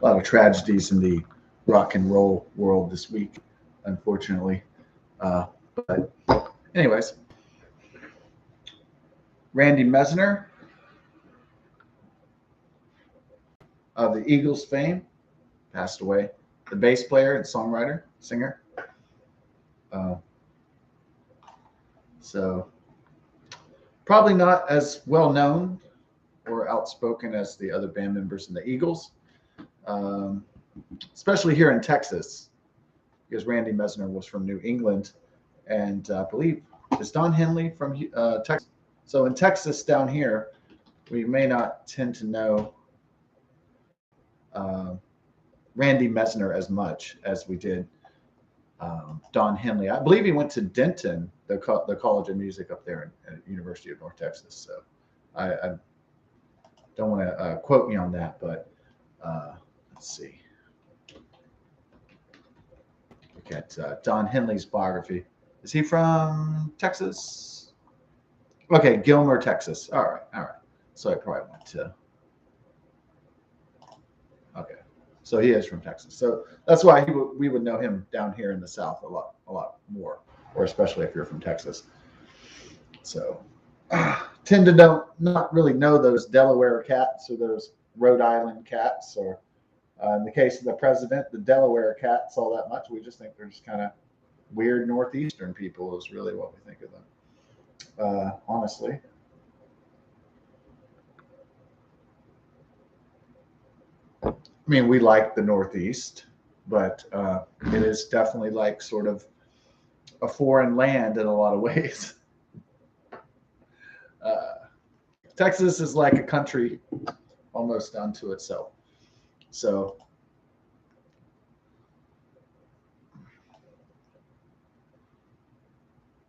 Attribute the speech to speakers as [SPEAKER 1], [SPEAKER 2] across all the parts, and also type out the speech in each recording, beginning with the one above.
[SPEAKER 1] a lot of tragedies in the rock and roll world this week, unfortunately. But anyways, Randy Meisner of the Eagles fame passed away. The bass player and songwriter, singer. Uh, so probably not as well known or outspoken as the other band members in the Eagles, especially here in Texas, because Randy Meisner was from New England, and I believe is Don Henley from Texas. So in Texas down here, we may not tend to know Randy Meisner as much as we did Don Henley. I believe he went to Denton, the College of Music up there at University of North Texas. So I don't want to quote me on that, but let's see. Look at Don Henley's biography. Is he from Texas? Okay, Gilmer, Texas. All right. So I probably went to. Okay, so he is from Texas. So that's why we would know him down here in the South a lot more, or especially if you're from Texas. So tend to not really know those Delaware cats or those Rhode Island cats, or in the case of the president, the Delaware cats all that much. We just think they're just kind of weird Northeastern people is really what we think of them, honestly. I mean, we like the Northeast, but it is definitely like sort of a foreign land in a lot of ways. Texas is like a country almost unto itself. So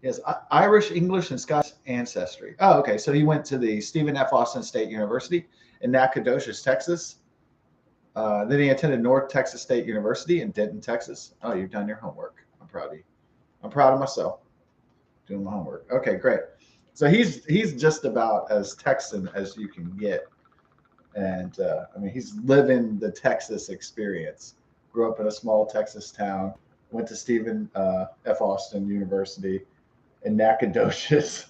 [SPEAKER 1] yes, Irish, English, and Scottish ancestry. Oh, okay. So he went to the Stephen F. Austin State University in Nacogdoches, Texas. Then he attended North Texas State University in Denton, Texas. Oh, you've done your homework. I'm proud of you. I'm proud of myself doing my homework. Okay, great. So he's just about as Texan as you can get, and I mean he's living the Texas experience. Grew up in a small Texas town. Went to Stephen F. Austin University in Nacogdoches.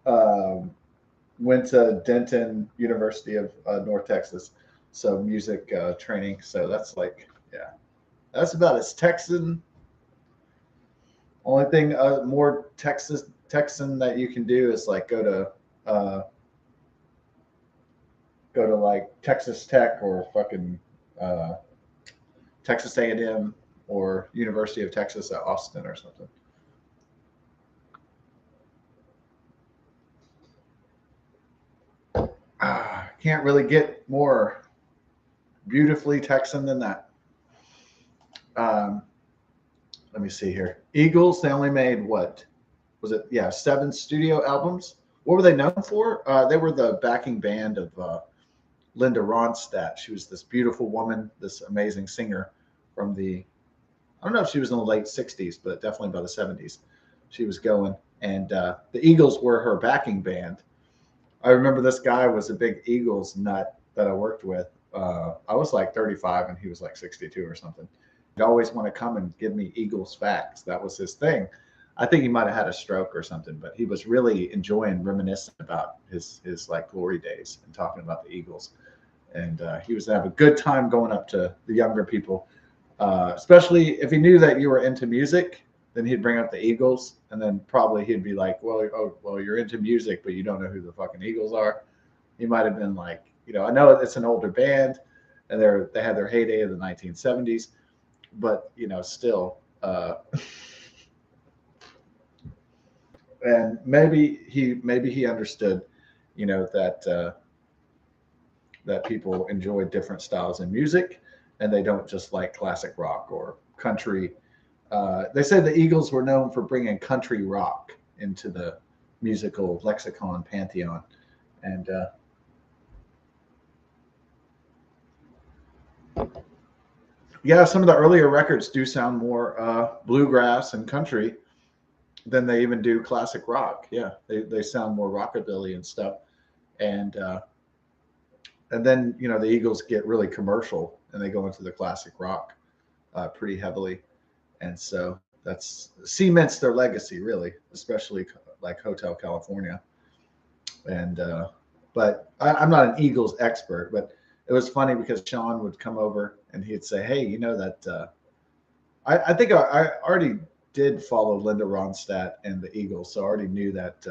[SPEAKER 1] Went to Denton University of North Texas. So music training. So that's like, yeah, that's about as Texan. Only thing more Texan that you can do is like go to like Texas Tech or fucking Texas A&M or University of Texas at Austin or something. Can't really get more beautifully Texan than that. Let me see here. Eagles, they only made what was it? Yeah, 7 studio albums. What were they known for? They were the backing band of Linda Ronstadt. She was this beautiful woman, this amazing singer from I don't know if she was in the late 60s, but definitely by the 70s. She was going. And the Eagles were her backing band. I remember this guy was a big Eagles nut that I worked with. I was like 35 and he was like 62 or something. He'd always want to come and give me Eagles facts. That was his thing. I think he might have had a stroke or something, but he was really enjoying reminiscing about his like glory days and talking about the Eagles. And he was having a good time going up to the younger people, especially if he knew that you were into music. Then he'd bring up the Eagles, and then probably he'd be like, "Well, you're into music, but you don't know who the fucking Eagles are." He might have been like, I know it's an older band, and they had their heyday in the 1970s, but still. And maybe he understood, that that people enjoy different styles in music, and they don't just like classic rock or country. They say the Eagles were known for bringing country rock into the musical lexicon pantheon, and yeah, some of the earlier records do sound more bluegrass and country than they even do classic rock. Yeah, they sound more rockabilly and stuff. And and then the Eagles get really commercial and they go into the classic rock pretty heavily, and so that's cements their legacy really, especially like Hotel California. And but I'm not an Eagles expert, but it was funny because Sean would come over and he'd say, "Hey, you know that I think I already did follow Linda Ronstadt and the Eagles, so I already knew that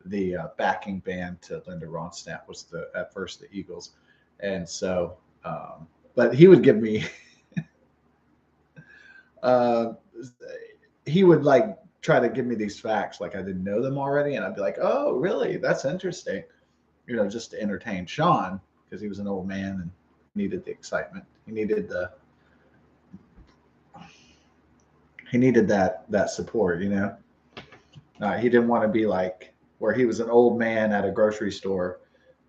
[SPEAKER 1] the backing band to Linda Ronstadt was at first the Eagles, and so but he would give me uh, he would like try to give me these facts like I didn't know them already, and I'd be like, "Oh, really? That's interesting." Just to entertain Sean because he was an old man and needed the excitement. He needed that support. He didn't want to be like where he was an old man at a grocery store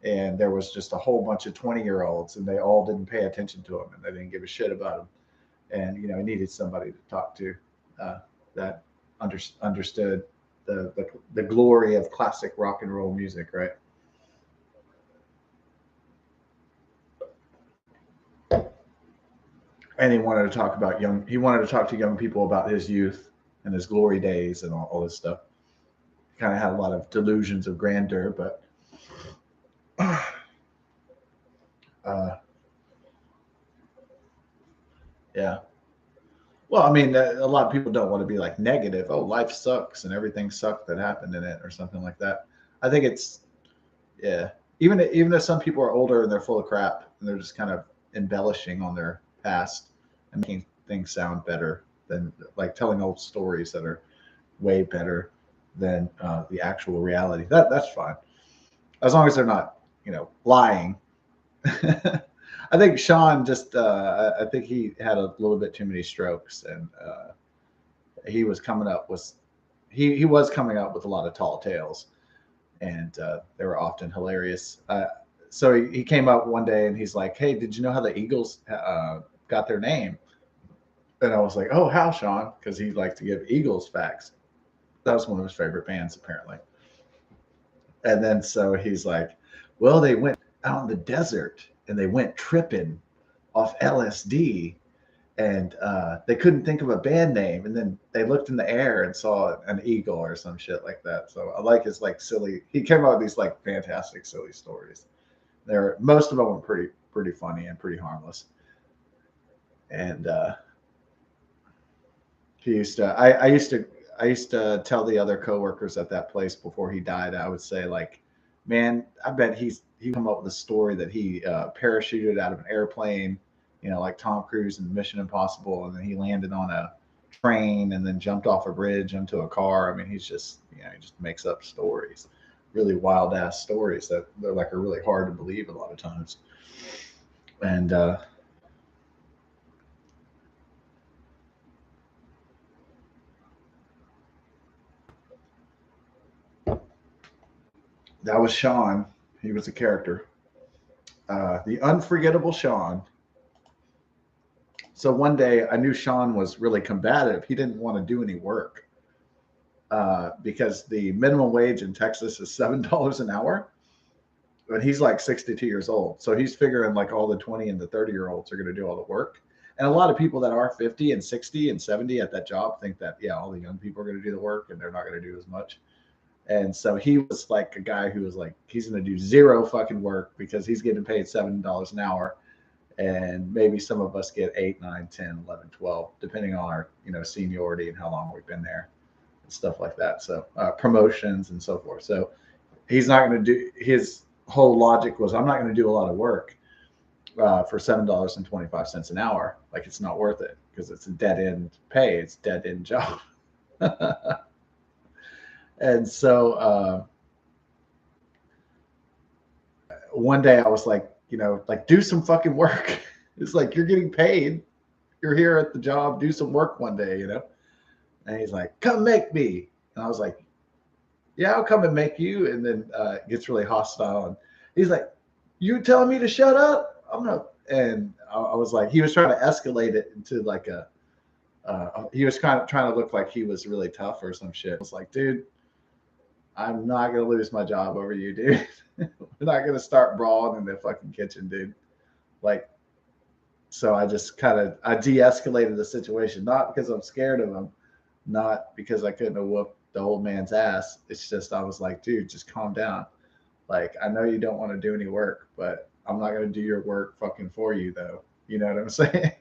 [SPEAKER 1] and there was just a whole bunch of 20-year-olds and they all didn't pay attention to him and they didn't give a shit about him. And he needed somebody to talk to that understood the glory of classic rock and roll music, right? And he wanted to talk to young people about his youth and his glory days and all this stuff. He kind of had a lot of delusions of grandeur, but yeah. Well, I mean, a lot of people don't want to be like negative. Oh, life sucks and everything sucked that happened in it or something like that. I think it's, yeah. Even if some people are older and they're full of crap and they're just kind of embellishing on their past and making things sound better than like telling old stories that are way better than the actual reality. That's fine as long as they're not, lying. I think Sean just, I think he had a little bit too many strokes, and he was coming up with, he was coming up with a lot of tall tales, and they were often hilarious. So he came up one day and he's like, "Hey, did you know how the Eagles got their name?" And I was like, "Oh, how, Sean?" Because he liked to give Eagles facts. That was one of his favorite bands, apparently. And then so he's like, "Well, they went out in the desert and they went tripping off LSD and they couldn't think of a band name. And then they looked in the air and saw an eagle or some shit like that." So I like his like silly, he came out with these like fantastic, silly stories. Most of them were pretty funny and pretty harmless. And he used to, I used to tell the other coworkers at that place before he died, I would say like, "Man, I bet he come up with a story that he parachuted out of an airplane, like Tom Cruise in Mission Impossible, and then he landed on a train and then jumped off a bridge into a car." I mean, he's just, he just makes up stories, really wild ass stories that they're like are really hard to believe a lot of times. And that was Sean. He was a character, the unforgettable Sean. So one day I knew Sean was really combative. He didn't want to do any work because the minimum wage in Texas is $7 an hour. But he's like 62 years old. So he's figuring like all the 20 and the 30-year olds are going to do all the work. And a lot of people that are 50 and 60 and 70 at that job think that, yeah, all the young people are going to do the work and they're not going to do as much. And so he was like a guy who was like, he's going to do zero fucking work because he's getting paid $7 an hour. And maybe some of us get 8, 9, 10, 11, 12, depending on our, seniority and how long we've been there and stuff like that. So promotions and so forth. So he's not going to do, his whole logic was, I'm not going to do a lot of work for $7.25 an hour. Like it's not worth it because it's a dead end pay. It's dead end job. And so one day I was like, like do some fucking work. It's like, you're getting paid. You're here at the job. Do some work one day, And he's like, "Come make me." And I was like, "Yeah, I'll come and make you." And then it gets really hostile. And he's like, "You telling me to shut up? I'm not." And I was like, he was trying to escalate it into like he was kind of trying to look like he was really tough or some shit. I was like, "Dude, I'm not gonna lose my job over you, dude. We're not gonna start brawling in the fucking kitchen, dude. Like, so I just I de-escalated the situation, not because I'm scared of him, not because I couldn't have whooped the old man's ass. It's just I was like, dude, just calm down. Like, I know you don't want to do any work, but I'm not gonna do your work fucking for you, though. You know what I'm saying?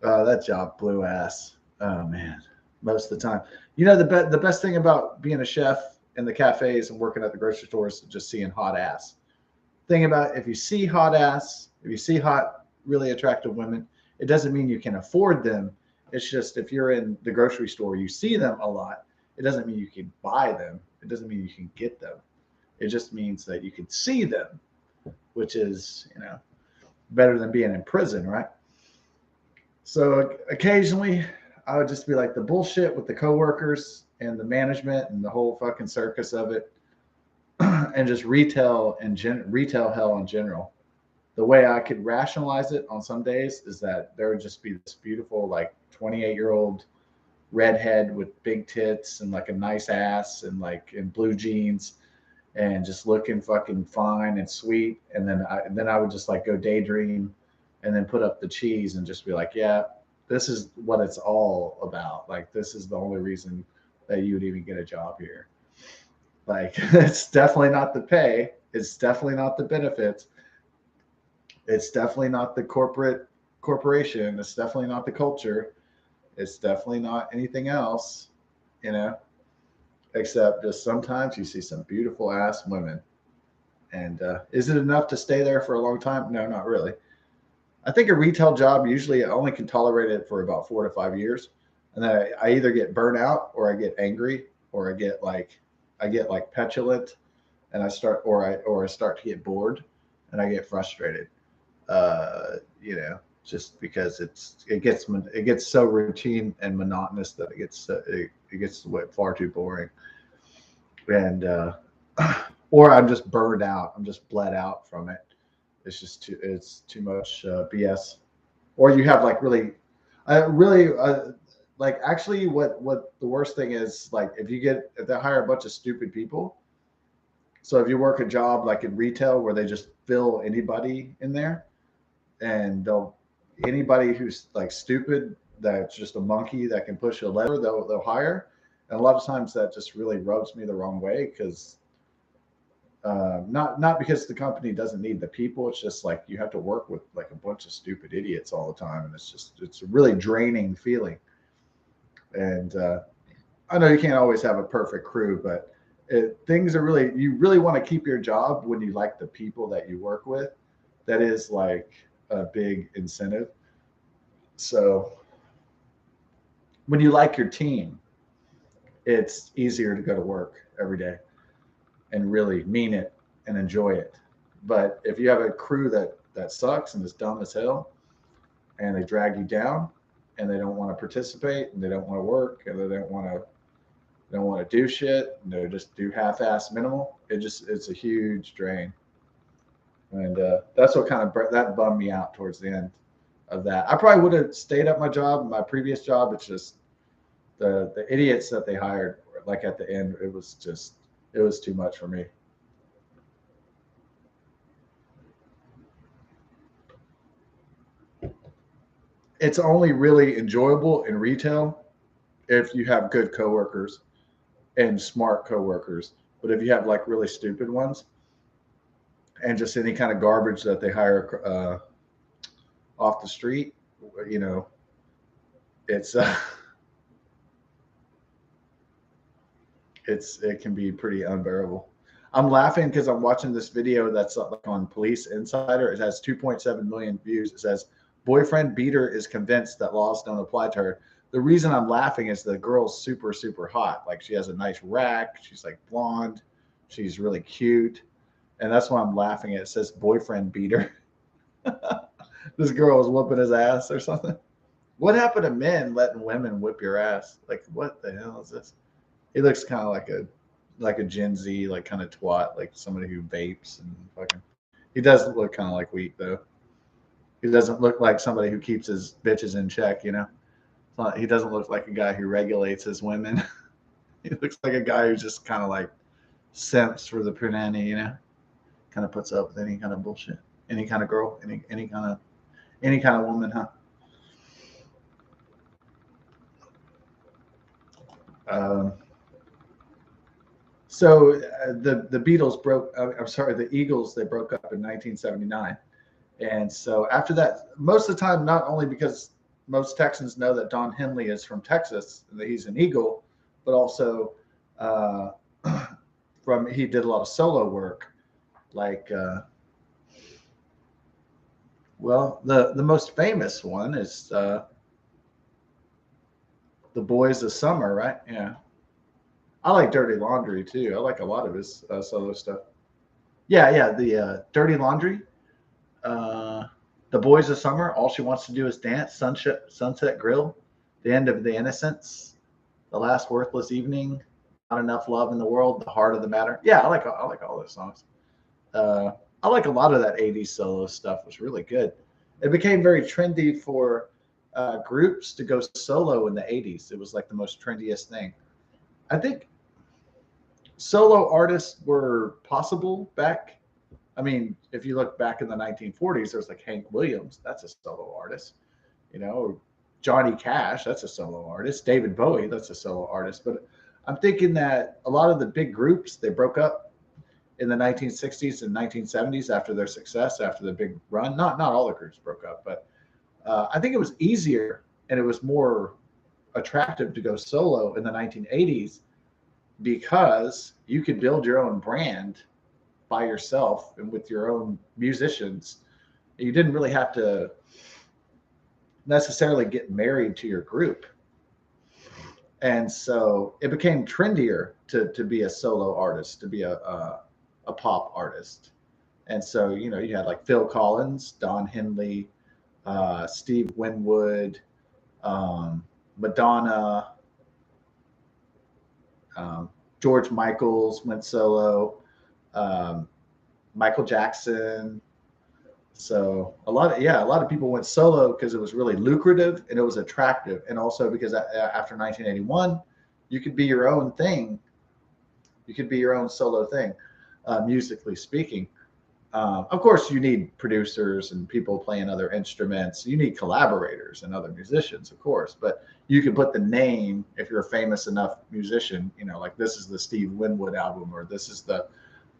[SPEAKER 1] That job blew ass. Oh man, most of the time. You know, the best thing about being a chef in the cafes and working at the grocery stores is just seeing hot ass. Thing about if you see hot ass, if you see hot, really attractive women, it doesn't mean you can afford them. It's just if you're in the grocery store, you see them a lot. It doesn't mean you can buy them. It doesn't mean you can get them. It just means that you can see them, which is, you know, better than being in prison, right? So occasionally I would just be like the bullshit with the coworkers and the management and the whole fucking circus of it, and just retail hell in general. The way I could rationalize it on some days is that there would just be this beautiful, like 28-year-old redhead with big tits and like a nice ass and like in blue jeans and just looking fucking fine and sweet. And then I would just like go daydream and then put up the cheese and just be like, yeah, this is what it's all about. Like, this is the only reason that you would even get a job here. Like, it's definitely not the pay. It's definitely not the benefits. It's definitely not the corporation. It's definitely not the culture. It's definitely not anything else, you know, except just sometimes you see some beautiful ass women. And is it enough to stay there for a long time? No, not really. I think a retail job usually I only can tolerate it for about 4 to 5 years, and then I either get burnt out or I get angry or I get like petulant, and I start to get bored, and I get frustrated. You know, just because it gets so routine and monotonous that it gets far too boring, and or I'm just burned out. I'm just bled out from it. It's too much BS. Or you have like really like actually what the worst thing is, like if they hire a bunch of stupid people. So if you work a job like in retail where they just fill anybody in there, and they'll anybody who's like stupid, that's just a monkey that can push a lever, they'll hire. And a lot of times that just really rubs me the wrong way because not because the company doesn't need the people. It's just like you have to work with like a bunch of stupid idiots all the time, and it's a really draining feeling. And I know you can't always have a perfect crew, but things are really you really want to keep your job when you like the people that you work with. That is like a big incentive. So when you like your team, it's easier to go to work every day and really mean it and enjoy it. But if you have a crew that sucks and is dumb as hell, and they drag you down, and they don't want to participate, and they don't want to work, and they don't want to do shit, and they just do half-ass minimal, it's a huge drain. And that's what that bummed me out towards the end of that. I probably would have stayed at my job, my previous job. It's just the idiots that they hired, like at the end, it was too much for me. It's only really enjoyable in retail if you have good coworkers and smart coworkers. But if you have like really stupid ones and just any kind of garbage that they hire off the street, you know, it's it can be pretty unbearable. I'm laughing because I'm watching this video that's like on Police Insider. It has 2.7 million views. It says boyfriend beater is convinced that laws don't apply to her. The reason I'm laughing is the girl's super super hot. Like she has a nice rack. She's like blonde. She's really cute, and that's why I'm laughing. It says boyfriend beater. This girl was whooping his ass or something. What happened to men letting women whip your ass? Like what the hell is this? He looks kind of like a Gen Z, like kind of twat, like somebody who vapes and fucking. He does look kind of like weak though. He doesn't look like somebody who keeps his bitches in check, you know. He doesn't look like a guy who regulates his women. He looks like a guy who just kind of like simps for the punani, you know, kind of puts up with any kind of bullshit, any kind of girl, any kind of woman, huh? Um, the Beatles broke. I'm sorry, the Eagles, they broke up in 1979, and so after that, most of the time, not only because most Texans know that Don Henley is from Texas, that he's an Eagle, but also uh, from he did a lot of solo work, like well, the most famous one is the Boys of Summer, right? Yeah, I like Dirty Laundry too. I like a lot of his solo stuff. Yeah, yeah, the Dirty Laundry, uh, the Boys of Summer. All she wants to do is dance. Sunset Grill, the end of the innocence, the last worthless evening, not enough love in the world, the heart of the matter. Yeah, I like all those songs. Uh, I like a lot of that '80s solo stuff. It was really good. It became very trendy for groups to go solo in the '80s. It was like the most trendiest thing. I think solo artists were possible back. I mean, if you look back in the 1940s, there's like Hank Williams, that's a solo artist. You know, Johnny Cash, that's a solo artist. David Bowie, that's a solo artist. But I'm thinking that a lot of the big groups, they broke up in the 1960s and 1970s after their success, after the big run. Not all the groups broke up, but I think it was easier and it was more attractive to go solo in the 1980s because you could build your own brand by yourself and with your own musicians. You didn't really have to necessarily get married to your group. And so it became trendier to be a solo artist, to be a pop artist. And so, you know, you had like Phil Collins, Don Henley, Steve Winwood, Madonna, um, George Michaels went solo, um, Michael Jackson. So a lot of people went solo because it was really lucrative and it was attractive, and also because after 1981, you could be your own thing. You could be your own solo thing, musically speaking. Of course, you need producers and people playing other instruments. You need collaborators and other musicians, of course. But you can put the name if you're a famous enough musician. You know, like this is the Steve Winwood album, or this is the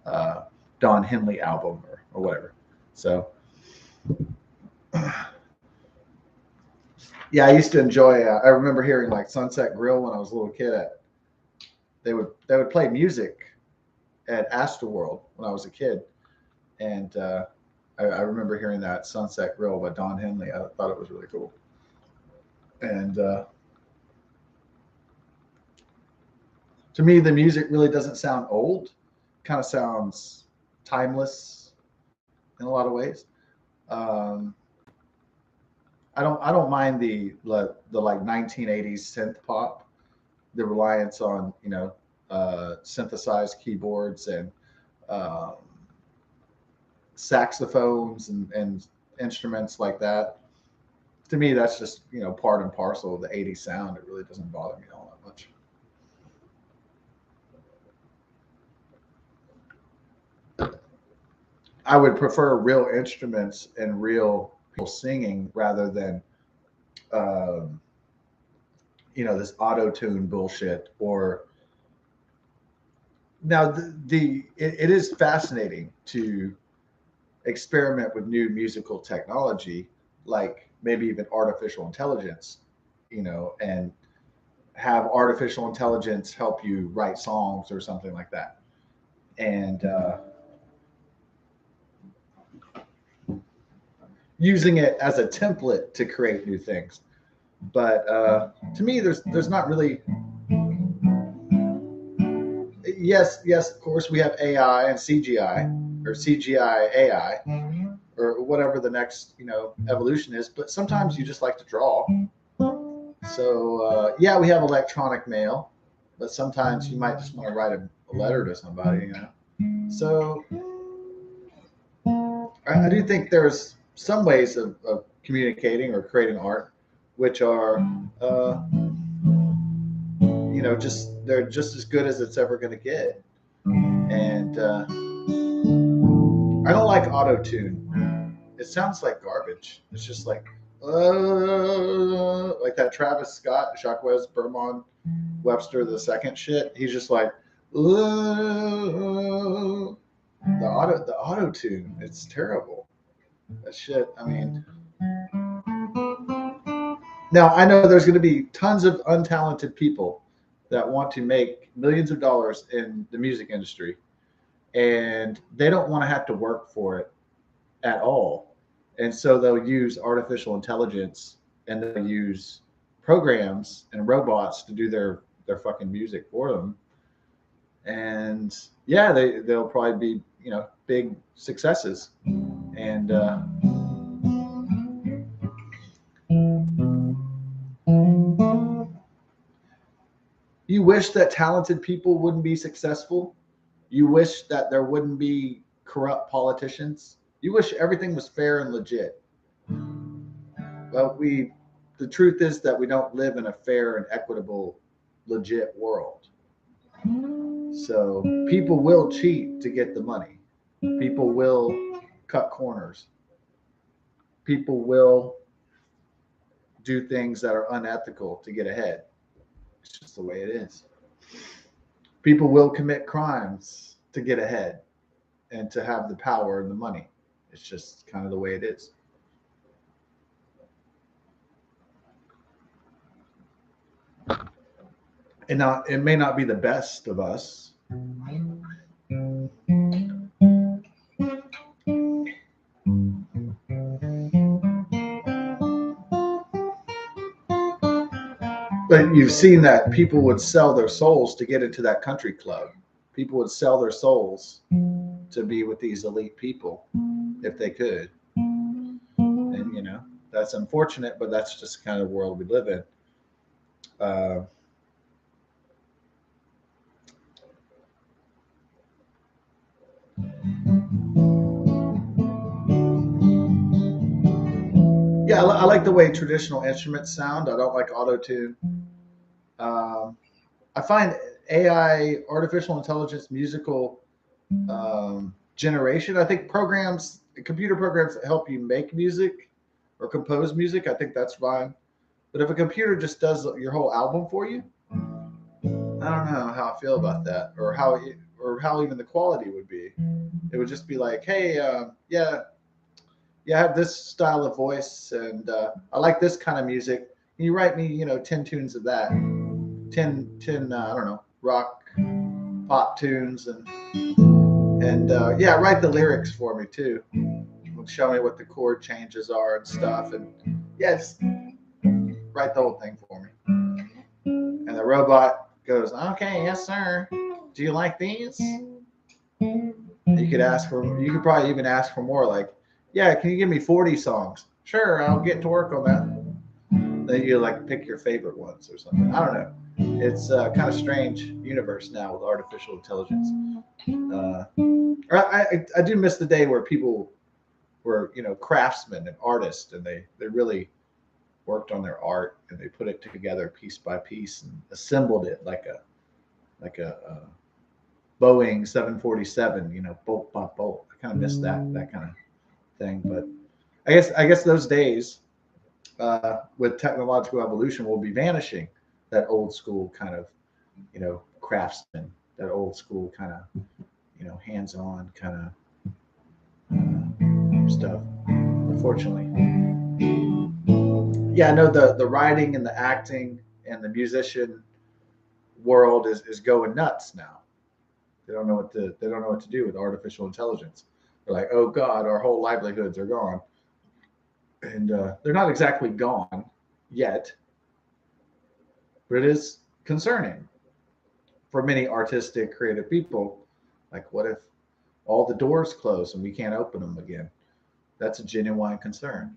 [SPEAKER 1] uh, Don Henley album, or whatever. So, yeah, I used to enjoy. I remember hearing like Sunset Grill when I was a little kid. They would play music at Astroworld when I was a kid, and I remember hearing that Sunset Grill by Don Henley. I thought it was really cool. And to me, the music really doesn't sound old. Kind of sounds timeless in a lot of ways. Um, I don't mind the like 1980s synth pop, the reliance on synthesized keyboards and um, saxophones and instruments like that. To me, that's just part and parcel of the '80s sound. It really doesn't bother me all that much. I would prefer real instruments and real people singing rather than um, this auto tune bullshit. Or now it is fascinating to experiment with new musical technology, like maybe even artificial intelligence, and have artificial intelligence help you write songs or something like that. And using it as a template to create new things. But to me, there's not really. Yes, of course we have AI and CGI or CGI AI or whatever the next evolution is. But sometimes you just like to draw. So yeah, we have electronic mail, but sometimes you might just want to write a letter to somebody. So I do think there's some ways of communicating or creating art, which are they're just as good as it's ever going to get. And I don't like auto tune. It sounds like garbage. It's just like that Travis Scott, Jacques Bermond, Webster the second shit. He's just like the auto tune. It's terrible. That shit. I mean, now I know there's going to be tons of untalented people that want to make millions of dollars in the music industry, and they don't want to have to work for it at all. And so they'll use artificial intelligence and they'll use programs and robots to do their fucking music for them. And yeah, they'll probably be, big successes. And you wish that talented people wouldn't be successful. You wish that there wouldn't be corrupt politicians. You wish everything was fair and legit. Well, the truth is that we don't live in a fair and equitable, legit world. So people will cheat to get the money. People will cut corners. People will do things that are unethical to get ahead. It's just the way it is. People will commit crimes to get ahead and to have the power and the money. It's just kind of the way it is. And now it may not be the best of us. But you've seen that people would sell their souls to get into that country club. People would sell their souls to be with these elite people if they could. And, that's unfortunate, but that's just kind of the world we live in. Yeah, I like the way traditional instruments sound. I don't like auto-tune. I find AI, artificial intelligence, musical generation, I think computer programs that help you make music or compose music, I think that's fine. But if a computer just does your whole album for you, I don't know how I feel about that, or how even the quality would be. It would just be like, hey, I have this style of voice, and I like this kind of music. Can you write me, 10 tunes of that? 10 I don't know, rock, pop tunes, and write the lyrics for me too. Show me what the chord changes are and stuff, and just write the whole thing for me. And the robot goes, okay, yes, sir. Do you like these? You could probably even ask for more, like, yeah, can you give me 40 songs? Sure, I'll get to work on that. Then you pick your favorite ones or something. I don't know. It's a kind of strange universe now with artificial intelligence. I do miss the day where people were, craftsmen and artists, and they really worked on their art and they put it together piece by piece and assembled it like a Boeing 747, bolt by bolt. I kind of miss that kind of thing. But I guess those days with technological evolution will be vanishing. That old school kind of, craftsman, that old school kind of, hands-on kind of stuff. Unfortunately, yeah, I know the writing and the acting and the musician world is going nuts now. They don't know what to do with artificial intelligence. They're like, oh God, our whole livelihoods are gone. And they're not exactly gone yet, but it is concerning for many artistic, creative people. Like, what if all the doors close and we can't open them again? That's a genuine concern.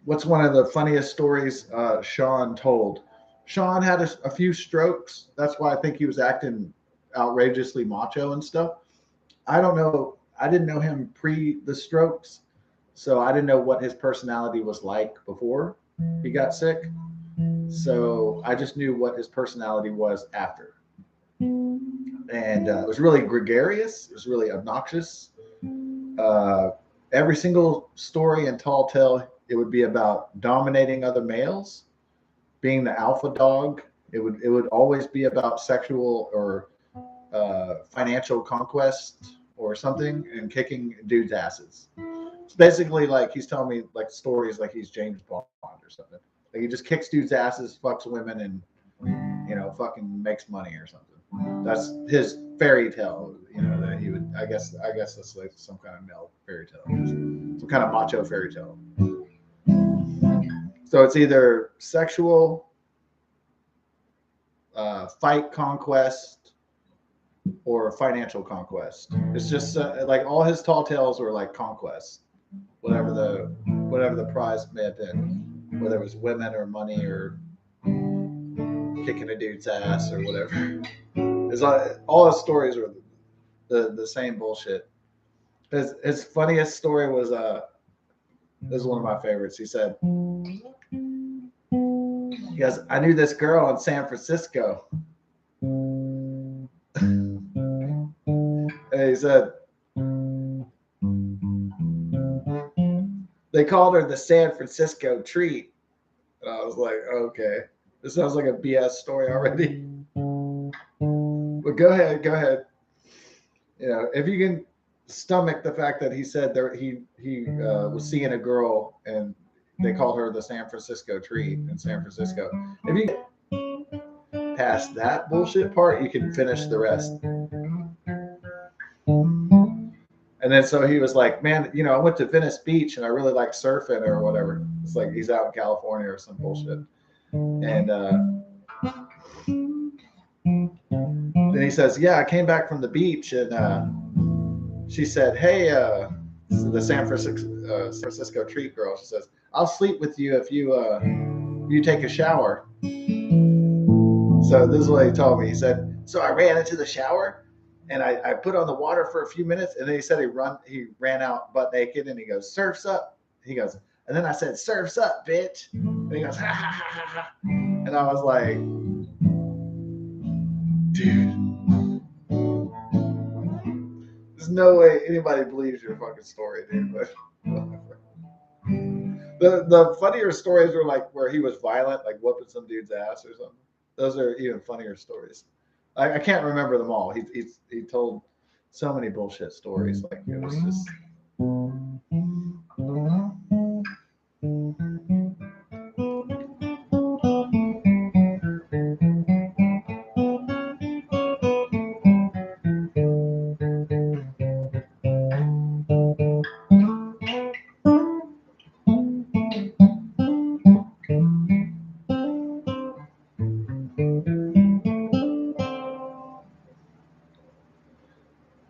[SPEAKER 1] What's one of the funniest stories Sean told? Sean had a few strokes. That's why I think he was acting outrageously macho and stuff. I don't know. I didn't know him pre the strokes, So I didn't know what his personality was like before he got sick. So I just knew what his personality was after. And it was really gregarious. It was really obnoxious. Uh, every single story in Tall Tale, it would be about dominating other males, being the alpha dog. It would always be about sexual or financial conquest or something, and kicking dudes' asses. It's basically like he's telling me like stories like he's James Bond or something. Like he just kicks dudes' asses, fucks women, and fucking makes money or something. That's his fairy tale. That he would. I guess that's like some kind of male fairy tale, some kind of macho fairy tale. So it's either sexual, fight conquest, or financial conquest. It's just like all his tall tales were like conquest, whatever the prize may have been, whether it was women or money or kicking a dude's ass or whatever. It's all his stories were the same bullshit. His funniest story was this is one of my favorites. He said, I knew this girl in San Francisco. And he said, they called her the San Francisco treat. And I was like, okay, this sounds like a BS story already. But go ahead. If you can stomach the fact that he said there he was seeing a girl and they called her the San Francisco treat in San Francisco. If you get past that bullshit part, you can finish the rest. And then so he was like, man, I went to Venice Beach and I really like surfing or whatever. It's like he's out in California or some bullshit. And then he says, yeah, I came back from the beach and she said, hey, the San Francisco treat girl. She says, I'll sleep with you if you take a shower. So this is what he told me. He said, so I ran into the shower and I put on the water for a few minutes, and then he said he ran out butt naked, and he goes, surf's up. He goes, and then I said, surf's up, bitch. And he goes, ha ha ha ha ha. And I was like, dude, there's no way anybody believes your fucking story, dude. But the funnier stories were like where he was violent, like whooping some dude's ass or something. Those are even funnier stories. I can't remember them all. He told so many bullshit stories. Like it was just.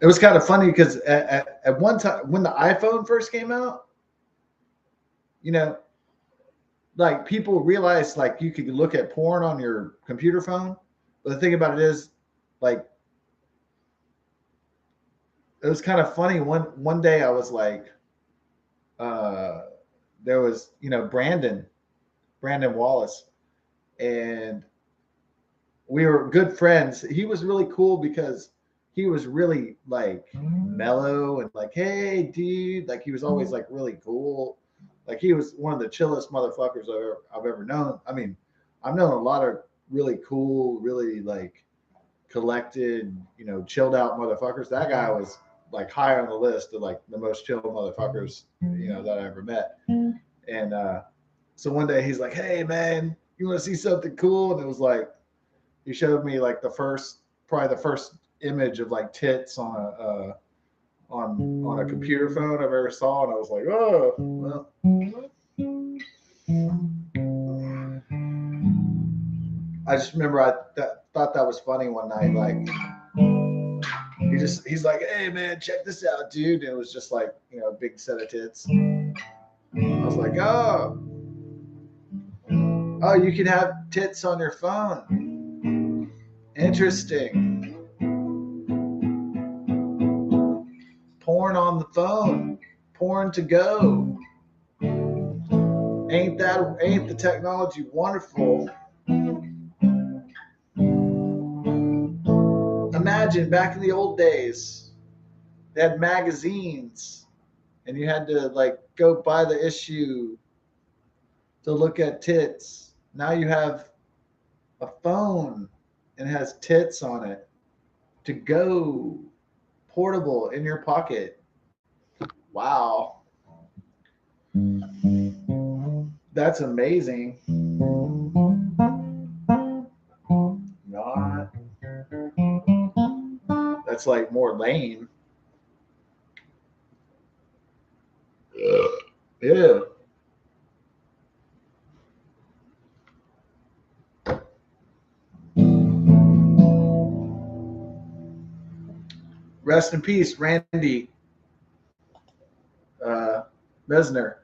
[SPEAKER 1] It was kind of funny because at one time when the iPhone first came out, like people realized like you could look at porn on your computer phone. But the thing about it is, like, it was kind of funny. One day I was like, there was Brandon Wallace, and we were good friends. He was really cool because he was really like mellow and like, hey, dude, like he was always like really cool. Like he was one of the chillest motherfuckers I've ever known. I mean, I've known a lot of really cool, really like collected, chilled out motherfuckers. That guy was like high on the list of like the most chill motherfuckers, that I ever met. And so one day he's like, hey man, you want to see something cool? And it was like, he showed me like probably the first image of like tits on a computer phone I've ever saw, and I was like, oh, well. I just remember I thought that was funny one night. Like he's like, hey man, check this out, dude. And it was just like a big set of tits. I was like, oh, you can have tits on your phone. Interesting. Porn on the phone. Porn to go. Ain't the technology wonderful? Imagine back in the old days, they had magazines, and you had to like go buy the issue to look at tits. Now you have a phone and it has tits on it to go portable in your pocket. Wow. That's amazing. Not. That's like more lame. Yeah. Rest in peace, Randy Meisner.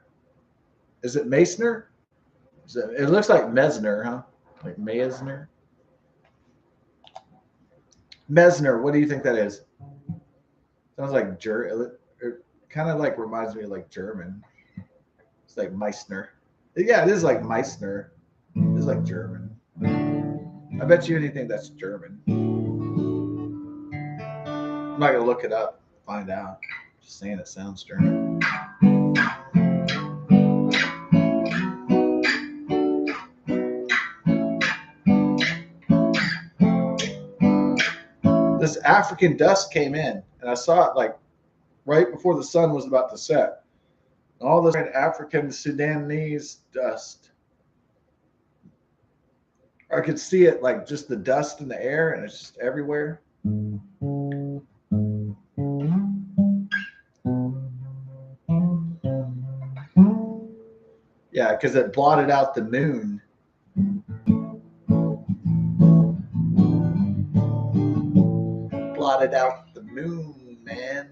[SPEAKER 1] Is it Meisner? It looks like Meisner, huh? Like Meisner. Meisner. What do you think that is? Sounds like it kind of like reminds me of like German. It's like Meisner. Yeah, it is like Meisner. It is like German. I bet you anything that's German. I'm not gonna look it up, find out. Just saying it sounds German. This African dust came in, and I saw it like right before the sun was about to set. All this African Sudanese dust. I could see it like just the dust in the air, and it's just everywhere. Yeah, because it blotted out the moon. Blotted out the moon, man.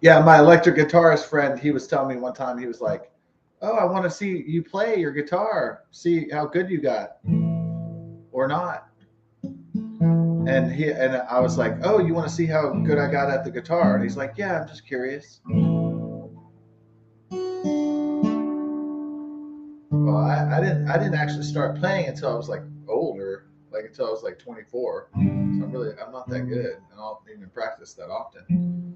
[SPEAKER 1] Yeah, my electric guitarist friend, he was telling me one time, he was like, "Oh, I want to see you play your guitar, see how good you got or not." And I was like, "Oh, you want to see how good I got at the guitar?" And he's like, "Yeah, I'm just curious." Well, I didn't actually start playing until I was like older, like until I was like 24. So I'm not that good, and I don't even practice that often.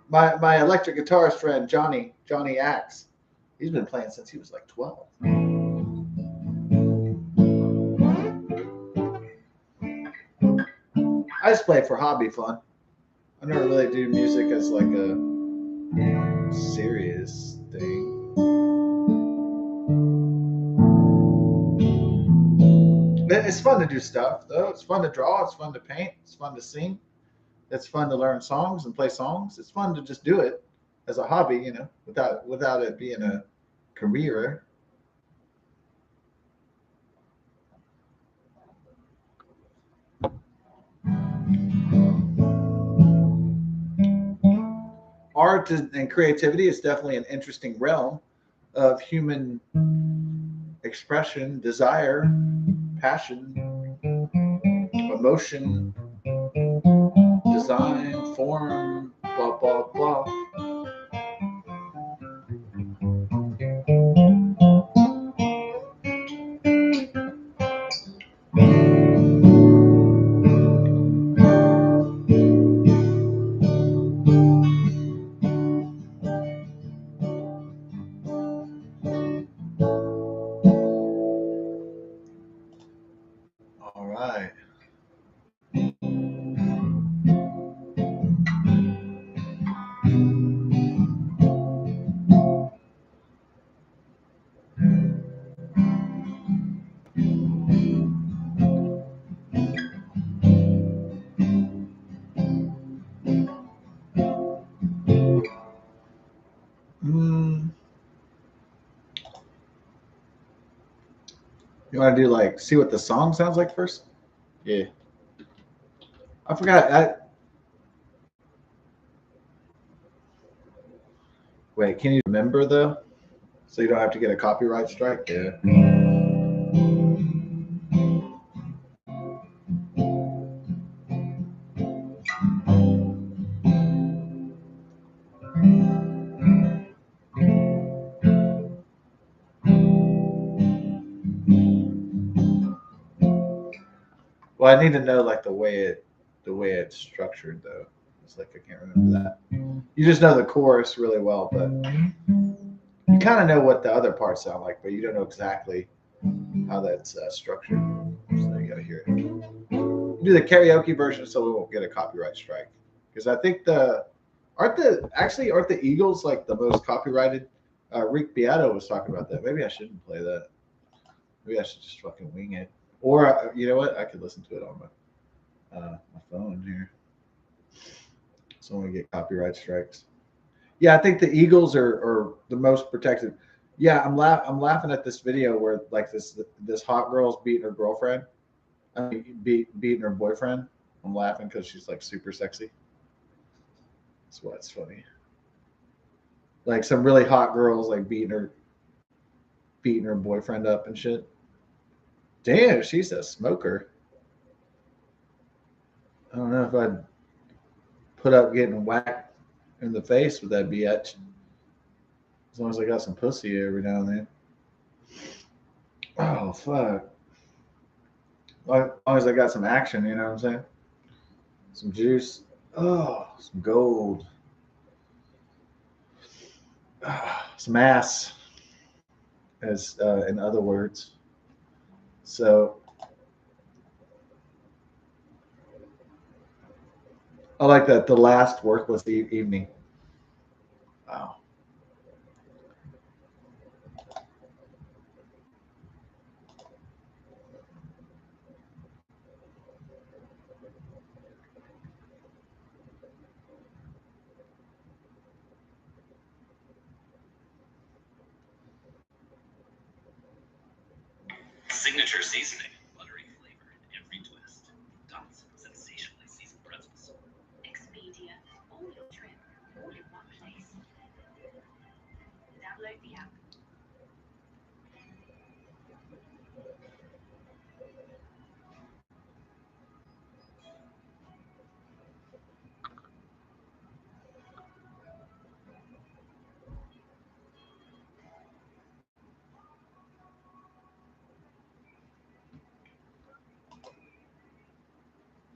[SPEAKER 1] My electric guitarist friend Johnny Axe, he's been playing since he was like 12. I just play for hobby fun. I never really do music as like a serious thing. It's fun to do stuff though. It's fun to draw. It's fun to paint. It's fun to sing. It's fun to learn songs and play songs. It's fun to just do it as a hobby, without it being a career. Art and creativity is definitely an interesting realm of human expression, desire, passion, emotion, design, form, blah, blah, blah. All right. You want to do like see what the song sounds like first? Yeah. I forgot. Wait, can you remember though? So you don't have to get a copyright strike? Yeah. Well, I need to know like the way it's structured though. It's like I can't remember that. You just know the chorus really well, but you kind of know what the other parts sound like, but you don't know exactly how that's structured. So you got to hear it. You do the karaoke version so we won't get a copyright strike. Because I think aren't the Eagles like the most copyrighted? Rick Beato was talking about that. Maybe I shouldn't play that. Maybe I should just fucking wing it. Or you know what? I could listen to it on my phone here. So I get copyright strikes. Yeah, I think the Eagles are the most protected. Yeah, I'm laughing at this video where like this hot girl's beating her girlfriend. I mean, beating her boyfriend. I'm laughing because she's like super sexy. That's why it's funny. Like some really hot girls like beating her boyfriend up and shit. Damn, she's a smoker. I don't know if I'd put up getting whacked in the face with that bitch. As long as I got some pussy every now and then. Oh fuck. As long as I got some action, you know what I'm saying? Some juice. Oh, some gold. Some ass, as in other words. So I like that. The last worthless evening. Wow.
[SPEAKER 2] Signature seasoning, buttery flavor in every twist. Dots, sensationally seasoned pretzels. Expedia, all your trip, all in one place. Download the app.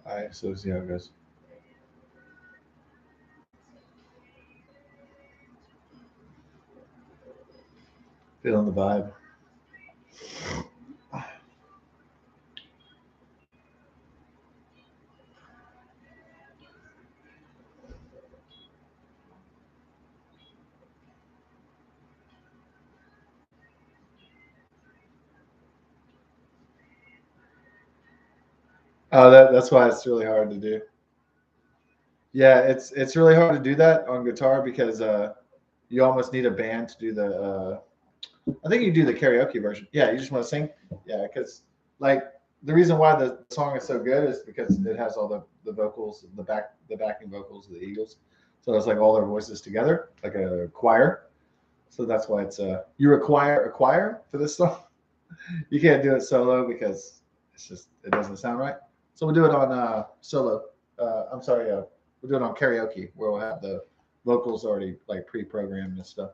[SPEAKER 1] All right, so let's see how it goes. Feeling the vibe. Oh, that's why it's really hard to do. Yeah, it's really hard to do that on guitar because you almost need a band to do the. I think you do the karaoke version. Yeah, you just want to sing. Yeah, because like the reason why the song is so good is because it has all the vocals, the backing vocals of the Eagles. So it's like all their voices together, like a choir. So that's why it's you require a choir for this song. You can't do it solo because it's just it doesn't sound right. So we'll do it on solo. I'm sorry, we'll do it on karaoke where we'll have the vocals already like pre-programmed and stuff.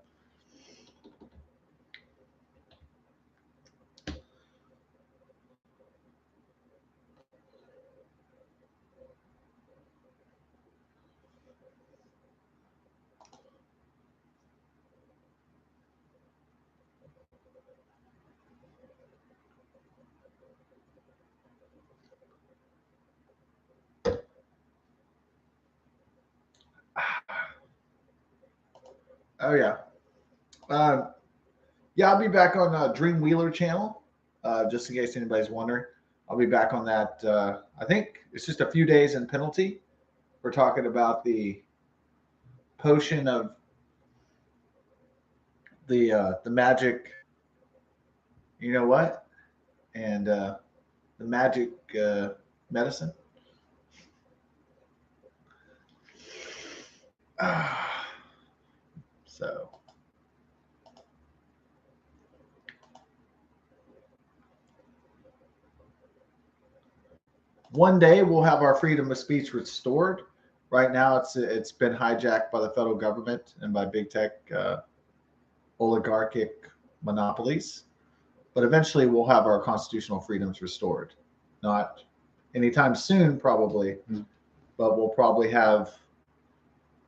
[SPEAKER 1] Oh yeah, uh, yeah. I'll be back on Dream Wheeler channel, just in case anybody's wondering. I'll be back on that. I think it's just a few days in penalty. We're talking about the potion of the magic. You know what? and the magic medicine. So one day we'll have our freedom of speech restored. Right now, it's been hijacked by the federal government and by big tech oligarchic monopolies. But eventually, we'll have our constitutional freedoms restored. Not anytime soon, probably, but we'll probably have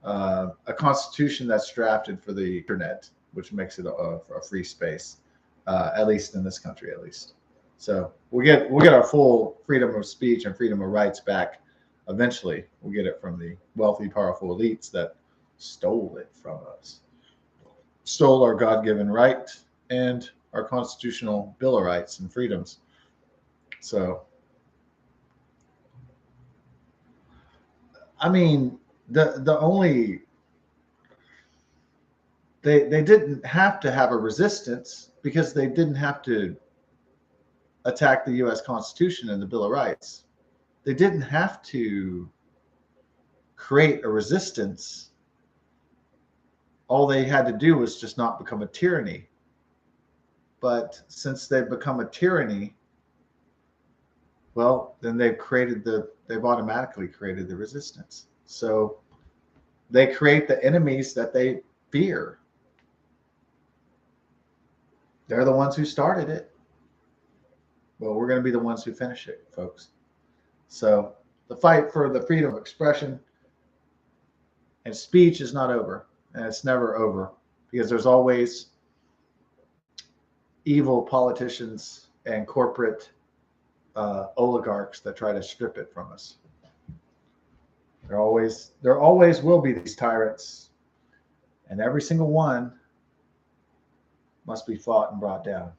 [SPEAKER 1] a constitution that's drafted for the internet, which makes it a free space, at least in this country, at least. So we'll get our full freedom of speech and freedom of rights back. Eventually, we'll get it from the wealthy, powerful elites that stole it from us, stole our God-given right and our constitutional Bill of Rights and freedoms. So, I mean, the only they didn't have to have a resistance because they didn't have to attack the U.S. Constitution and the Bill of Rights. They didn't have to create a resistance. All they had to do was just not become a tyranny. But since they've become a tyranny, well, then they've automatically created the resistance. So they create the enemies that they fear. They're the ones who started it. Well, we're going to be the ones who finish it, folks. So the fight for the freedom of expression and speech is not over, and it's never over, because there's always evil politicians and corporate oligarchs that try to strip it from us. There always will be these tyrants, and every single one must be fought and brought down.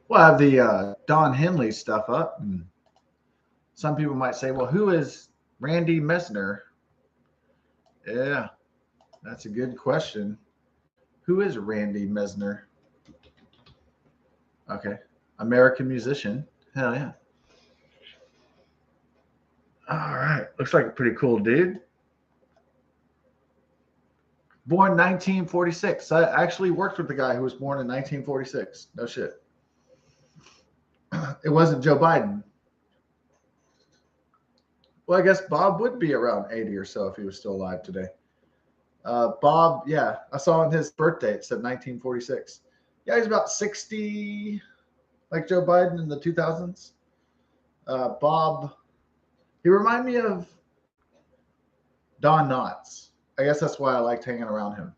[SPEAKER 1] Well, I have the Don Henley stuff up, and some people might say, well, who is Randy Meisner? Yeah, that's a good question. Who is Randy Meisner? Okay, American musician. Hell yeah. All right, looks like a pretty cool dude. Born 1946. I actually worked with the guy who was born in 1946. No shit. It wasn't Joe Biden. Well, I guess Bob would be around 80 or so if he was still alive today. Bob, yeah, I saw on his birthday, it said 1946. Yeah, he's about 60, like Joe Biden in the 2000s. Bob, he reminded me of Don Knotts. I guess that's why I liked hanging around him.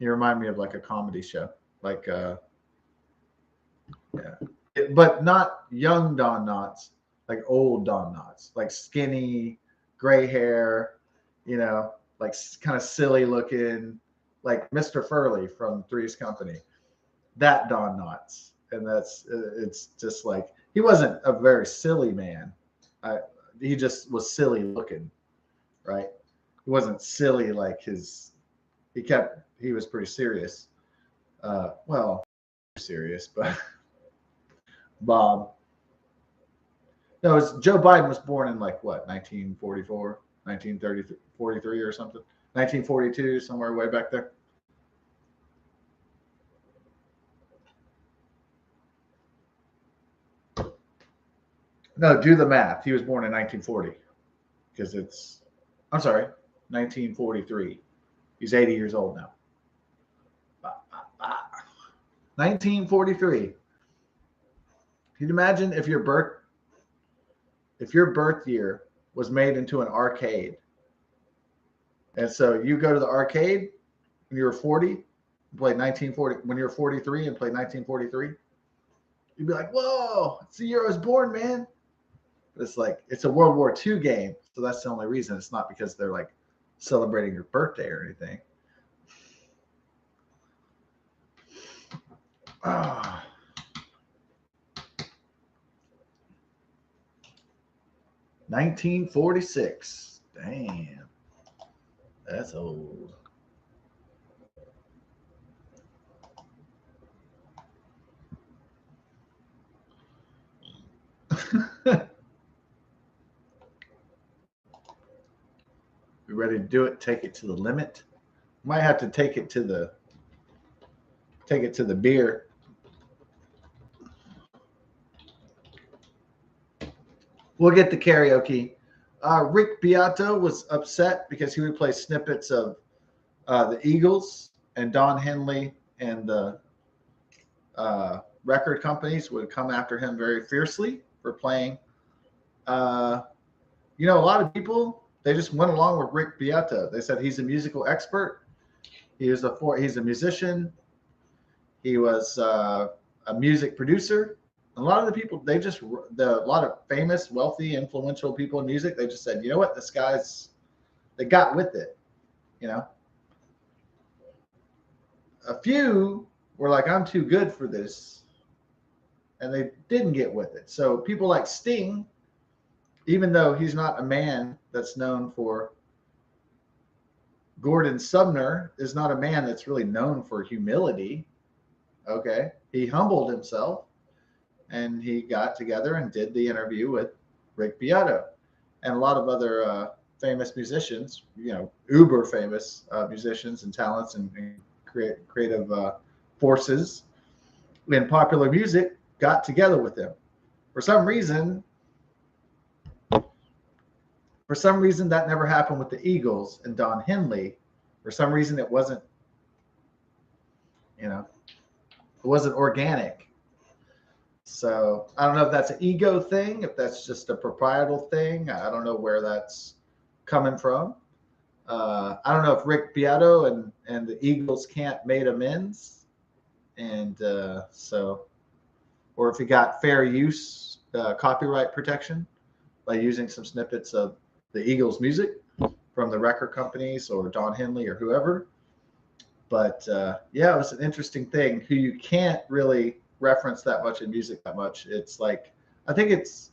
[SPEAKER 1] He reminded me of like a comedy show, like yeah, but not young Don Knotts, like old Don Knotts, like skinny, gray hair, like kind of silly looking, like Mr. Furley from Three's Company. that Don Knotts, and it's just like he wasn't a very silly man. He just was silly looking, right? He wasn't silly like his. He was pretty serious. Well, serious, but Bob. No, Joe Biden was born in like what, 1944, 1930, 43 or something, 1942, somewhere way back there. No, do the math. He was born in 1940 because I'm sorry, 1943. He's 80 years old now. 1943. Can you imagine if your birth year was made into an arcade? And so you go to the arcade when you were 40, played 1940, when you were 43 and played 1943, you'd be like, whoa, it's the year I was born, man. But it's like, it's a World War II game. So that's the only reason. It's not because they're like celebrating your birthday or anything. Oh. 1946. Damn. That's old. We ready to do it? Take it to the limit. Might have to take it to the beer. We'll get the karaoke. Rick Beato was upset because he would play snippets of the Eagles, and Don Henley and the record companies would come after him very fiercely for playing. A lot of people, they just went along with Rick Beato. They said he's a musical expert. He's a musician. He was a music producer. A lot of the people, a lot of famous, wealthy, influential people in music, they just said, you know what, they got with it, A few were like, I'm too good for this, and they didn't get with it. So people like Sting, even though he's not a man that's known for, Gordon Sumner is not a man that's really known for humility. Okay. He humbled himself. And he got together and did the interview with Rick Beato and a lot of other famous musicians, uber famous musicians and talents and creative forces in popular music got together with him. For some reason, that never happened with the Eagles and Don Henley. For some reason, it wasn't organic. So I don't know if that's an ego thing, if that's just a proprietal thing. I don't know where that's coming from. I don't know if Rick Beato and the Eagles can't made amends, and or if he got fair use copyright protection by using some snippets of the Eagles' music from the record companies or Don Henley or whoever. But it was an interesting thing who you can't really reference that much in music that much. It's like, I think it's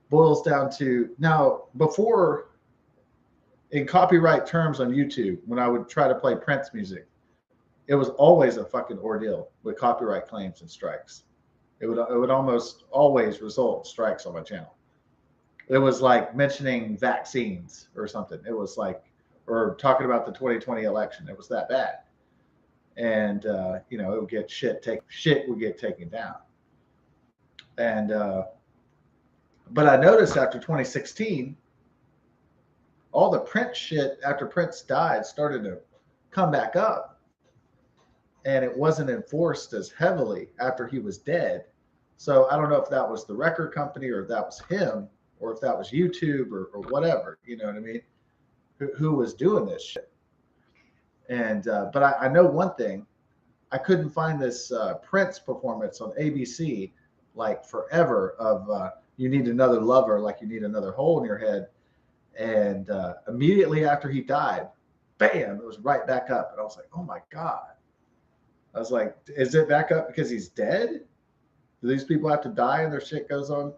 [SPEAKER 1] boils down to now, before in copyright terms on YouTube, when I would try to play Prince music, it was always a fucking ordeal with copyright claims and strikes. It would almost always result in strikes on my channel. It was like mentioning vaccines or something. It was like, or talking about the 2020 election. It was that bad. And it would get shit would get taken down. And but I noticed after 2016, all the Prince shit after Prince died started to come back up, and it wasn't enforced as heavily after he was dead. So I don't know if that was the record company or if that was him or if that was YouTube or whatever. You know what I mean? Who was doing this shit? And but I know one thing. I couldn't find this Prince performance on ABC like forever of You Need Another Lover, like you need another hole in your head. And immediately after he died, bam, it was right back up. And I was like, oh my God. I was like, is it back up because he's dead? Do these people have to die and their shit goes on?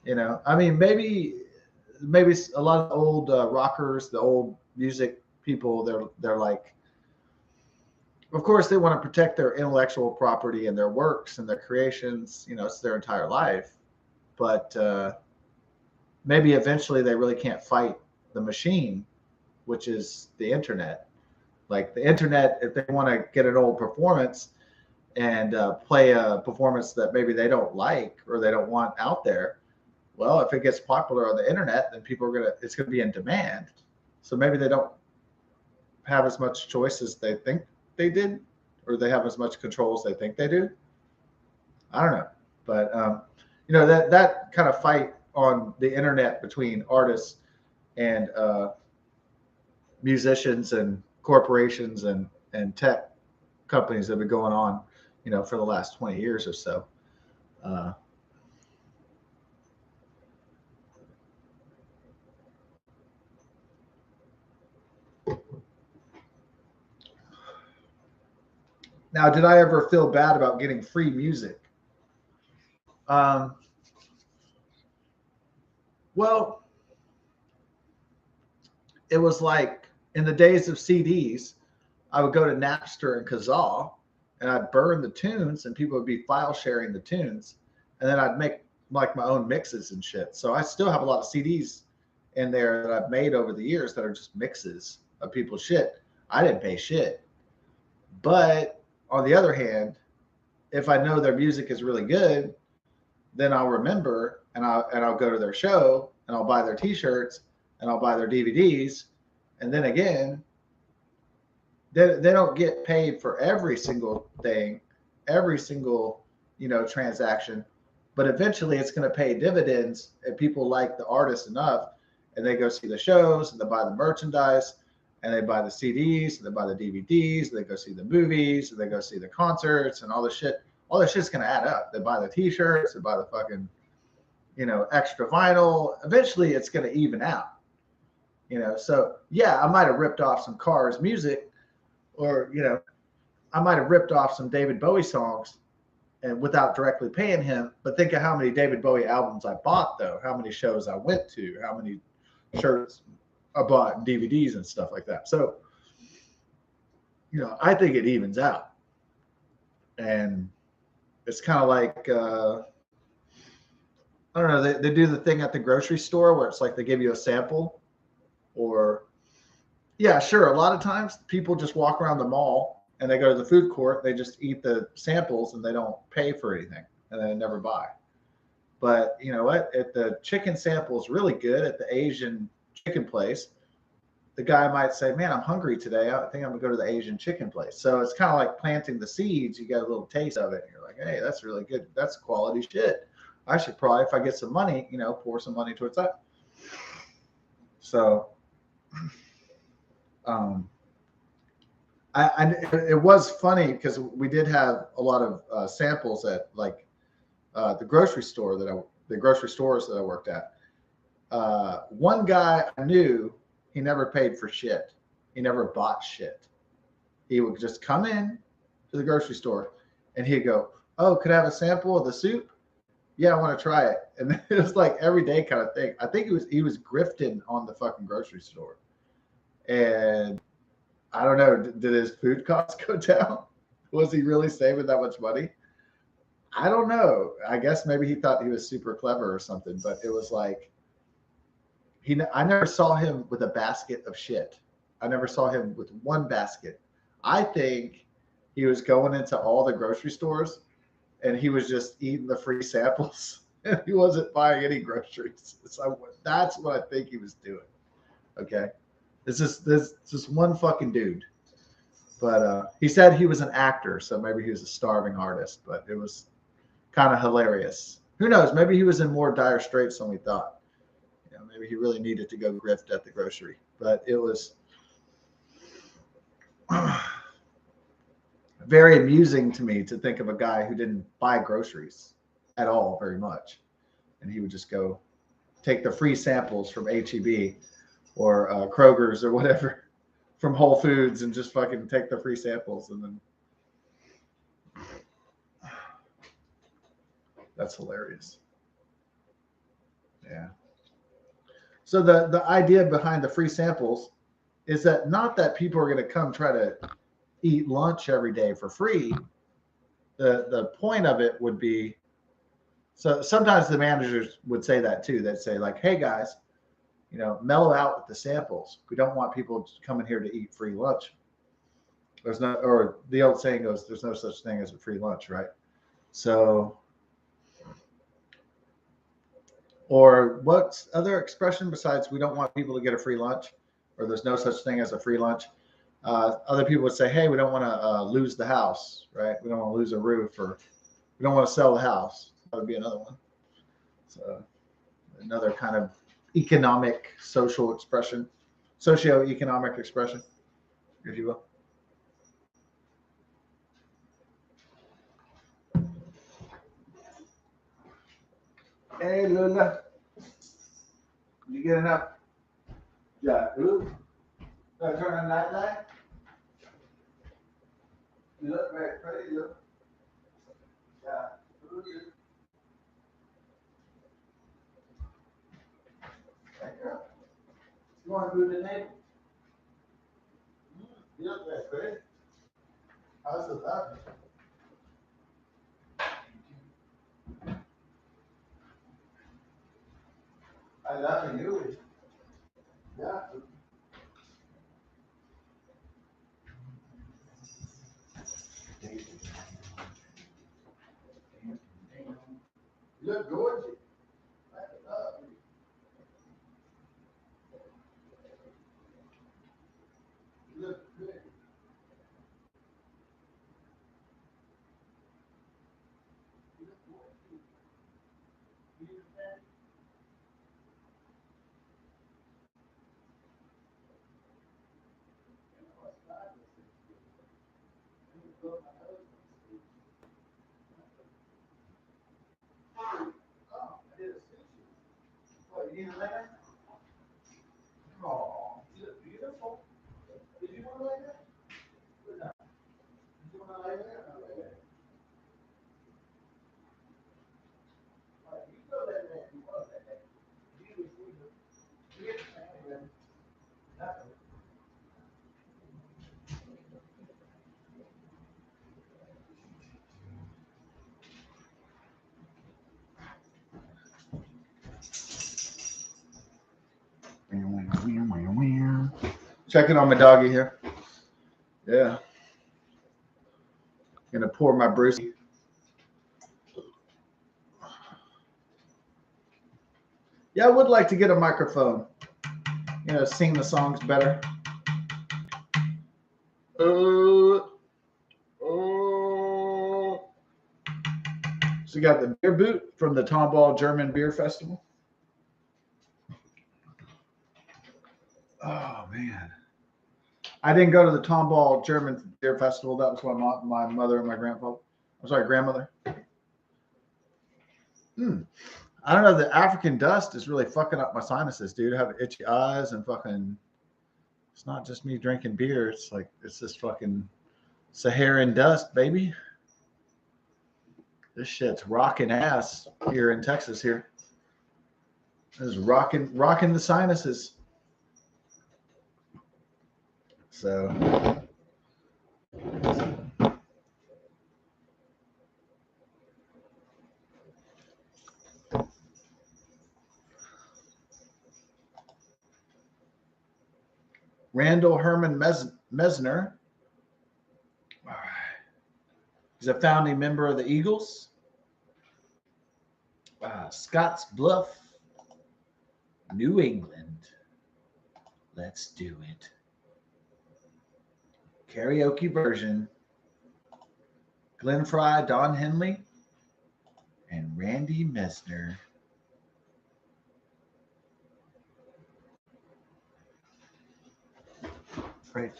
[SPEAKER 1] You know, I mean, maybe a lot of old rockers, the old music people, they're like, of course they want to protect their intellectual property and their works and their creations. You know, it's their entire life, but maybe eventually they really can't fight the machine, which is the internet. Like the internet, if they want to get an old performance and play a performance that maybe they don't like or they don't want out there, well, if it gets popular on the internet, then it's gonna be in demand. So maybe they don't have as much choice as they think they did, or they have as much control as they think they do. I don't know, but you know, that kind of fight on the internet between artists and musicians and corporations and tech companies have been going on, you know, for the last 20 years or so. Now, did I ever feel bad about getting free music? Well, it was like in the days of CDs, I would go to Napster and Kazaa, and I'd burn the tunes, and people would be file sharing the tunes, and then I'd make like my own mixes and shit. So I still have a lot of CDs in there that I've made over the years that are just mixes of people's shit. I didn't pay shit. But on the other hand, if I know their music is really good, then I'll remember and I'll go to their show and I'll buy their t-shirts and I'll buy their DVDs. And then again, they don't get paid for every single thing, every single, you know, transaction, but eventually it's going to pay dividends if people like the artist enough and they go see the shows and they buy the merchandise and they buy the CDs and they buy the DVDs, and they go see the movies and they go see the concerts and all this shit. All this shit's going to add up. They buy the t-shirts, they buy the fucking, you know, extra vinyl. Eventually it's going to even out, you know? So yeah, I might've ripped off some Cars music, or, you know, I might've ripped off some David Bowie songs and without directly paying him, but think of how many David Bowie albums I bought though, how many shows I went to, how many shirts I bought and DVDs and stuff like that. So, you know, I think it evens out. And it's kind of like, I don't know, they do the thing at the grocery store where it's like they give you a sample, or, yeah, sure. A lot of times people just walk around the mall and they go to the food court, they just eat the samples and they don't pay for anything and they never buy. But you know what? If the chicken sample is really good at the Asian chicken place, the guy might say, man, I'm hungry today. I think I'm gonna go to the Asian chicken place. So it's kind of like planting the seeds. You get a little taste of it. And you're like, hey, that's really good. That's quality shit. I should probably, if I get some money, you know, pour some money towards that. So, it was funny because we did have a lot of samples at like the grocery stores that I worked at. One guy I knew, he never paid for shit. He never bought shit. He would just come in to the grocery store and he'd go, oh, could I have a sample of the soup? Yeah, I want to try it. And it was like everyday kind of thing. I think he was grifting on the fucking grocery store. And I don't know, did his food costs go down? Was he really saving that much money? I don't know. I guess maybe he thought he was super clever or something, but it was like, I never saw him with a basket of shit. I never saw him with one basket. I think he was going into all the grocery stores and he was just eating the free samples. He wasn't buying any groceries. So that's what I think he was doing. Okay. This is one fucking dude. But he said he was an actor, so maybe he was a starving artist, but it was kind of hilarious. Who knows? Maybe he was in more dire straits than we thought. You know, maybe he really needed to go grift at the grocery. But it was very amusing to me to think of a guy who didn't buy groceries at all very much. And he would just go take the free samples from H-E-B or Kroger's or whatever, from Whole Foods, and just fucking take the free samples. And then That's hilarious. Yeah. So the idea behind the free samples is that not that people are going to come try to eat lunch every day for free. The point of it would be, so sometimes the managers would say that too. They'd say like, hey guys, mellow out with the samples. We don't want people coming here to eat free lunch. There's no, or the old saying goes, there's no such thing as a free lunch, right? So, or what's other expression besides we don't want people to get a free lunch, or there's no such thing as a free lunch? Other people would say, hey, we don't want to lose the house, right? We don't want to lose a roof, or we don't want to sell the house. That would be another one. So another kind of economic, social expression, socio-economic expression, if you will. Hey, Luna. You get enough? Yeah. Ooh. Turn on that light. You look very pretty, look. Yeah. Ooh, you want to do the neighbor? You look very pretty. How's it up? I love you. Yeah. You look gorgeous. I love you. You look good. You look gorgeous. You understand? You know what's fabulous is you. You look my husband's sleep. Oh, I did a sushi. What, you need a lemon? Oh, you look beautiful. Did you want to lay there? Or not? Did you want to lay there? Or not lay there? All right, you go lay there. You want to lay there. You get the family ready. Nothing. Checking on my doggy here. Yeah. Gonna pour my Brucey. Yeah, I would like to get a microphone. Sing the songs better. So you got the beer boot from the Tomball German Beer Festival. Oh man, I didn't go to the Tomball German Beer Festival. That was my mother and my grandfather. I'm sorry, grandmother. I don't know. The African dust is really fucking up my sinuses, dude. I have itchy eyes and fucking. It's not just me drinking beer. It's like it's this fucking Saharan dust, baby. This shit's rocking ass here in Texas. Here, this is rocking the sinuses. So. Randall Herman Meisner. He's a founding member of the Eagles. Scotts Bluff, New England. Let's do it. Karaoke version. Glenn Fry, Don Henley, and Randy Meisner. Right.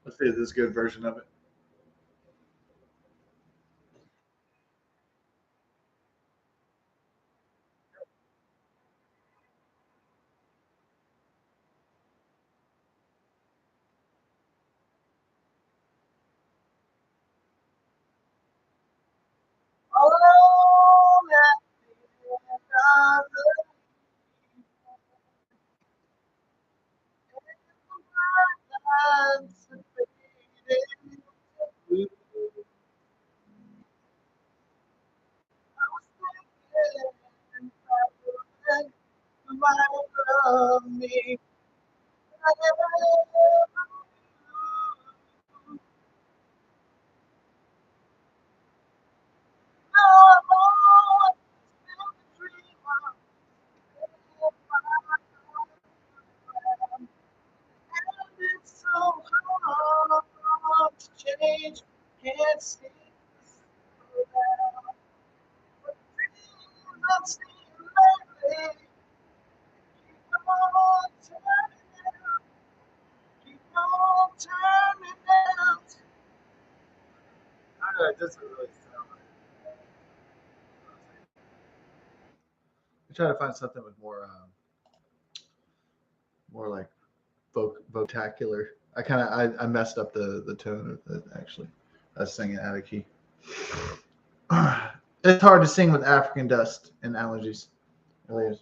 [SPEAKER 1] Let's see if this is a good version of it. me. It's so hard to change. Can't see now. But dreams I've seen lately keep on turning out. Keep on turning out. I don't know, it doesn't really sound like it. I try to find something with more like vocabular. I messed up the tone of it actually. I was singing out of key. It's hard to sing with African dust and allergies. It really is.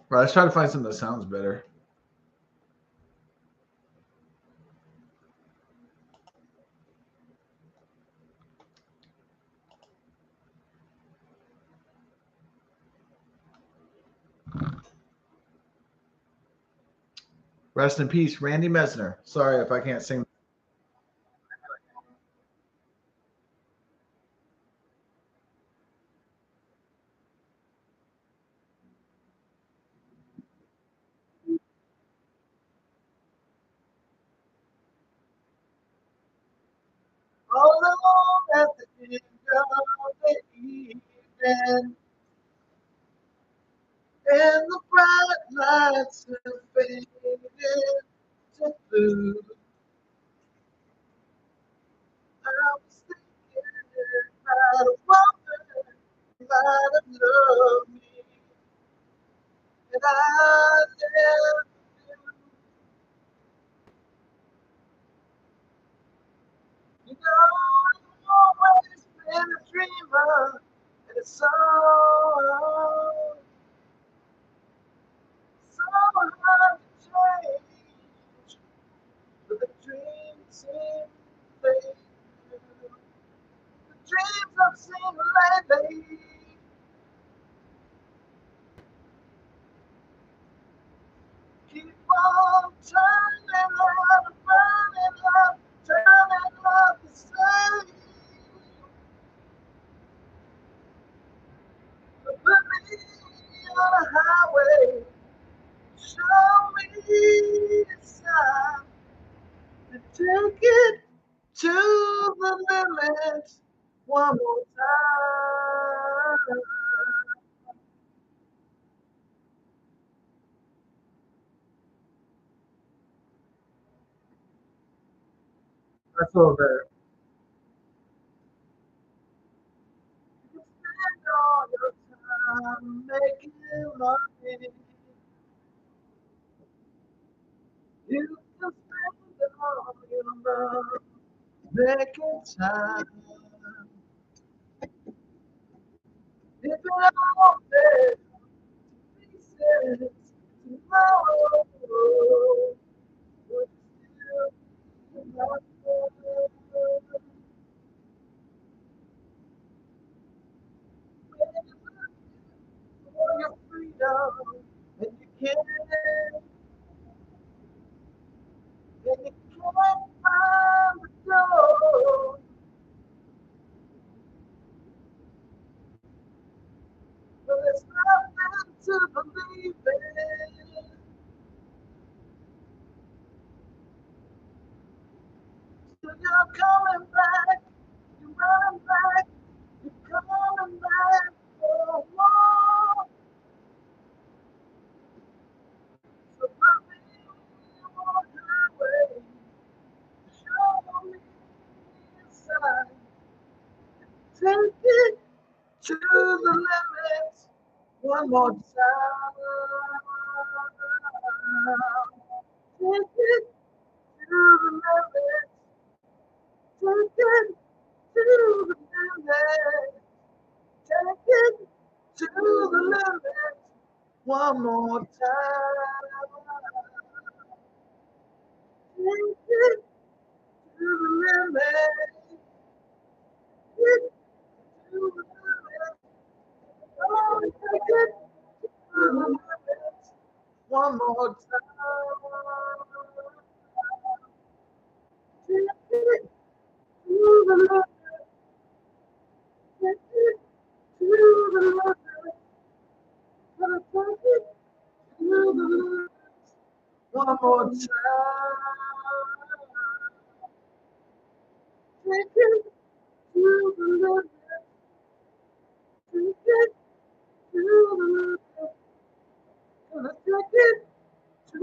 [SPEAKER 1] Right, let's try to find something that sounds better. Rest in peace, Randy Meisner. Sorry if I can't sing. All alone at the end of the evening, and the bright lights have faded to blue. I was thinking about a woman might have loved me, and I never knew. You know, I've always been a dreamer, and it's so hard to change, but the dreams seem fake. The dreams I've seen lately keep on turning out, burning up, turning out the same. Put me on a highway, show me the sign, and take it to the limit one more time. That's a little better. You can spend all your time making money. You can spend all your love making time. If it all fits pieces tomorrow, would you still be my love? For your freedom, and you can't, and you can't find the door. But there's nothing to believe in. So you're coming back, you're running back, you're coming back for more. So put me on the highway, show me the sign. Take it to the limit one more time. Take it to the limit. Take it to the limit. Take it to the limit one more time. Take it to the limit. One more time. One more time. Take it to the limit. Take it to the limit. Gonna take it to the limit. One more time. Take it to the limit. Take it to the limit. Gonna take it to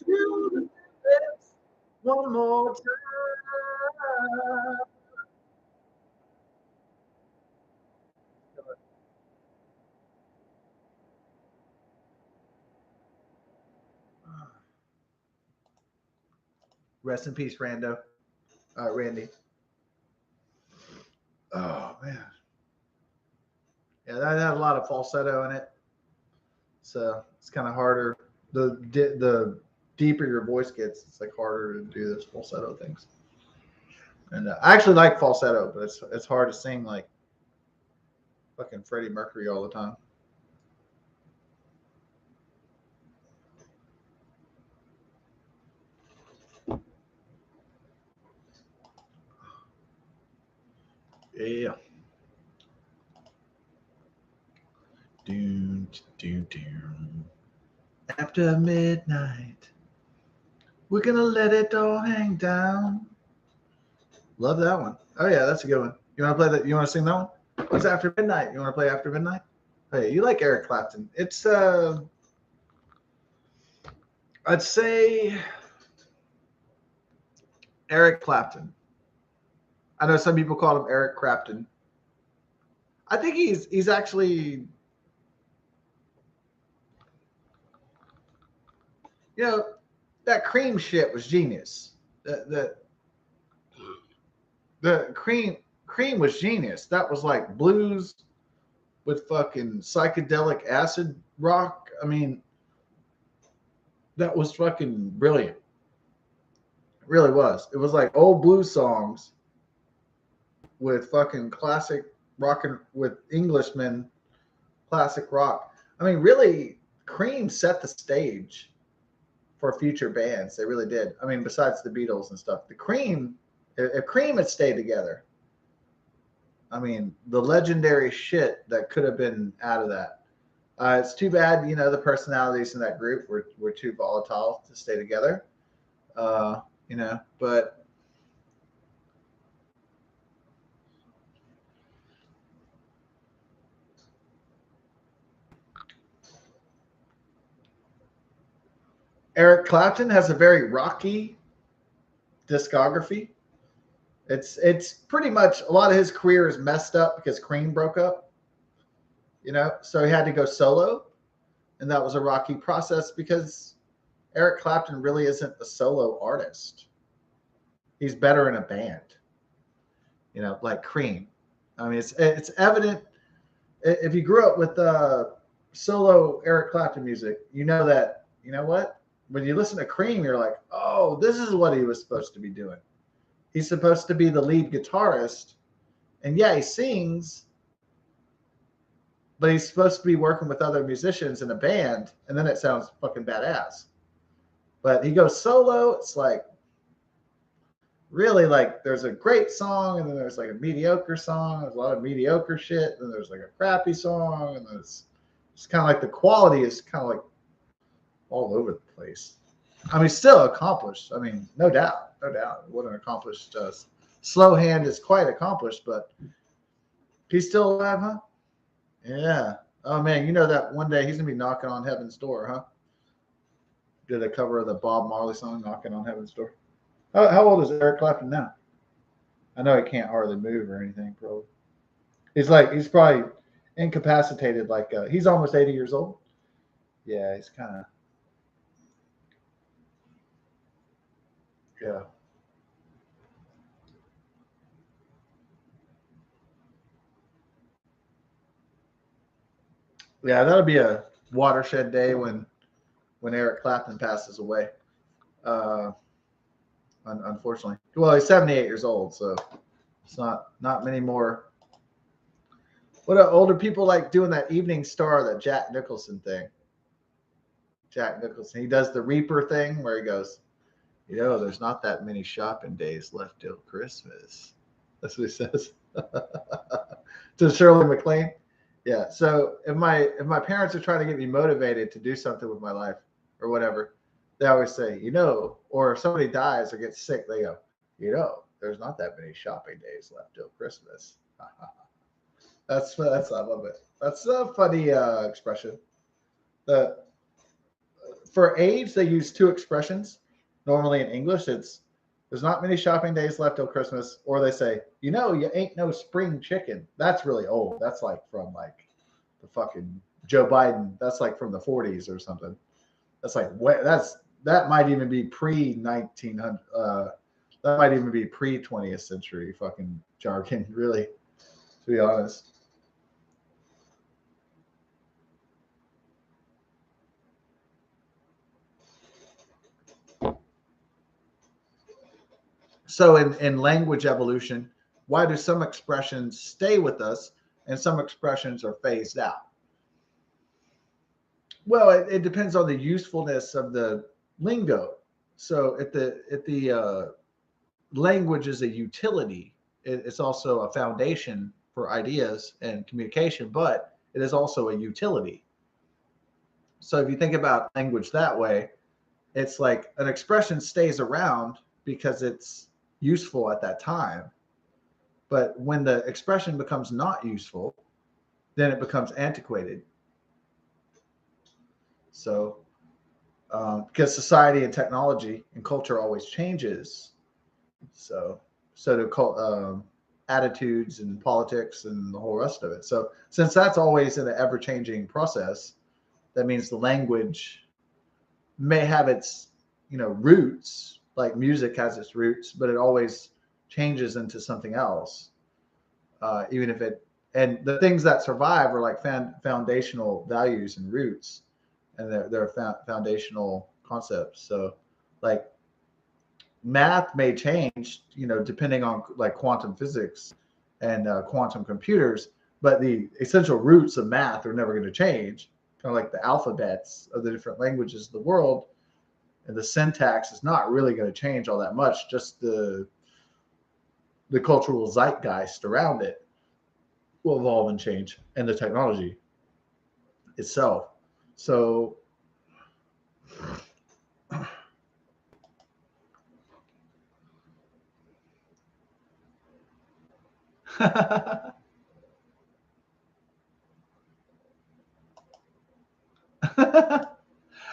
[SPEAKER 1] the limit. One more time. Rest in peace, Randy. Oh man, yeah, that had a lot of falsetto in it, so it's kind of harder. The deeper your voice gets, it's like harder to do those falsetto things. And I actually like falsetto, but it's hard to sing like fucking Freddie Mercury all the time. Yeah. Doom, doom, doom. After midnight, we're gonna let it all hang down. Love that one. Oh yeah, that's a good one. You want to play that? You want to sing that one? What's After Midnight? You want to play After Midnight? Oh yeah, you like Eric Clapton. It's I'd say Eric Clapton. I know some people call him Eric Clapton. I think he's actually, you know, that Cream shit was genius. The Cream was genius. That was like blues with fucking psychedelic acid rock. I mean, that was fucking brilliant. It really was. It was like old blues songs with fucking classic rock and with Englishmen classic rock. I mean, really, Cream set the stage for future bands. They really did. I mean, besides the Beatles and stuff, the Cream, if Cream had stayed together, I mean, the legendary shit that could have been out of that. It's too bad, the personalities in that group were too volatile to stay together. But Eric Clapton has a very rocky discography. It's pretty much a lot of his career is messed up because Cream broke up, so he had to go solo, and that was a rocky process because Eric Clapton really isn't a solo artist. He's better in a band, like Cream. I mean, it's evident if you grew up with solo Eric Clapton music, that, what? When you listen to Cream, you're like, oh, this is what he was supposed to be doing. He's supposed to be the lead guitarist. And yeah, he sings, but he's supposed to be working with other musicians in a band. And then it sounds fucking badass. But he goes solo. It's like, really, like, there's a great song, and then there's like a mediocre song. There's a lot of mediocre shit. And then there's like a crappy song. And then it's kind of like the quality is kind of like all over the place. I mean, still accomplished. I mean, no doubt. What an accomplished slow hand is quite accomplished, but he's still alive, huh? Yeah. Oh man, that one day he's gonna be knocking on heaven's door, huh? Did a cover of the Bob Marley song "Knocking on Heaven's Door." How old is Eric Clapton now? I know he can't hardly move or anything. Probably. He's probably incapacitated. Like he's almost 80 years old. Yeah, he's kind of. Yeah. Yeah, that'll be a watershed day when Eric Clapton passes away. Uh, unfortunately, well, he's 78 years old, so it's not many more. What are older people like doing that Evening Star, that Jack Nicholson thing? Jack Nicholson, he does the Reaper thing where he goes, there's not that many shopping days left till Christmas. That's what he says to Shirley MacLaine. Yeah. So if my parents are trying to get me motivated to do something with my life or whatever, they always say, or if somebody dies or gets sick, they go, there's not that many shopping days left till Christmas. That's I love it. That's a funny expression. The For age, they use two expressions. Normally in English, it's there's not many shopping days left till Christmas, or they say, you ain't no spring chicken. That's really old. That's like from like the fucking Joe Biden. That's like from the 40s or something. That's like that might even be pre 1900. That might even be pre 20th century fucking jargon. Really, to be honest. So in language evolution, why do some expressions stay with us and some expressions are phased out? Well, it depends on the usefulness of the lingo. So if the language is a utility, it's also a foundation for ideas and communication, but it is also a utility. So if you think about language that way, it's like an expression stays around because it's useful at that time. But when the expression becomes not useful, then it becomes antiquated. So, because society and technology and culture always changes, so do attitudes and politics and the whole rest of it. So, since that's always in an ever-changing process, that means the language may have its, roots, like music has its roots, but it always changes into something else. Even if and the things that survive are like foundational values and roots, and they're foundational concepts. So, like math may change, depending on like quantum physics and quantum computers, but the essential roots of math are never going to change. Kind of like the alphabets of the different languages of the world, and the syntax is not really going to change all that much. Just the cultural zeitgeist around it will evolve and change, and the technology itself. So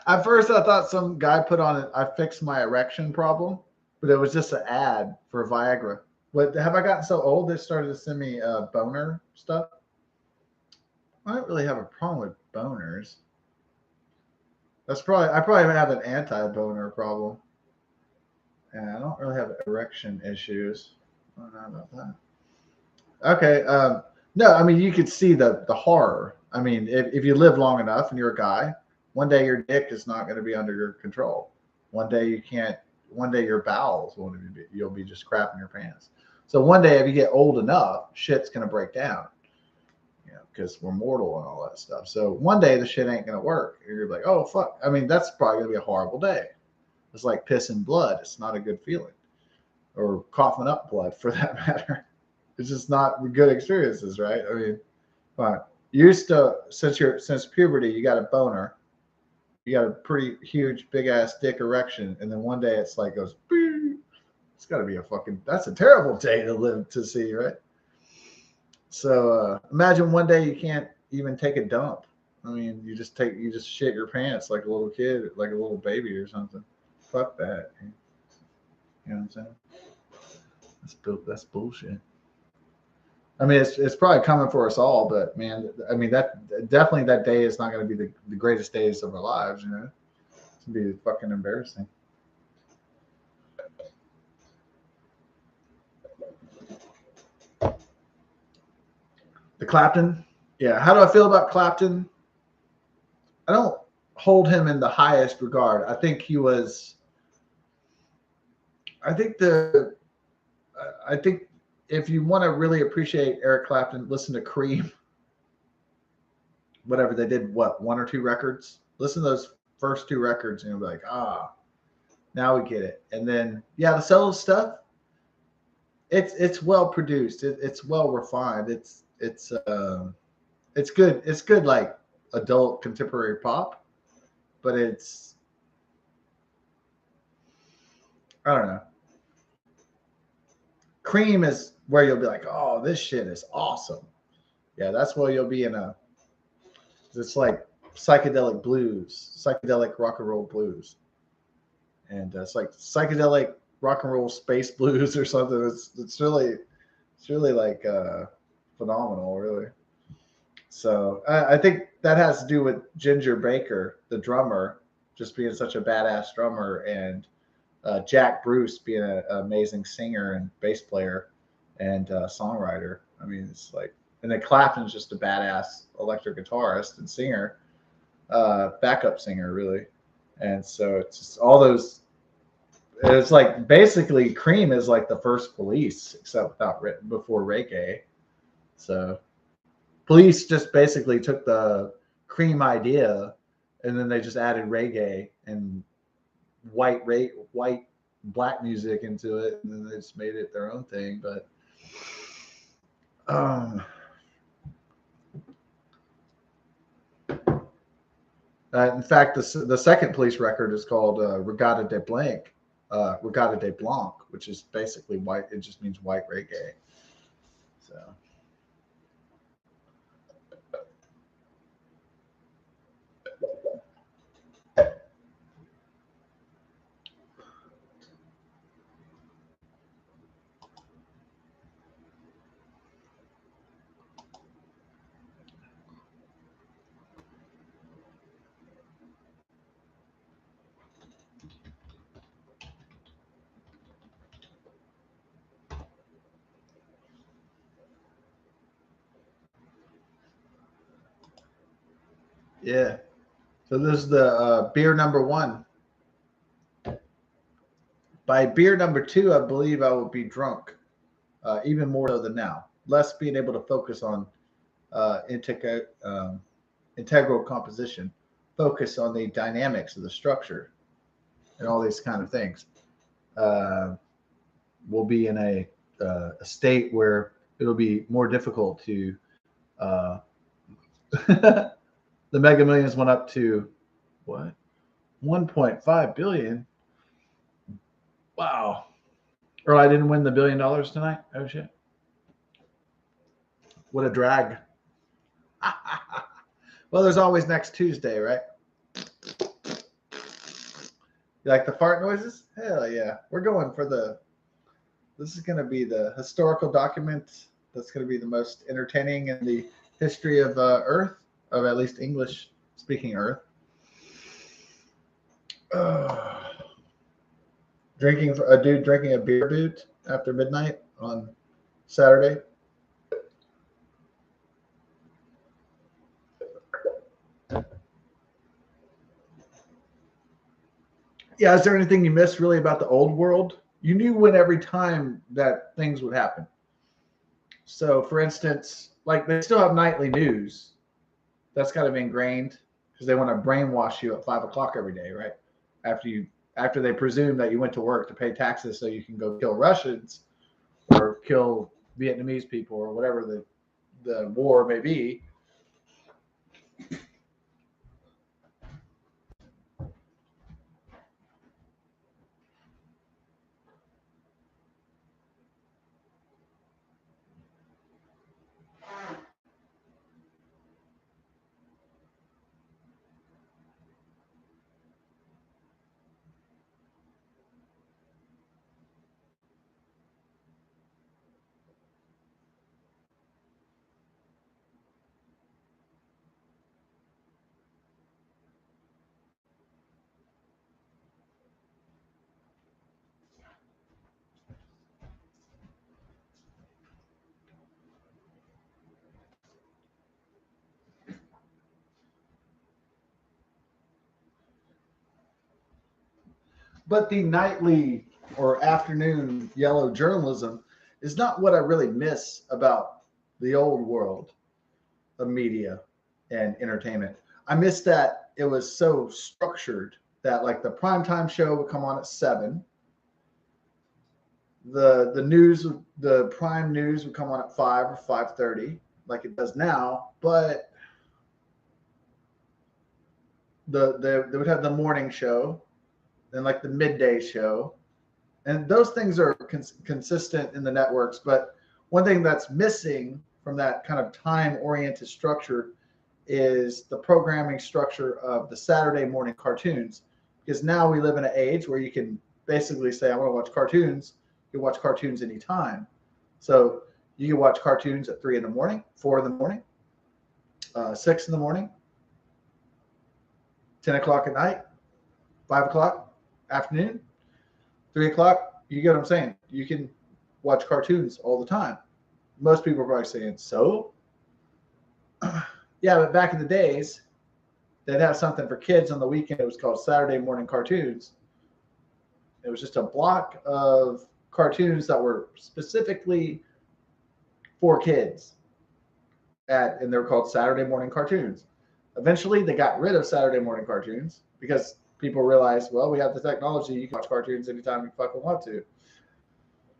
[SPEAKER 1] at first I thought some guy put on it, I fixed my erection problem, but it was just an ad for Viagra. What have I gotten so old they started to send me boner stuff? I don't really have a problem with boners. I probably have an anti-boner problem. And I don't really have erection issues. I don't know about that. Okay. No, I mean you could see the horror. I mean, if you live long enough and you're a guy, one day your dick is not going to be under your control. One day you can't. One day your bowels won't even be. You'll be just crapping your pants. So one day, if you get old enough, shit's going to break down. Because we're mortal and all that stuff. So one day the shit ain't going to work. You're like, oh fuck. I mean, that's probably going to be a horrible day. It's like pissing blood. It's not a good feeling, or coughing up blood for that matter. It's just not good experiences, right? I mean, fine. Used to since puberty, you got a boner, you got a pretty huge, big ass dick erection, and then one day it's like goes. Beep. It's got to be that's a terrible day to live to see, right? So imagine one day you can't even take a dump. I mean, you just shit your pants like a little kid, like a little baby or something. Fuck that. You know what I'm saying? That's bullshit. I mean, it's probably coming for us all, but man, I mean that definitely that day is not going to be the greatest days of our lives. It's going to be fucking embarrassing. The Clapton, yeah. How do I feel about Clapton? I don't hold him in the highest regard. I think he was. I think the. I think if you want to really appreciate Eric Clapton, listen to Cream. Whatever they did, what, one or two records? Listen to those first two records, and you'll be like, now we get it. And then, yeah, the solo stuff, it's well produced. It's well refined. It's good. It's good, like adult contemporary pop, but it's, I don't know. Cream is where you'll be like, oh, this shit is awesome. Yeah, that's where you'll be in a. It's like psychedelic blues, psychedelic rock and roll blues, and it's like psychedelic rock and roll space blues or something. It's really like phenomenal, really. So I think that has to do with Ginger Baker, the drummer, just being such a badass drummer, and Jack Bruce being an amazing singer and bass player and songwriter. I mean, it's like, and then Clapton's just a badass electric guitarist and singer, backup singer, really. And so it's just all those. It's like basically Cream is like the first Police, except without written before reggae. So Police just basically took the Cream idea, and then they just added reggae and white black music into it, and then they just made it their own thing. But um, in fact, the second Police record is called Regatta de Blanc, which is basically white. It just means white reggae. So yeah. So this is the beer number one. By beer number two, I believe I will be drunk, even more so than now. Less being able to focus on integral composition, focus on the dynamics of the structure and all these kind of things. Uh, we'll be in a state where it'll be more difficult to. Uh, the Mega Millions went up to what? 1.5 billion. Wow. Or I didn't win the $1 billion tonight. Oh shit. What a drag. Well, there's always next Tuesday, right? You like the fart noises? Hell yeah. We're going for this is going to be the historical document that's going to be the most entertaining in the history of Earth, of at least English speaking Earth. Drinking a dude drinking a beer boot after midnight on Saturday. Yeah, is there anything you missed really about the old world? You knew when every time that things would happen. So, for instance, like they still have nightly news. That's kind of ingrained because they want to brainwash you at 5 o'clock every day, right? After you, after they presume that you went to work to pay taxes so you can go kill Russians or kill Vietnamese people or whatever the war may be. But the nightly or afternoon yellow journalism is not what I really miss about the old world of media and entertainment. I miss that it was so structured that like the primetime show would come on at 7. The news, the prime news would come on at 5 or 5:30 like it does now, but they would have the morning show, then like the midday show, and those things are consistent in the networks. But one thing that's missing from that kind of time-oriented structure is the programming structure of the Saturday morning cartoons. Because now we live in an age where you can basically say, I want to watch cartoons. You can watch cartoons anytime. So you can watch cartoons at 3 in the morning, 4 in the morning, 6 in the morning, 10 o'clock at night, 5 o'clock afternoon, 3 o'clock. You get what I'm saying? You can watch cartoons all the time. Most people are probably saying, so? Yeah, but back in the days, they'd have something for kids on the weekend. It was called Saturday morning cartoons. It was just a block of cartoons that were specifically for kids, and they were called Saturday morning cartoons. Eventually, they got rid of Saturday morning cartoons because people realized, well, we have the technology. You can watch cartoons anytime you fucking want to.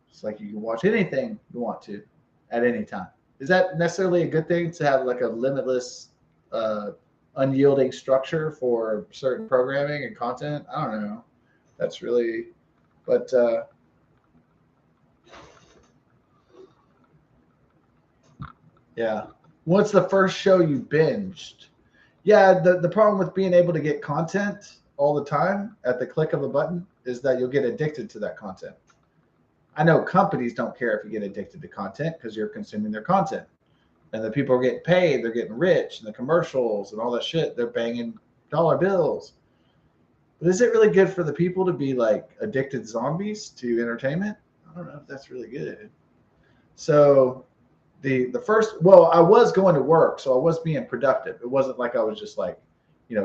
[SPEAKER 1] It's like you can watch anything you want to at any time. Is that necessarily a good thing to have like a limitless, unyielding structure for certain programming and content? I don't know. That's really, but yeah. What's the first show you binged? Yeah, the problem with being able to get content all the time at the click of a button is that you'll get addicted to that content. I know companies don't care if you get addicted to content because you're consuming their content. And the people are getting paid, they're getting rich, and the commercials and all that shit, they're banging dollar bills. But is it really good for the people to be like addicted zombies to entertainment? I don't know if that's really good. So the first, well, I was going to work, so I was being productive. It wasn't like I was just like,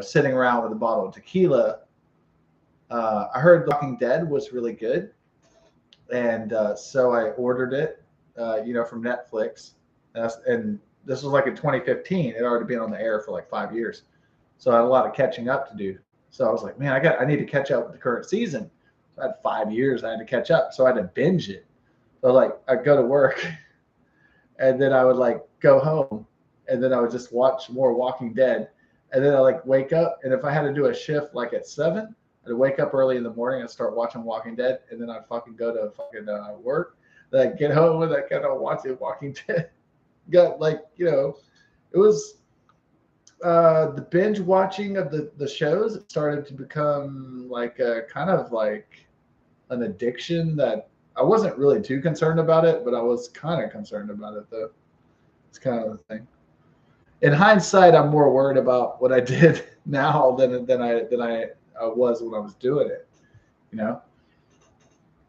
[SPEAKER 1] sitting around with a bottle of tequila. I heard Walking Dead was really good, and so I ordered it, from Netflix. And this was like in 2015. It had already been on the air for like 5 years, so I had a lot of catching up to do. So I was like, man, I need to catch up with the current season. So I had 5 years. I had to catch up, so I had to binge it. So like I'd go to work, and then I would like go home, and then I would just watch more Walking Dead, and then I like wake up, and if I had to do a shift like at 7, I'd wake up early in the morning and start watching Walking Dead, and then I'd fucking go to fucking work. Then I'd get home and I kind of watching Walking Dead. Got like, it was the binge watching of the shows. It started to become like a kind of like an addiction that I wasn't really too concerned about it, but I was kind of concerned about it though. It's kind of the thing. In hindsight, I'm more worried about what I did now than I was when I was doing it,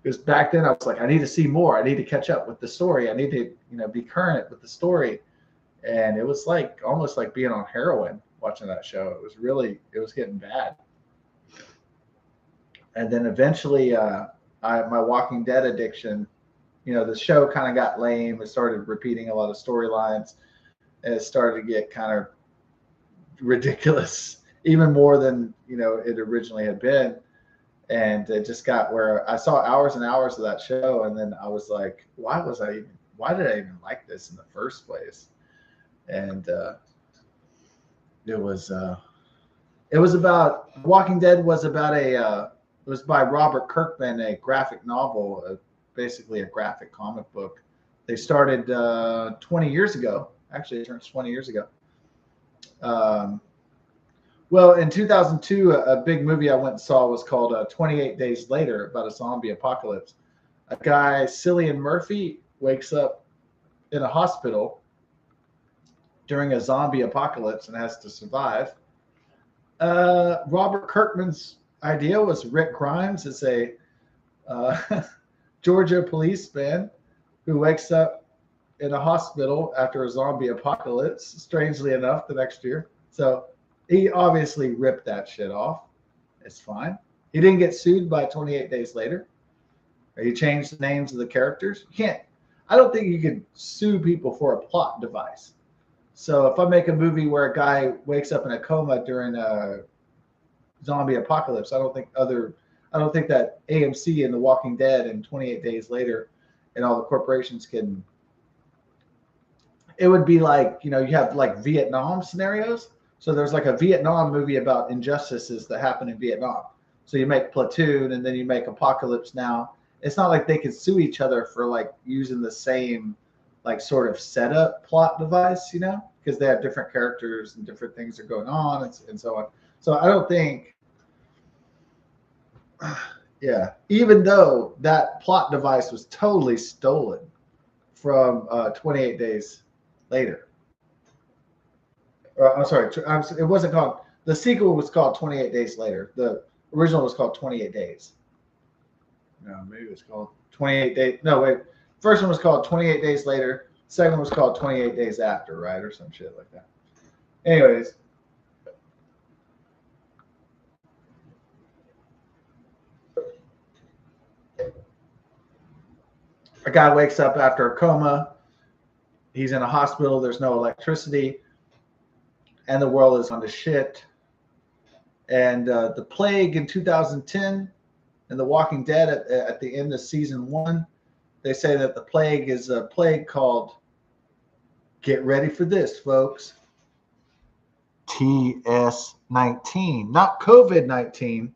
[SPEAKER 1] because back then I was like, I need to see more. I need to catch up with the story. I need to, be current with the story. And it was like almost like being on heroin watching that show. It was getting bad. And then eventually, my Walking Dead addiction, the show kind of got lame. It started repeating a lot of storylines, and it started to get kind of ridiculous, even more than it originally had been. And it just got where I saw hours and hours of that show, and then I was like, why did I even like this in the first place? And it was about Walking Dead was about it was by Robert Kirkman, a graphic novel, basically a graphic comic book. They started 20 years ago. Actually, it turned 20 years ago. Well, in 2002, a big movie I went and saw was called 28 Days Later, about a zombie apocalypse. A guy, Cillian Murphy, wakes up in a hospital during a zombie apocalypse and has to survive. Robert Kirkman's idea was Rick Grimes is a Georgia policeman who wakes up in a hospital after a zombie apocalypse, strangely enough, the next year. So he obviously ripped that shit off. It's fine. He didn't get sued by 28 Days Later. Or he changed the names of the characters. You can't. I don't think you could sue people for a plot device. So if I make a movie where a guy wakes up in a coma during a zombie apocalypse, I don't think that AMC and The Walking Dead and 28 Days Later and all the corporations can. It would be like, you have like Vietnam scenarios. So there's like a Vietnam movie about injustices that happen in Vietnam. So you make Platoon and then you make Apocalypse Now. It's not like they could sue each other for like using the same like sort of setup plot device, because they have different characters and different things are going on and so on. So I don't think, yeah, even though that plot device was totally stolen from 28 Days Later. I'm sorry, it wasn't called, the sequel was called 28 Days Later. The original was called 28 Days. No, maybe it was called 28 Days. No, wait. First one was called 28 Days Later. Second one was called 28 Days After, right? Or some shit like that. Anyways. A guy wakes up after a coma. He's in a hospital. There's no electricity. And the world is on to shit. And the plague in 2010 and The Walking Dead at the end of season 1, they say that the plague is a plague called, get ready for this, folks, TS19. Not COVID-19.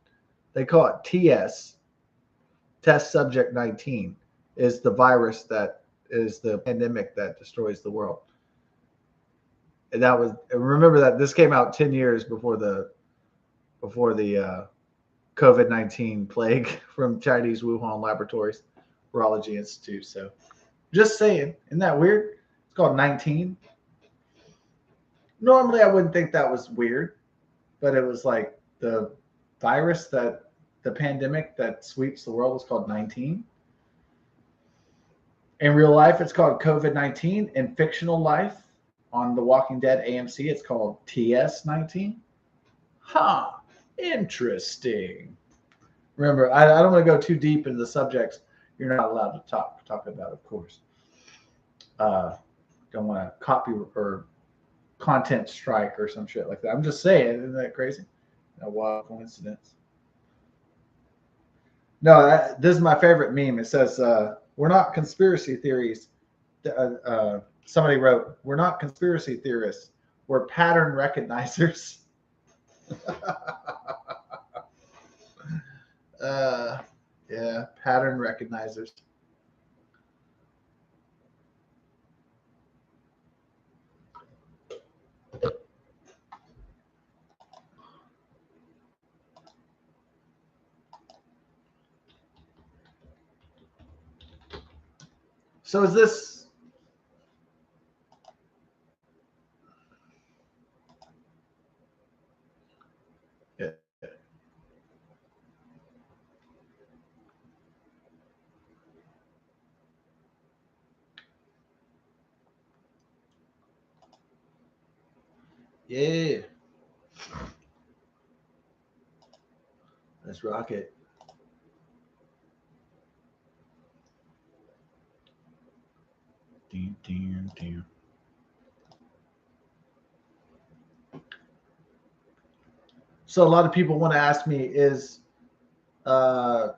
[SPEAKER 1] They call it TS, Test Subject 19, is the virus that is the pandemic that destroys the world. And remember that this came out 10 years before the COVID-19 plague from Chinese Wuhan Laboratories Virology Institute. So just saying, isn't that weird? It's called 19. Normally I wouldn't think that was weird, but it was like the virus the pandemic that sweeps the world is called 19. In real life, it's called COVID-19. In fictional life, on The Walking Dead AMC, it's called TS19. Huh. Interesting. Remember, I don't want to go too deep into the subjects you're not allowed to talk about, of course. Don't want to copy or content strike or some shit like that. I'm just saying, isn't that crazy? A wild coincidence. No, this is my favorite meme. It says, we're not conspiracy theories. Somebody wrote, we're not conspiracy theorists. We're pattern recognizers. Yeah, pattern recognizers. So is this? Yeah. Yeah. Let's rock it. Damn. So a lot of people want to ask me, is Elon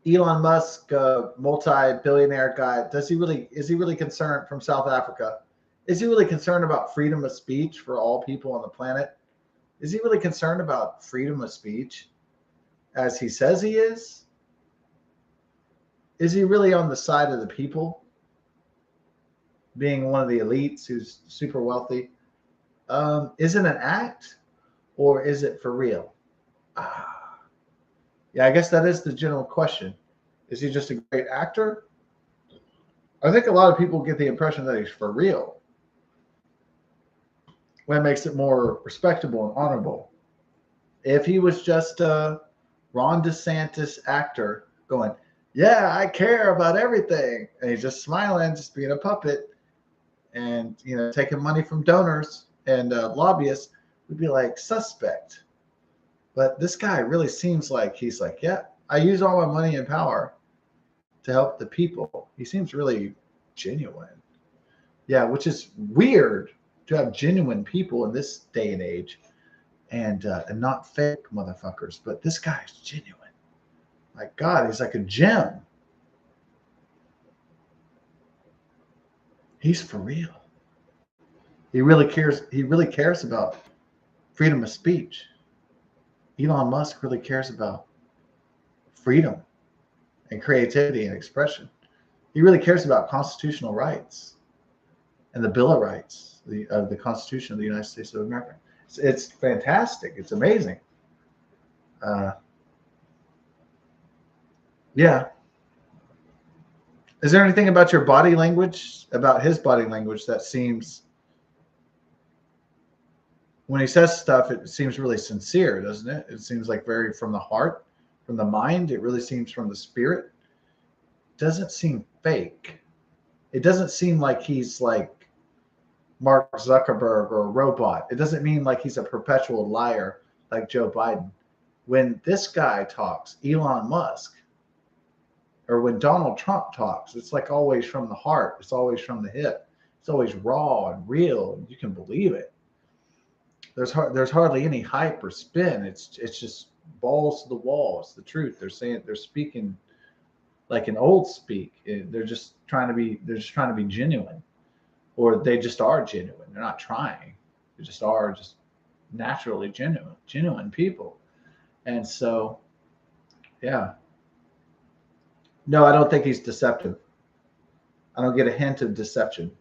[SPEAKER 1] Musk, multi-billionaire guy, is he really concerned, from South Africa? Is he really concerned about freedom of speech for all people on the planet? Is he really concerned about freedom of speech as he says he is? Is he really on the side of the people, being one of the elites who's super wealthy? Is it an act or is it for real? Yeah, I guess that is the general question. Is he just a great actor? I think a lot of people get the impression that he's for real. That makes it more respectable and honorable. If he was just a Ron DeSantis actor going, yeah, I care about everything, and he's just smiling, just being a puppet, and taking money from donors and lobbyists, we'd be like, suspect. But this guy really seems like he's like, yeah, I use all my money and power to help the people. He seems really genuine. Yeah, which is weird to have genuine people in this day and age, and not fake motherfuckers. But this guy's genuine. My God, he's like a gem. He's for real. He really cares. He really cares about freedom of speech. Elon Musk really cares about freedom and creativity and expression. He really cares about constitutional rights and the Bill of Rights, the Constitution of the United States of America. It's fantastic. It's amazing. Yeah. Is there anything about your body language, about his body language, that seems, when he says stuff, it seems really sincere, doesn't it? It seems like very from the heart, from the mind. It really seems from the spirit. It doesn't seem fake. It doesn't seem like he's like Mark Zuckerberg or a robot. It doesn't mean like he's a perpetual liar like Joe Biden. When this guy talks, Elon Musk, or when Donald Trump talks, it's like always from the heart. It's always from the hip. It's always raw and real, and you can believe it. There's hardly any hype or spin. It's just balls to the wall. It's the truth. They're speaking like an old speak. They're just trying to be genuine, or they just are genuine. They're not trying. They just are just naturally genuine people. And so, yeah. No, I don't think he's deceptive. I don't get a hint of deception.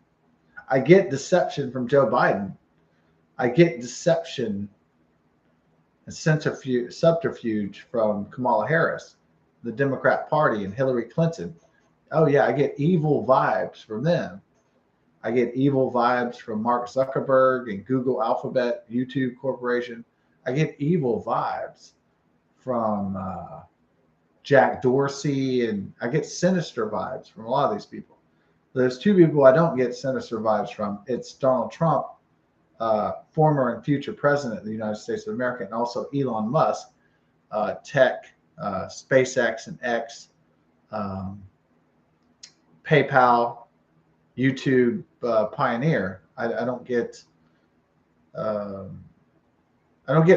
[SPEAKER 1] I get deception from Joe Biden. I get deception and subterfuge from Kamala Harris, the Democrat Party, and Hillary Clinton. Oh, yeah, I get evil vibes from them. I get evil vibes from Mark Zuckerberg and Google Alphabet, YouTube Corporation. I get evil vibes from Jack Dorsey, and I get sinister vibes from a lot of these people. There's two people I don't get sinister vibes from. It's Donald Trump, former and future president of the United States of America, and also Elon Musk, tech, SpaceX and X, PayPal, YouTube pioneer. I don't get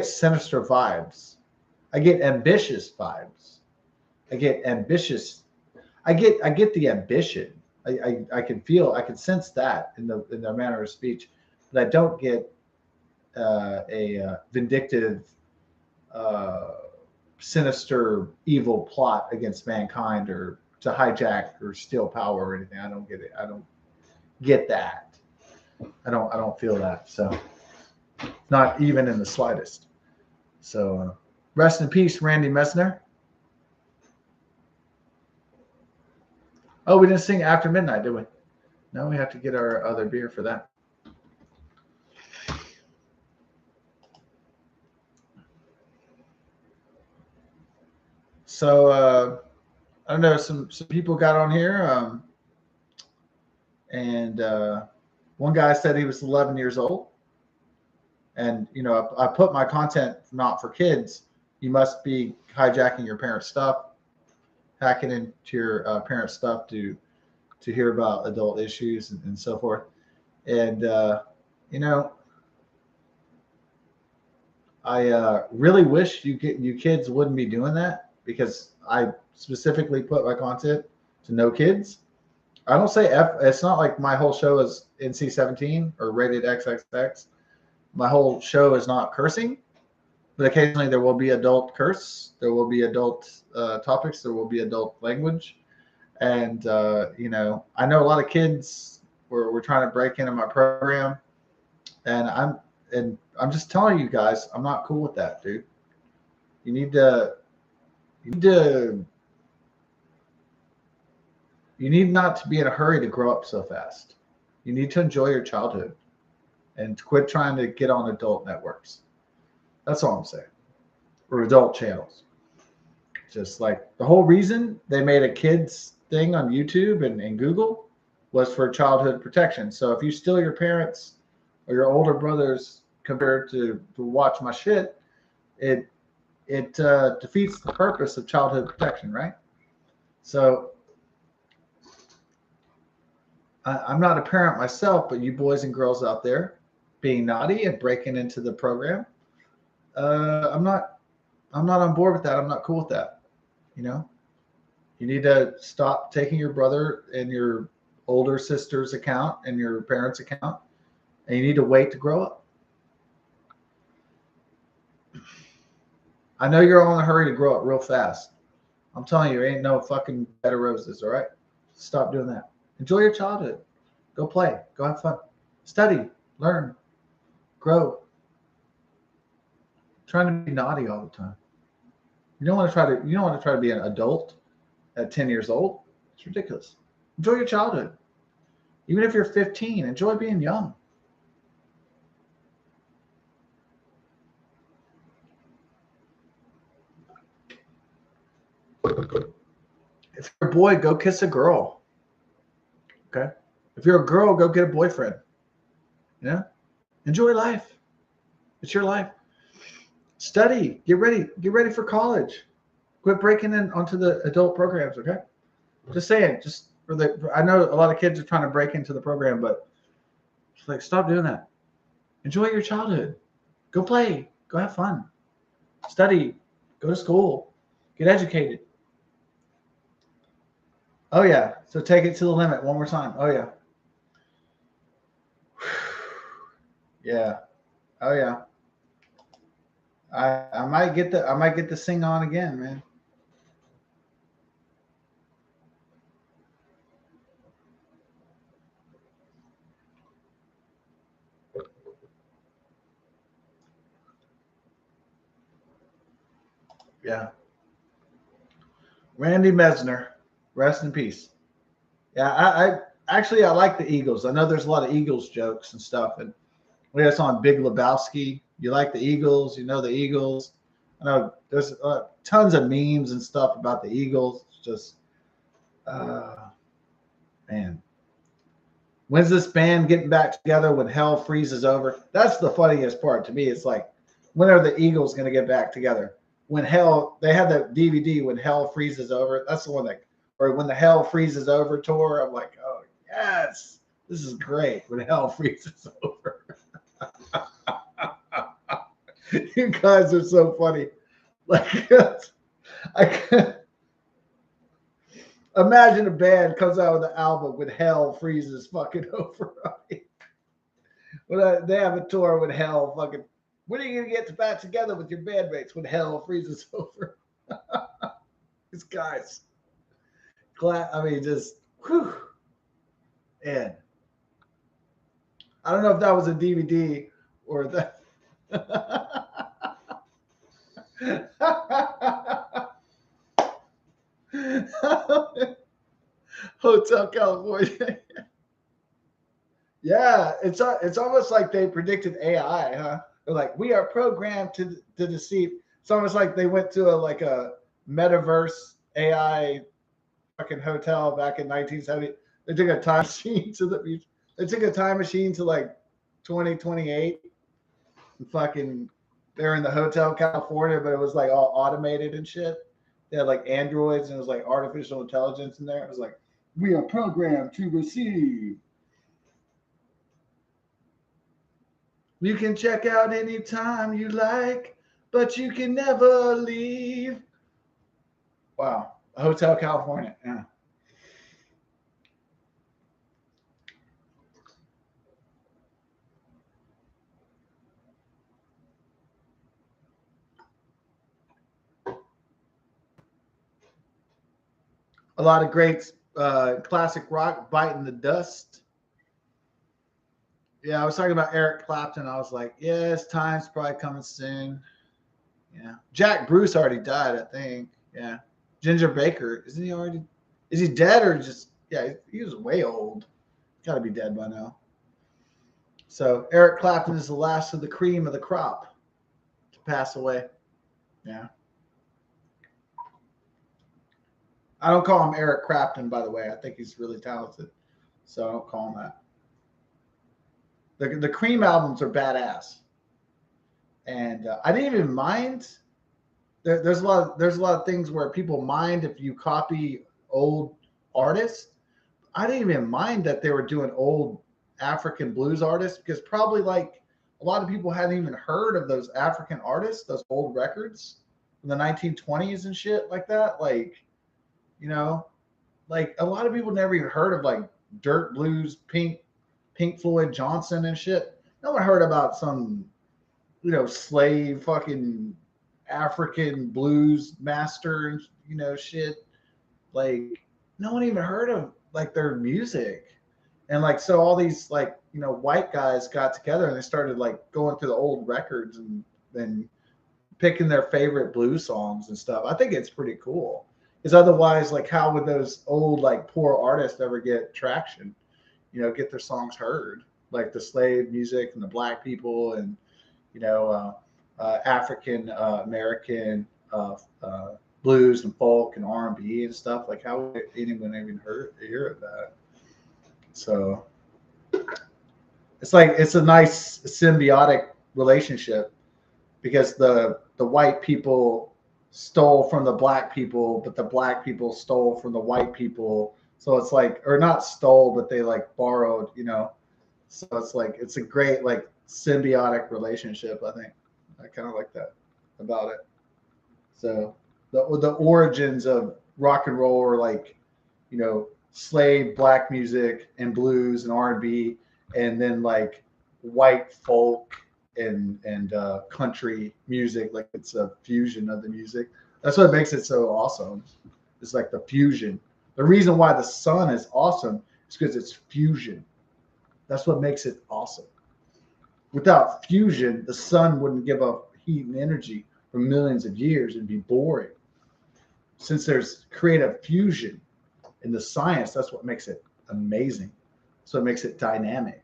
[SPEAKER 1] sinister vibes. I get ambitious vibes. I get ambitious. I get the ambition. I can sense that in the manner of speech, but I don't get a vindictive, sinister, evil plot against mankind, or to hijack or steal power or anything. I don't get it. I don't get that. I don't feel that. So, not even in the slightest. So, rest in peace, Randy Meisner. Oh, we didn't sing After Midnight, did we? No, we have to get our other beer for that. So I don't know, some people got on here, and one guy said he was 11 years old, and I put my content not for kids. You must be hijacking your parents' stuff, hacking into your parents' stuff to hear about adult issues and so forth. And I really wish you kids wouldn't be doing that, because I specifically put my content to no kids. I don't say F. It's not like my whole show is NC-17 or rated XXX. My whole show is not cursing, but occasionally there will be adult curse. There will be adult topics. There will be adult language. And, I know a lot of kids were trying to break into my program, and I'm just telling you guys, I'm not cool with that, dude. You need not to be in a hurry to grow up so fast. You need to enjoy your childhood and quit trying to get on adult networks. That's all I'm saying. Or adult channels. Just like the whole reason they made a kids thing on YouTube and Google was for childhood protection. So if you steal your parents or your older brother's computer to watch my shit, it defeats the purpose of childhood protection, right? So I'm not a parent myself, but you boys and girls out there being naughty and breaking into the program, I'm not on board with that. I'm not cool with that. You know, you need to stop taking your brother and your older sister's account and your parents' account, and you need to wait to grow up. I know you're all in a hurry to grow up real fast. I'm telling you, there ain't no fucking bed of roses, all right? Stop doing that. Enjoy your childhood. Go play. Go have fun. Study. Learn. Grow. Trying to be naughty all the time. You don't want to try to be an adult at 10 years old. It's ridiculous. Enjoy your childhood. Even if you're 15, enjoy being young. If you're a boy, go kiss a girl. Okay? If you're a girl, go get a boyfriend. Yeah? Enjoy life. It's your life. Study. Get ready for college. Quit breaking in onto the adult programs, okay? Just saying, I know a lot of kids are trying to break into the program, but it's like, stop doing that. Enjoy your childhood. Go play. Go have fun. Study. Go to school. Get educated. Oh, yeah. So take it to the limit one more time. Oh, yeah. Yeah. Oh, yeah. I might get the sing on again, man. Yeah. Randy Meisner, rest in peace. Yeah, I actually I like the Eagles. I know there's a lot of Eagles jokes and stuff, and we had on Big Lebowski. You like the Eagles? You know the Eagles. I know there's tons of memes and stuff about the Eagles. It's just, man, when's this band getting back together when hell freezes over? That's the funniest part to me. It's like, when are the Eagles going to get back together? When hell, they had the DVD when hell freezes over. That's the one that, or when the hell freezes over tour. I'm like, oh yes, this is great. When hell freezes over. You guys are so funny. Like, I can't imagine a band comes out with an album when hell freezes fucking over. Right? When they have a tour when hell fucking. When are you gonna get back together with your bandmates when hell freezes over? These guys. I mean, just whew. And I don't know if that was a DVD or that. Hotel California. Yeah, it's almost like they predicted AI, huh? They're like, we are programmed to deceive. It's almost like they went to a metaverse AI fucking hotel back in 1970. They took a time machine to like 2028 and fucking they're in the Hotel California, but it was like all automated and shit. They had like androids and it was like artificial intelligence in there. It was like, we are programmed to receive. You can check out anytime you like, but you can never leave. Wow. Hotel California. Yeah. A lot of great classic rock biting the dust. Yeah, I was talking about Eric Clapton. I was like, yeah, his time's probably coming soon. Yeah. Jack Bruce already died, I think. Yeah. Ginger Baker, isn't he already? Is he dead or just? Yeah, he was way old. Got to be dead by now. So Eric Clapton is the last of the cream of the crop to pass away. Yeah. I don't call him Eric Clapton, by the way. I think he's really talented, so I don't call him that. The Cream albums are badass, and I didn't even mind there's a lot of things where people mind if you copy old artists. I didn't even mind that they were doing old African blues artists because probably like a lot of people hadn't even heard of those African artists, those old records from the 1920s and shit like that. Like, you know, like a lot of people never even heard of like Dirt Blues, Pink Floyd Johnson and shit. No one heard about some, slave fucking African blues master and shit. Like no one even heard of like their music. And like so all these like, white guys got together and they started like going through the old records and picking their favorite blues songs and stuff. I think it's pretty cool. Because otherwise, like how would those old like poor artists ever get traction? Get their songs heard, like the slave music and the black people and African American blues and folk and R&B and stuff. Like how would anyone even hear of that? So it's like it's a nice symbiotic relationship because the white people stole from the black people, but the black people stole from the white people. So it's like, or not stole, but they like borrowed. So it's like it's a great like symbiotic relationship. I think I kind of like that about it. So the origins of rock and roll are like, slave black music and blues and R&B, and then like white folk and country music. Like it's a fusion of the music. That's what makes it so awesome. It's like the fusion. The reason why the sun is awesome is because it's fusion. That's what makes it awesome. Without fusion, the sun wouldn't give up heat and energy for millions of years and be boring. Since there's creative fusion in the science, that's what makes it amazing. So it makes it dynamic.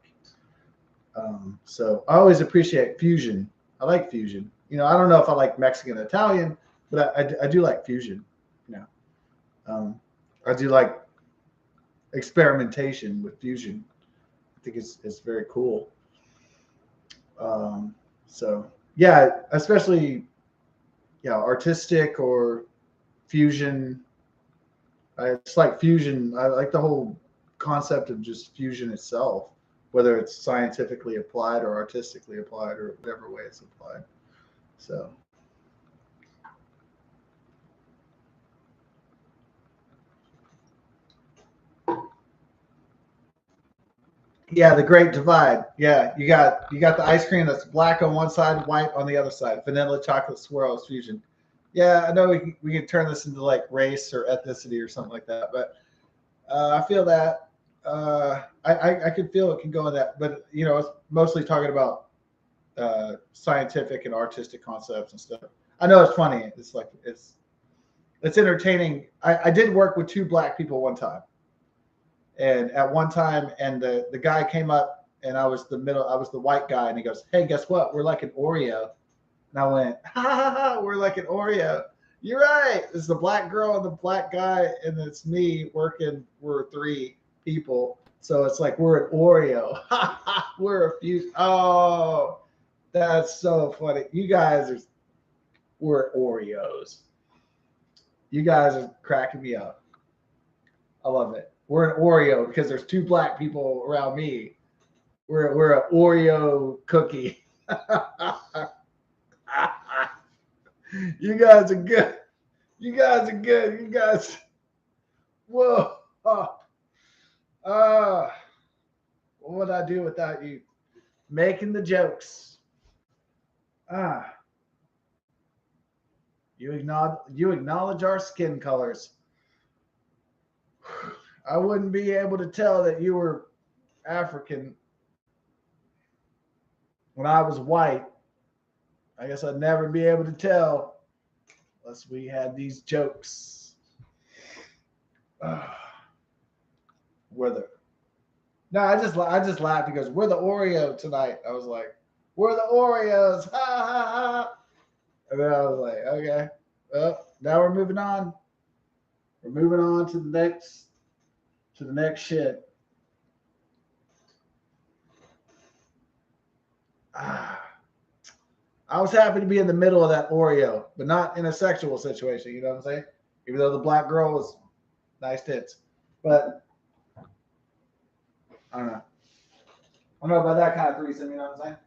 [SPEAKER 1] So I always appreciate fusion. I like fusion. I don't know if I like Mexican and Italian, but I do like fusion. I do like experimentation with fusion. I think it's very cool. So yeah, especially artistic or fusion. It's like fusion. I like the whole concept of just fusion itself, whether it's scientifically applied or artistically applied or whatever way it's applied. So yeah, the Great Divide. Yeah, you got the ice cream that's black on one side, white on the other side. Vanilla chocolate swirls fusion. Yeah, I know we can turn this into like race or ethnicity or something like that, but I feel that I could feel it can go in that, but it's mostly talking about scientific and artistic concepts and stuff. I know it's funny. It's like it's entertaining. I did work with two black people one time, and at one time, and the guy came up, and I was the white guy, and he goes, "Hey, guess what? We're like an Oreo." And I went, "Ha ha ha! We're like an Oreo." You're right. It's the black girl and the black guy, and it's me working. We're three people, so it's like we're an Oreo. We're a few. Oh, that's so funny. We're Oreos. You guys are cracking me up. I love it. We're an Oreo because there's two black people around me. We're an Oreo cookie. You guys are good. You guys are good. You guys. Whoa. What would I do without you making the jokes? Ah. You acknowledge our skin colors. I wouldn't be able to tell that you were African when I was white. I guess I'd never be able to tell unless we had these jokes. We're the no, I just laughed because we're the Oreo tonight. I was like, we're the Oreos. Ha ha ha. And then I was like, okay. Well, now we're moving on. We're moving on to the next shit. Ah. I was happy to be in the middle of that Oreo, but not in a sexual situation. You know what I'm saying? Even though the black girl was nice tits, but I don't know. I don't know about that kind of threesome. You know what I'm saying?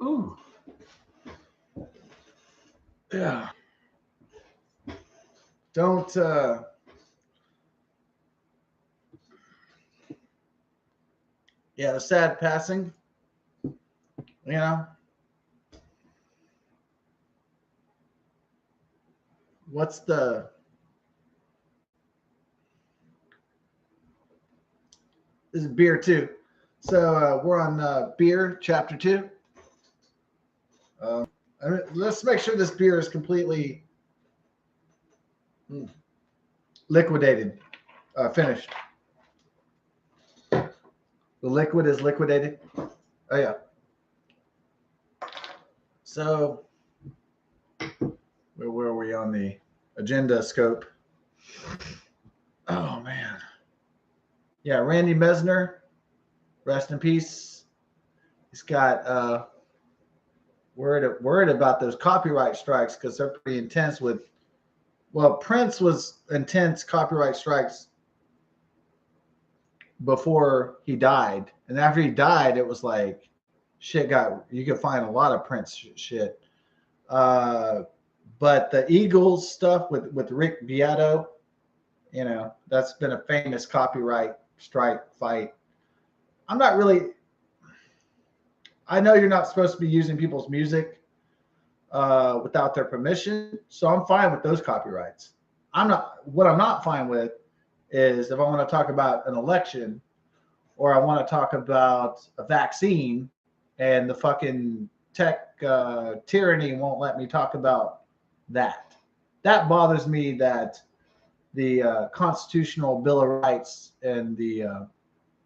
[SPEAKER 1] Ooh, yeah. Don't. Yeah, the sad passing. You know, what's the? This is beer too. So we're on beer chapter 2. Let's make sure this beer is completely liquidated, finished. The liquid is liquidated. Oh yeah. So where were we on the agenda scope? Oh man. Yeah, Randy Meisner, rest in peace. He's got worried about those copyright strikes because they're pretty intense with. Well, Prince was intense copyright strikes before he died, and after he died, it was like shit got. You could find a lot of Prince shit. But the Eagles stuff with Rick Beato, you know, that's been a famous copyright strike fight. I'm not really. I know you're not supposed to be using people's music without their permission, so I'm fine with those copyrights. I'm not. What I'm not fine with is if I want to talk about an election or I want to talk about a vaccine and the fucking tech tyranny won't let me talk about that. That bothers me that the Constitutional Bill of Rights and the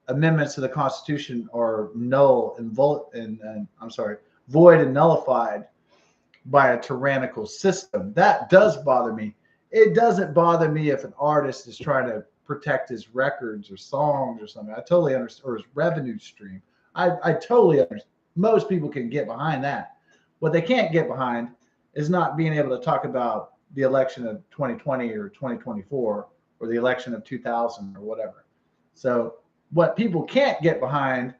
[SPEAKER 1] amendments to the Constitution are null and void and nullified by a tyrannical system. That does bother me. It doesn't bother me if an artist is trying to protect his records or songs or something. I totally understand, or his revenue stream. I totally understand. Most people can get behind that. What they can't get behind is not being able to talk about the election of 2020 or 2024 or the election of 2000 or whatever. So what people can't get behind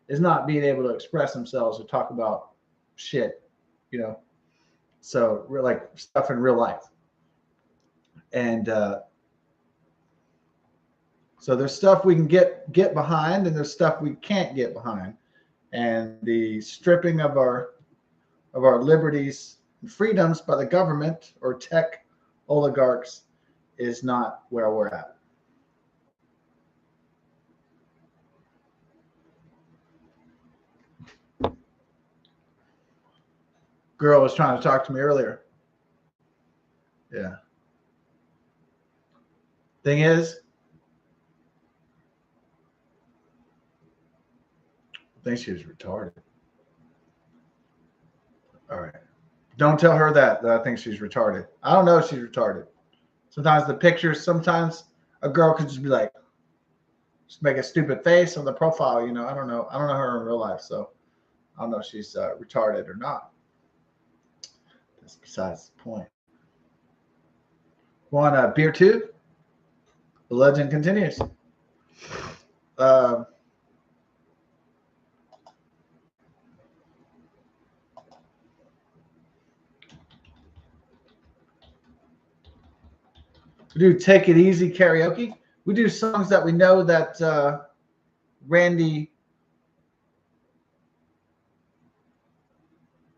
[SPEAKER 1] is not being able to express themselves or talk about shit, you know. So like stuff in real life. And so there's stuff we can get behind, and there's stuff we can't get behind. And the stripping of our liberties and freedoms by the government or tech oligarchs is not where we're at. Girl was trying to talk to me earlier. Yeah. Thing is, I think she was retarded. All right. Don't tell her that I think she's retarded. I don't know if she's retarded. Sometimes the pictures, sometimes a girl could just be like, just make a stupid face on the profile. You know, I don't know. I don't know her in real life, so I don't know if she's retarded or not. That's besides the point. Want beer too? The legend continues. We do Take It Easy karaoke. We do songs that we know that Randy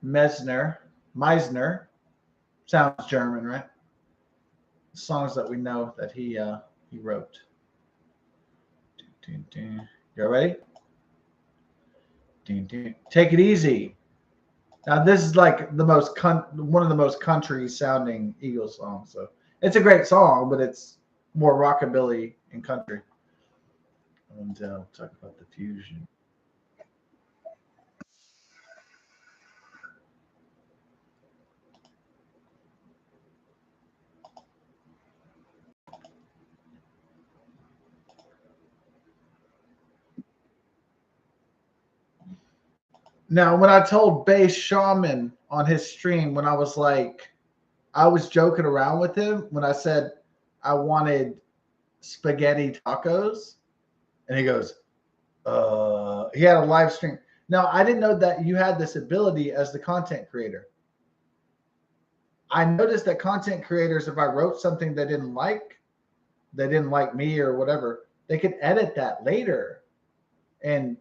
[SPEAKER 1] Meisner, sounds German, right? Songs that we know that he wrote. You ready? Take It Easy. Now this is like one of the most country sounding Eagles songs. So it's a great song, but it's more rockabilly and country. And we'll talk about the fusion. Now, when I told Bass Shaman on his stream, when I was joking around with him when I said I wanted spaghetti tacos, and he goes, he had a live stream. Now, I didn't know that you had this ability as the content creator. I noticed that content creators, if I wrote something they didn't like me or whatever, they could edit that later and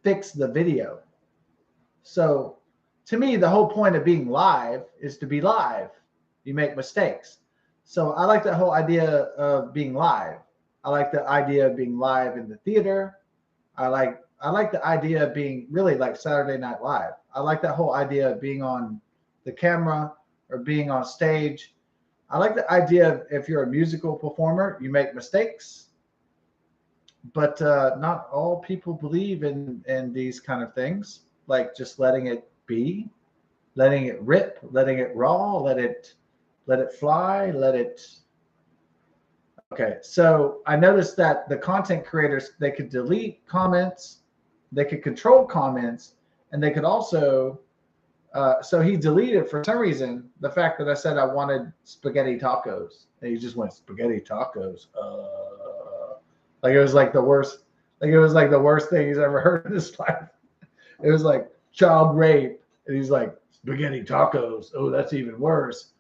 [SPEAKER 1] fix the video. So to me, the whole point of being live is to be live. You make mistakes. So I like that whole idea of being live. I like the idea of being live in the theater. I like the idea of being really like Saturday Night Live. I like that whole idea of being on the camera or being on stage. I like the idea of if you're a musical performer, you make mistakes. But not all people believe in these kind of things, like just letting it be, letting it rip, letting it raw, let it fly, let it. Okay, so I noticed that the content creators, they could delete comments, they could control comments, and they could also. So he deleted for some reason the fact that I said I wanted spaghetti tacos, and he just went spaghetti tacos. Like it was like the worst. Like it was like the worst thing he's ever heard in his life. It was like child rape, and he's like spaghetti tacos. Oh, that's even worse.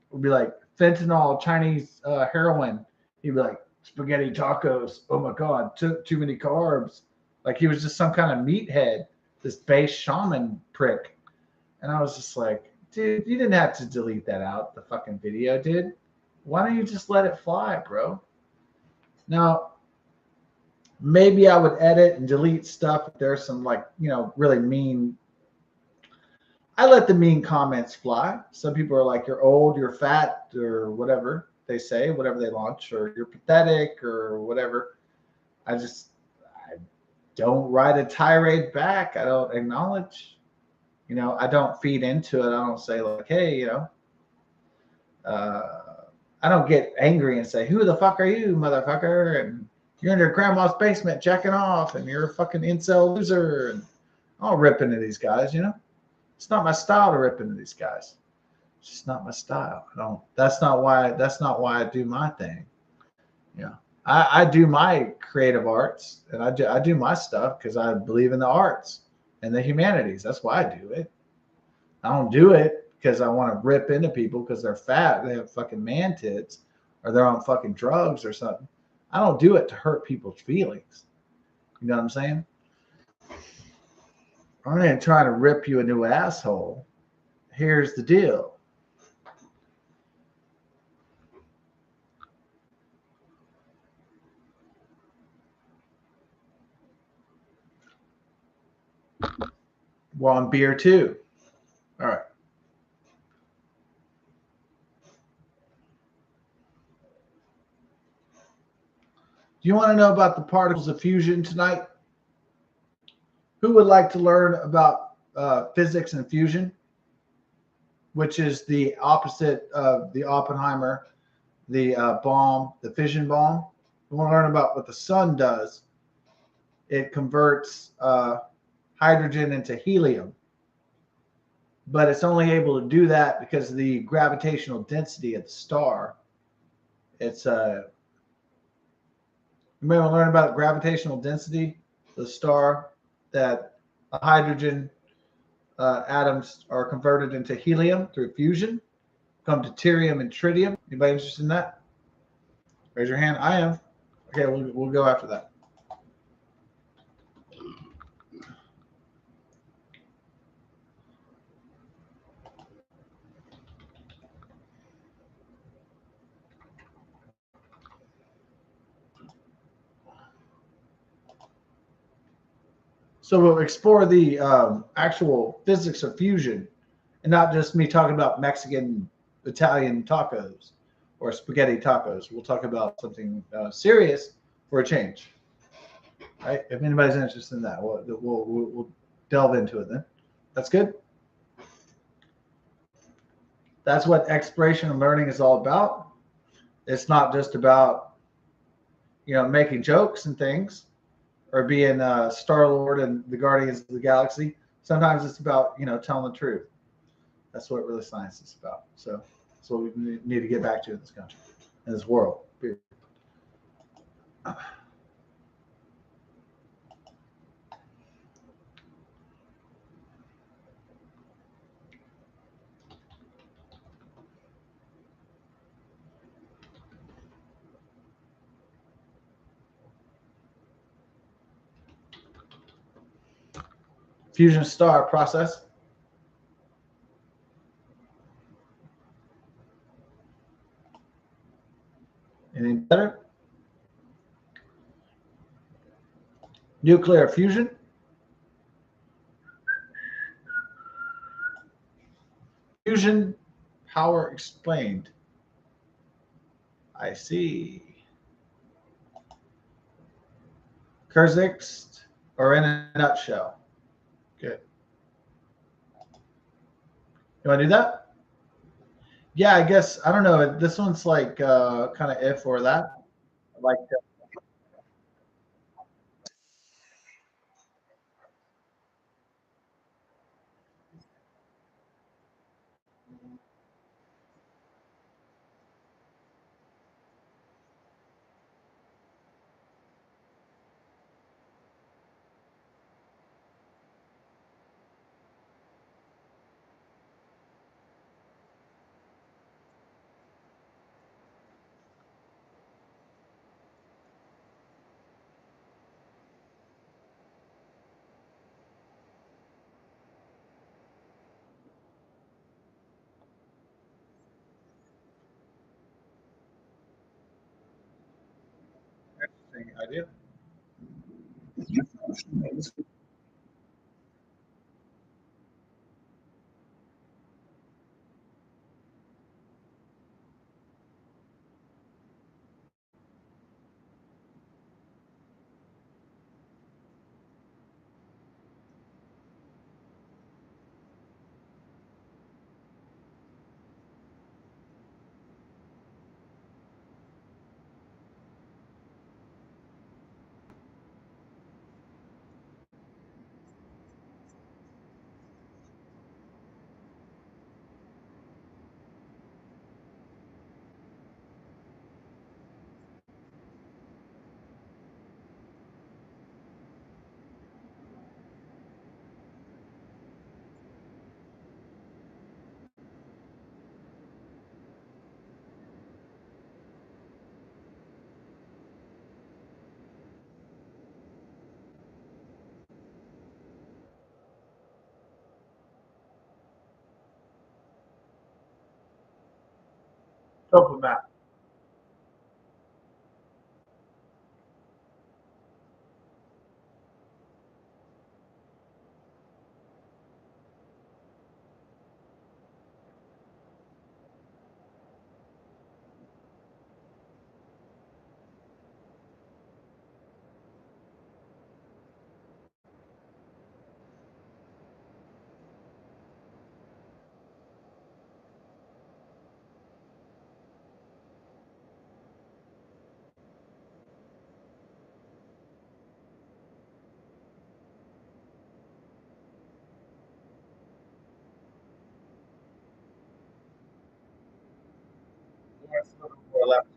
[SPEAKER 1] It would be like fentanyl, Chinese heroin. He'd be like spaghetti tacos. Oh my god, too many carbs. Like he was just some kind of meathead, this Bass Shaman prick. And I was just like, dude, you didn't have to delete that out, the fucking video, dude. Why don't you just let it fly, bro? Now, maybe I would edit and delete stuff if there's some really mean. I let the mean comments fly. Some people are like, you're old, you're fat, or whatever they say, whatever they launch, or you're pathetic, or whatever. I don't write a tirade back. I don't acknowledge. I don't feed into it. I don't say like, hey, I don't get angry and say, who the fuck are you, motherfucker? And you're in your grandma's basement jacking off and you're a fucking incel loser. And I'll rip into these guys, It's not my style to rip into these guys. It's just not my style. That's not why I do my thing. I do my creative arts and I do my stuff because I believe in the arts and the humanities. That's why I do it. I don't do it because I want to rip into people because they're fat, they have fucking man tits, or they're on fucking drugs or something. I don't do it to hurt people's feelings. You know what I'm saying? I'm not trying to rip you a new asshole. Here's the deal. Well, on beer too. All right. Do you want to know about the particles of fusion tonight? Who would like to learn about physics and fusion, which is the opposite of the Oppenheimer, the bomb, the fission bomb? We want to learn about what the sun does. It converts hydrogen into helium, but it's only able to do that because of the gravitational density of the star. It's you may want to learn about gravitational density of the star, that hydrogen atoms are converted into helium through fusion, come to deuterium and tritium. Anybody interested in that? Raise your hand. I am. Okay, we'll go after that. So we'll explore the actual physics of fusion, and not just me talking about Mexican, Italian tacos or spaghetti tacos. We'll talk about something serious for a change. Right? If anybody's interested in that, we'll delve into it then. That's good. That's what exploration and learning is all about. It's not just about, making jokes and things, or being Star-Lord and the Guardians of the Galaxy. Sometimes it's about, telling the truth. That's what really science is about. So that's what we need to get back to in this country, in this world. Fusion star process. Anything better? Nuclear fusion. Fusion power explained. I see. Kurzix, or in a nutshell. Good. You want to do that? Yeah, I guess, I don't know. This one's like kind of if or that. Like, interesting idea. Topo map. It's a little more left.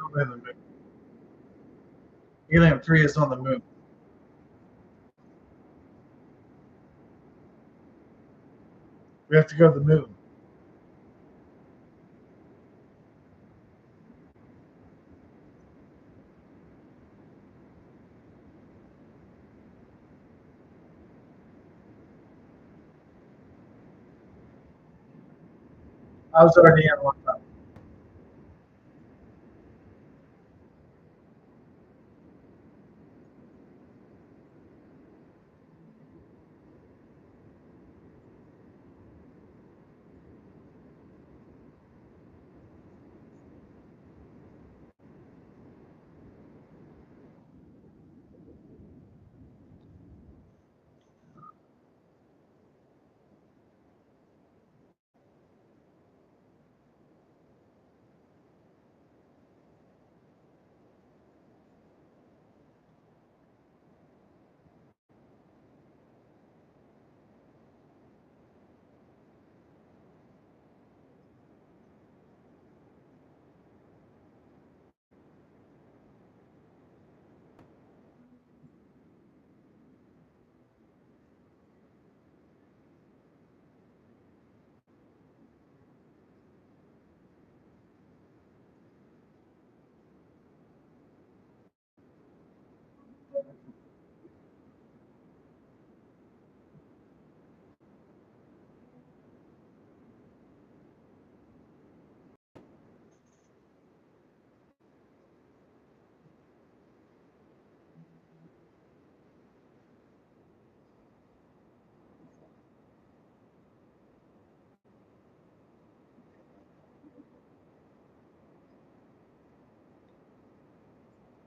[SPEAKER 1] Over in the moon. Helium-3 is on the moon. We have to go to the moon. I was already in one time.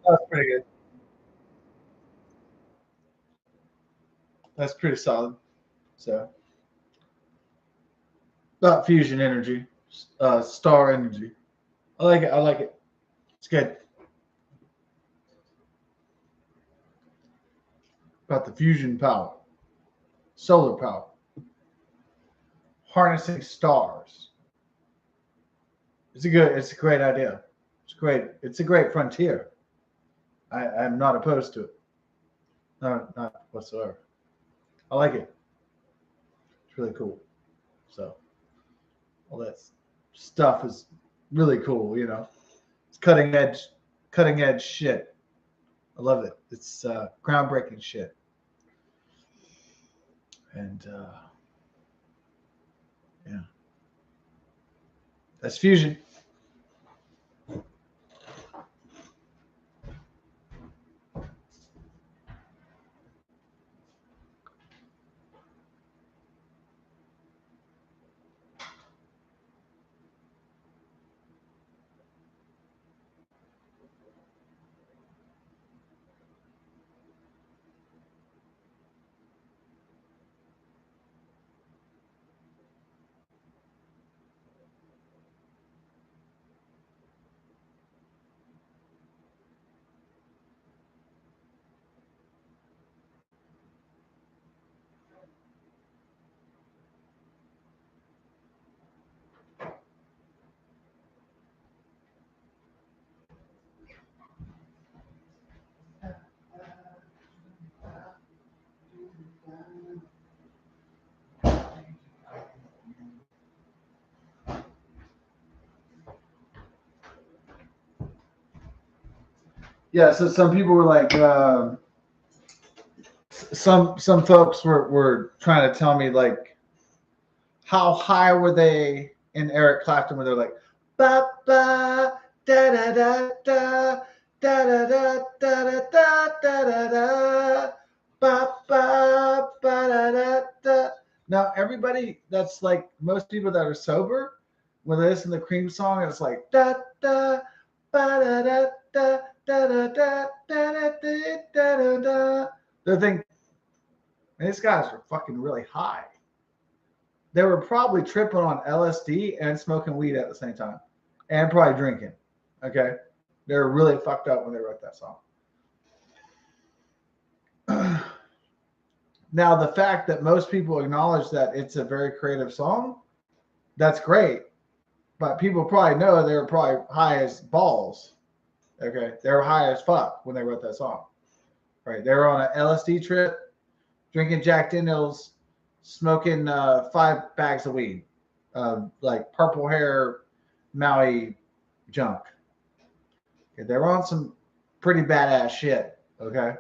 [SPEAKER 1] That's pretty good. That's pretty solid. So, about fusion energy, star energy. I like it. I like it. It's good. About the fusion power, solar power, harnessing stars. It's a good. It's a great idea. It's great. It's a great frontier. I'm not opposed to it. No, not whatsoever. I like it. It's really cool. So all that stuff is really cool. You know, it's cutting edge shit. I love it. It's groundbreaking shit. And yeah, that's fusion. Yeah, so some people were like, some folks were trying to tell me like how high were they in Eric Clapton where they're like ba ba da da da da da da da da da da da da ba ba ba da da da. Now everybody that's like most people that are sober when they listen to the Cream song it's like da da ba da da da da da da da da da da. They think these guys are fucking really high. They were probably tripping on LSD and smoking weed at the same time, and probably drinking. Okay, they were really fucked up when they wrote that song. Now, the fact that most people acknowledge that it's a very creative song, that's great. But people probably know they were probably high as balls. Okay, they were high as fuck when they wrote that song. Right, they were on an LSD trip, drinking Jack Daniels, smoking 5 bags of weed, like purple hair, Maui junk. Okay, they were on some pretty badass shit. Okay,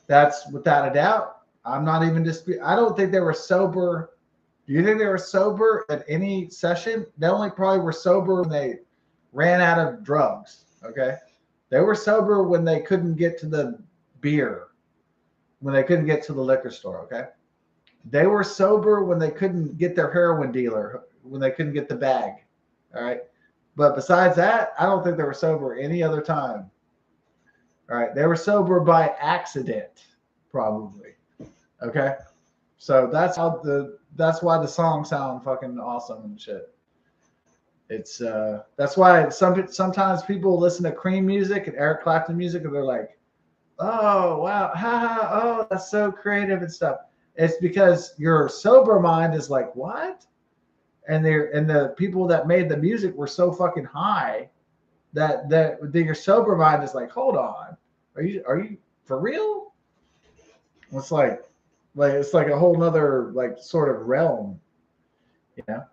[SPEAKER 1] that's without a doubt. I'm not even disputing. I don't think they were sober. Do you think they were sober at any session? They only probably were sober when they ran out of drugs. Okay, they were sober when they couldn't get to the beer, when they couldn't get to the liquor store. Okay. They were sober when they couldn't get their heroin dealer, when they couldn't get the bag. All right. But besides that, I don't think they were sober any other time. All right. They were sober by accident, probably. Okay. So that's why the songs sound fucking awesome and shit. It's that's why sometimes people listen to Cream music and Eric Clapton music and they're like, oh wow, ha ha, oh that's so creative and stuff. It's because your sober mind is like, what? And the people that made the music were so fucking high that your sober mind is like, hold on, are you for real? It's like it's like a whole nother like sort of realm, you know.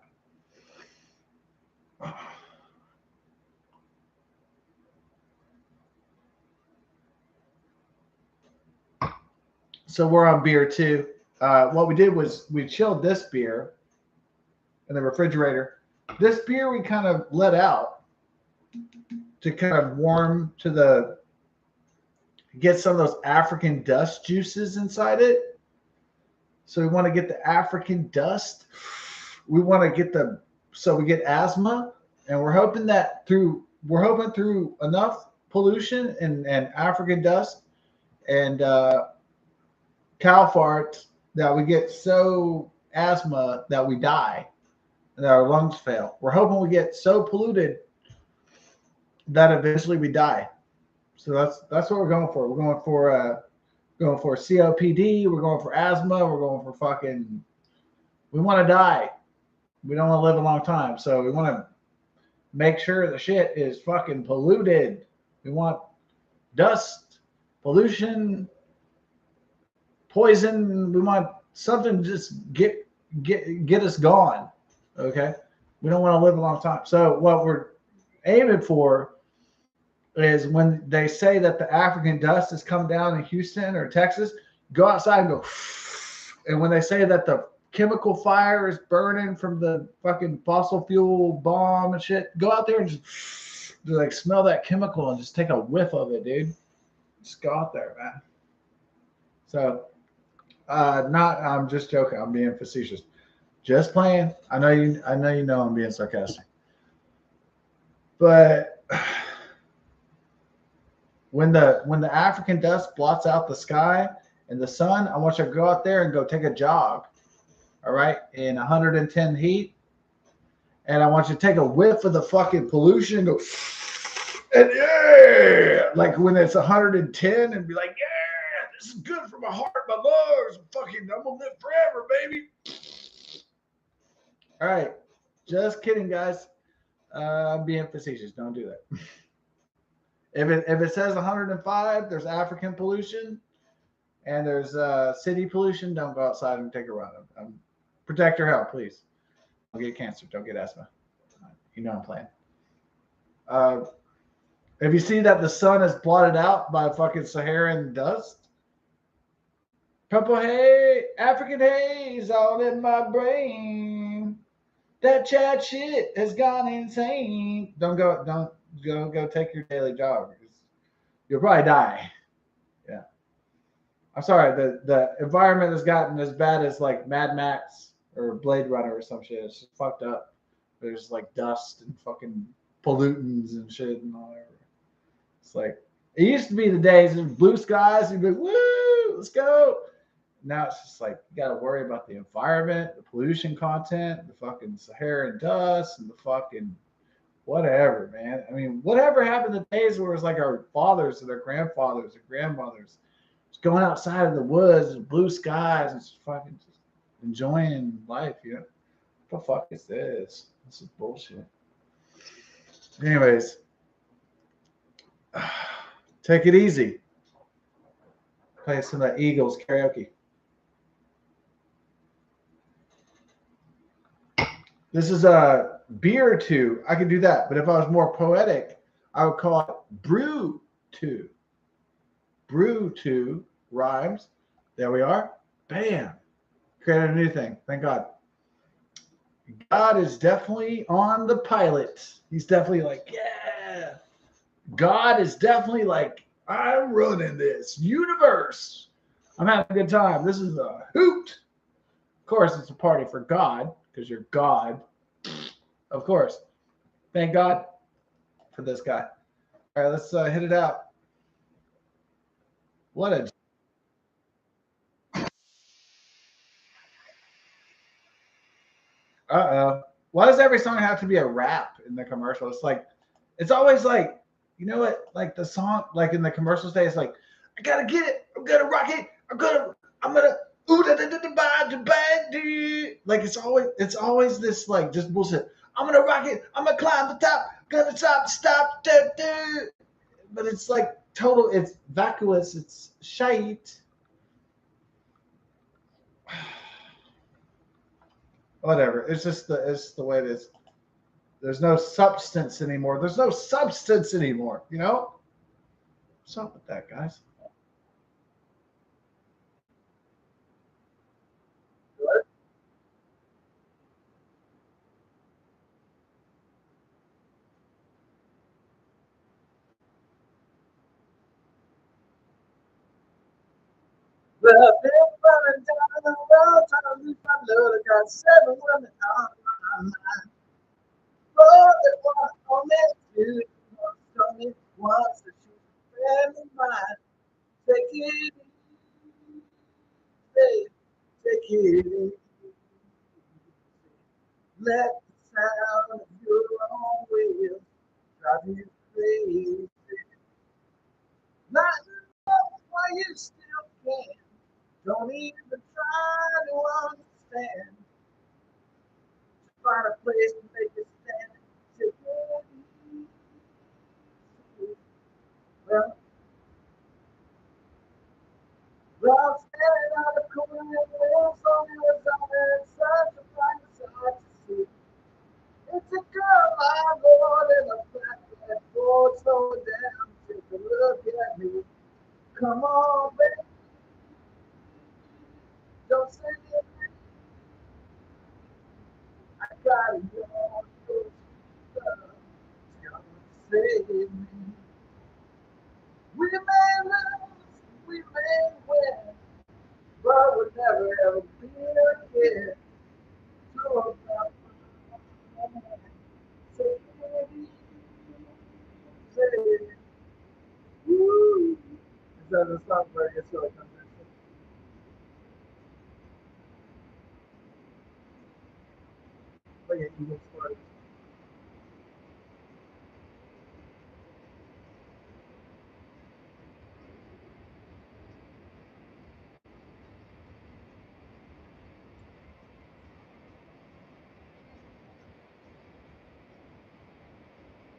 [SPEAKER 1] So we're on beer too. What we did was we chilled this beer in the refrigerator. This beer we kind of let out to kind of warm to the get some of those African dust juices inside it. So we want to get the African dust. We want to get so we get asthma, and we're hoping through enough pollution and African dust and cow farts that we get so asthma that we die and our lungs fail. We're hoping we get so polluted that eventually we die. So that's what we're going for. We're going for COPD. We're going for asthma. We're going for fucking. We want to die. We don't want to live a long time. So we want to make sure the shit is fucking polluted. We want dust, pollution, poison. We want something to just get us gone. Okay. We don't want to live a long time. So what we're aiming for is when they say that the African dust has come down in Houston or Texas, go outside and go. And when they say that the chemical fire is burning from the fucking fossil fuel bomb and shit, go out there and just like smell that chemical and just take a whiff of it, dude. Just go out there, man. So, I'm just joking. I'm being facetious. Just playing. I know you know I'm being sarcastic. But when the African dust blots out the sky and the sun, I want you to go out there and go take a jog. All right, in 110 heat, and I want you to take a whiff of the fucking pollution and go, and yeah, like when it's 110, and be like, yeah, this is good for my heart, my lungs, fucking, I'm gonna live forever, baby. All right, just kidding, guys. I'm being facetious. Don't do that. If it says 105, there's African pollution, and there's city pollution. Don't go outside and take a run. Protect your health, please. Don't get cancer. Don't get asthma. You know I'm playing. Have you seen that the sun is blotted out by fucking Saharan dust? Purple haze, African haze all in my brain. That chat shit has gone insane. Don't go take your daily jog. You'll probably die. Yeah. I'm sorry. The environment has gotten as bad as like Mad Max or Blade Runner or some shit. It's just fucked up. There's like dust and fucking pollutants and shit and all that. It's like it used to be the days of blue skies. You'd be like, woo, let's go. Now it's just like you got to worry about the environment, the pollution content, the fucking Saharan dust, and the fucking whatever, man. I mean, whatever happened to days where it was like our fathers and our grandfathers and grandmothers just going outside in the woods and blue skies and just fucking just enjoying life, you know? What the fuck is this? This is bullshit. Anyways, take it easy. Play some of the Eagles karaoke. This is a beer two. I could do that. But if I was more poetic, I would call it brew two. Brew two rhymes. There we are. Bam. Created a new thing. Thank God. God is definitely on the pilot. He's definitely like, yeah. God is definitely like, I'm running this universe. I'm having a good time. This is a hoot. Of course, it's a party for God because you're God. Of course. Thank God for this guy. All right, let's hit it out. What a. Uh-oh. Why does every song have to be a rap in the commercial? It's always like, you know what? Like the song, like in the commercials day, it's like, I gotta get it. I'm gonna rock it. I'm gonna, ooh da da da da ba da ba. Like it's always this like just bullshit. I'm gonna rock it. I'm gonna climb the top. Gonna stop. Da, da. But it's like total. It's vacuous. It's shite. Whatever. It's the way it is. There's no substance anymore. There's no substance anymore. You know? What's up with that, guys? What? Well, I've been running down the road trying to lose my load. I got 7 women on my mind. Oh, they want only two. Only once that she's a friend of mine. Take it easy. Take it easy. Let the sound of your own wheels drive you crazy. Not enough why you still can. Don't even try to understand. Find a place to make a stand. Take it easy. Well, I'm standing on the corner and the hills on the horizon and such a bright sight to see. It's a girl I want in a black red Ford. Slow down, take a look at me. Come on, baby, don't say it. I got a young love. It's gonna save me. We may lose, we may win, but we'll never ever be again. So about take it easy. Woo. Instead of the song where it gets really convincing. Like an Eagle story.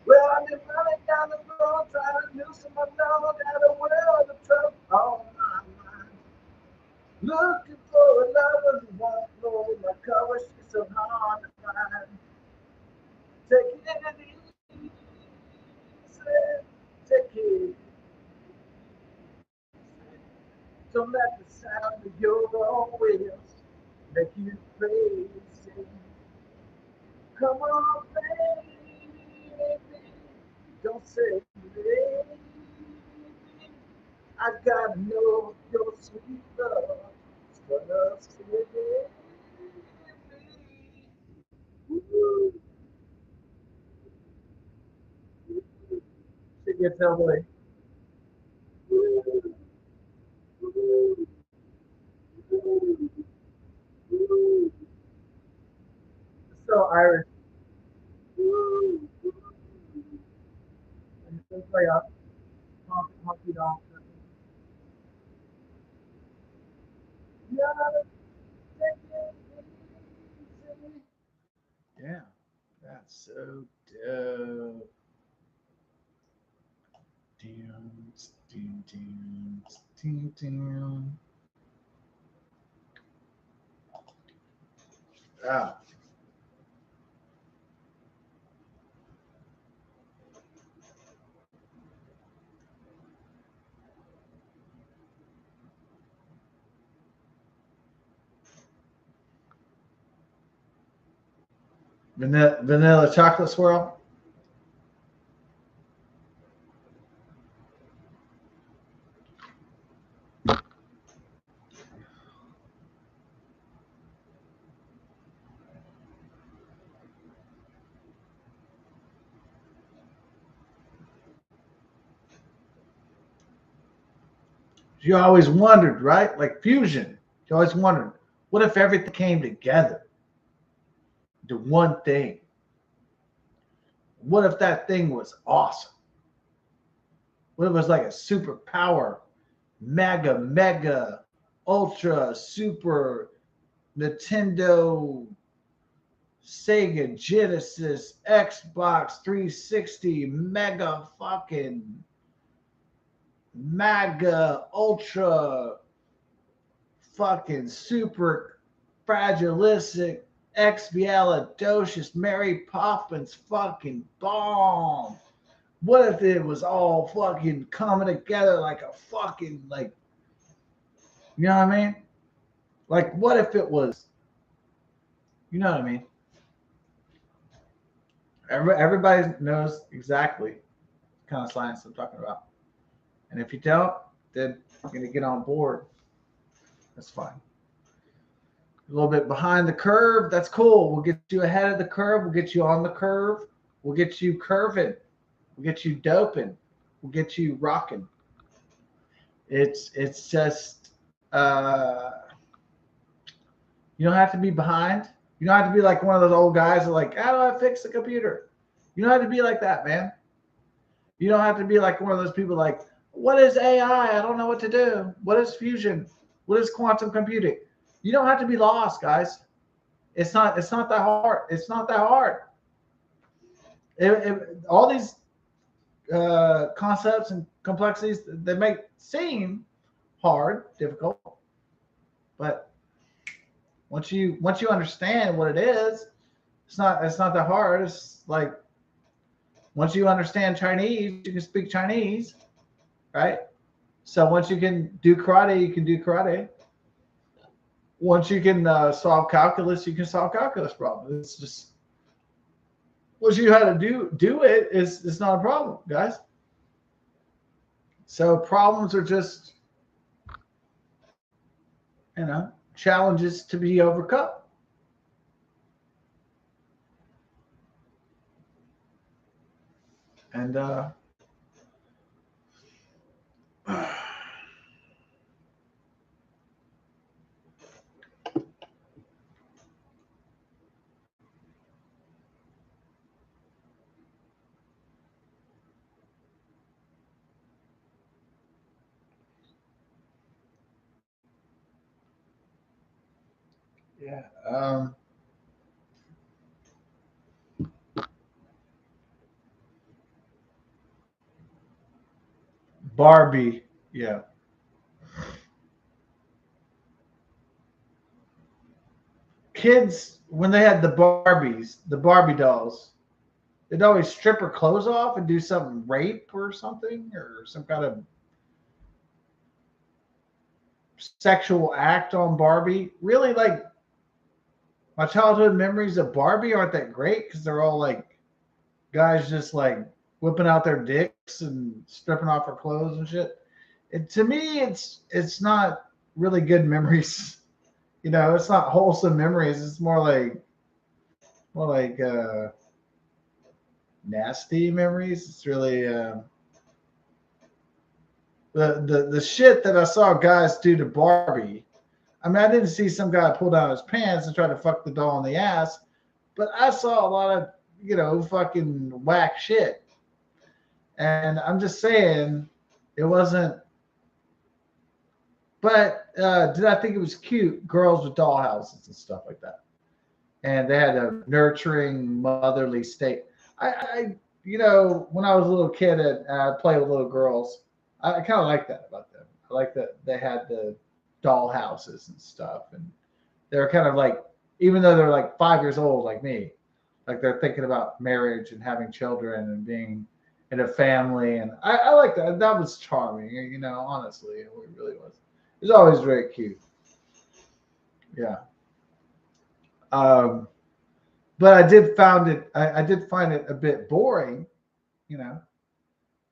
[SPEAKER 1] Well, I've been running down the road trying to loosen my load out of world of trouble on my mind. Looking for a lover who won't blow my cover, she's so hard to find. Taking it easy, else make you crazy. Come on, baby, don't say maybe. I gotta know your sweet love. Just say baby. She gets away. So Irish. And it's like a honky donk. Yeah, that's so dope. Dun, dun, dun, dun, dun. Ah, vanilla chocolate swirl. You always wondered, right? Like fusion. You always wondered, what if everything came together to one thing? What if that thing was awesome? What if it was like a superpower, mega, ultra, super Nintendo, Sega, Genesis, Xbox 360, mega fucking mega ultra fucking super fragilistic expialidocious Mary Poppins fucking bomb. What if it was all fucking coming together like a fucking like, you know what I mean? Like what if it was, you know what I mean? Everybody knows exactly the kind of science I'm talking about. And if you don't, then you're gonna get on board. That's fine. A little bit behind the curve. That's cool. We'll get you ahead of the curve. We'll get you on the curve. We'll get you curving. We'll get you doping. We'll get you rocking. It's just you don't have to be behind. You don't have to be like one of those old guys that are like, how do I fix the computer? You don't have to be like that, man. You don't have to be like one of those people like, what is AI? I don't know what to do. What is fusion? What is quantum computing? You don't have to be lost, guys. It's not that hard. It's not that hard. All these concepts and complexities they may seem hard, difficult, but once you understand what it is, it's not that hard. It's like once you understand Chinese, you can speak Chinese, right? So once you can do karate, you can do karate. Once you can solve calculus, you can solve calculus problems. It's just once you know how to do it, it's not a problem, guys. So problems are just challenges to be overcome. And yeah, Barbie, yeah. Kids when they had the Barbie dolls, they'd always strip her clothes off and do some rape or something or some kind of sexual act on Barbie. Really, like my childhood memories of Barbie aren't that great because they're all like guys just like whipping out their dicks and stripping off their clothes and shit. To me, it's not really good memories. It's not wholesome memories. It's more like nasty memories. It's really the shit that I saw guys do to Barbie. I mean, I didn't see some guy pull down his pants and try to fuck the doll in the ass, but I saw a lot of fucking whack shit. And I'm just saying, it wasn't. But did I think it was cute? Girls with dollhouses and stuff like that, and they had a nurturing, motherly state. When I was a little kid and I played with little girls, I kind of like that about them. I like that they had the doll houses and stuff, and they're kind of like, even though they're like 5 years old, like me, like they're thinking about marriage and having children and being in a family, and I like that. That was charming, honestly, it really was. It was always very cute. Yeah. But I did find it a bit boring, you know.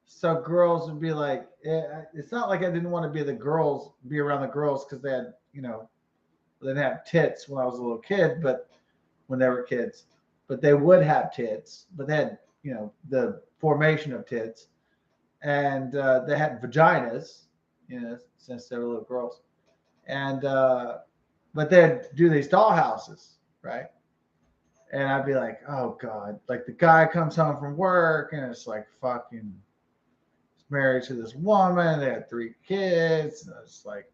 [SPEAKER 1] So girls would be like, it's not like I didn't want to be around the girls because they had, they didn't have tits when I was a little kid, but when they were kids, but they would have tits, but they had, the formation of tits, and they had vaginas, since they were little girls, and but they'd do these doll houses, right? And I'd be like, oh God, like the guy comes home from work and it's like fucking married to this woman. They had 3 kids. And it's like,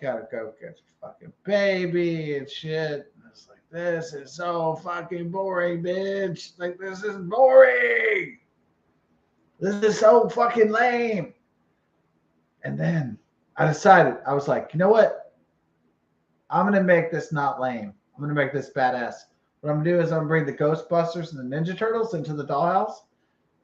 [SPEAKER 1] gotta go get a fucking baby and shit. And it's like, this is so fucking boring, bitch. Like, this is boring. This is so fucking lame. And then I decided, I was like, you know what? I'm going to make this not lame. I'm going to make this badass. What I'm going to do is I'm going to bring the Ghostbusters and the Ninja Turtles into the dollhouse,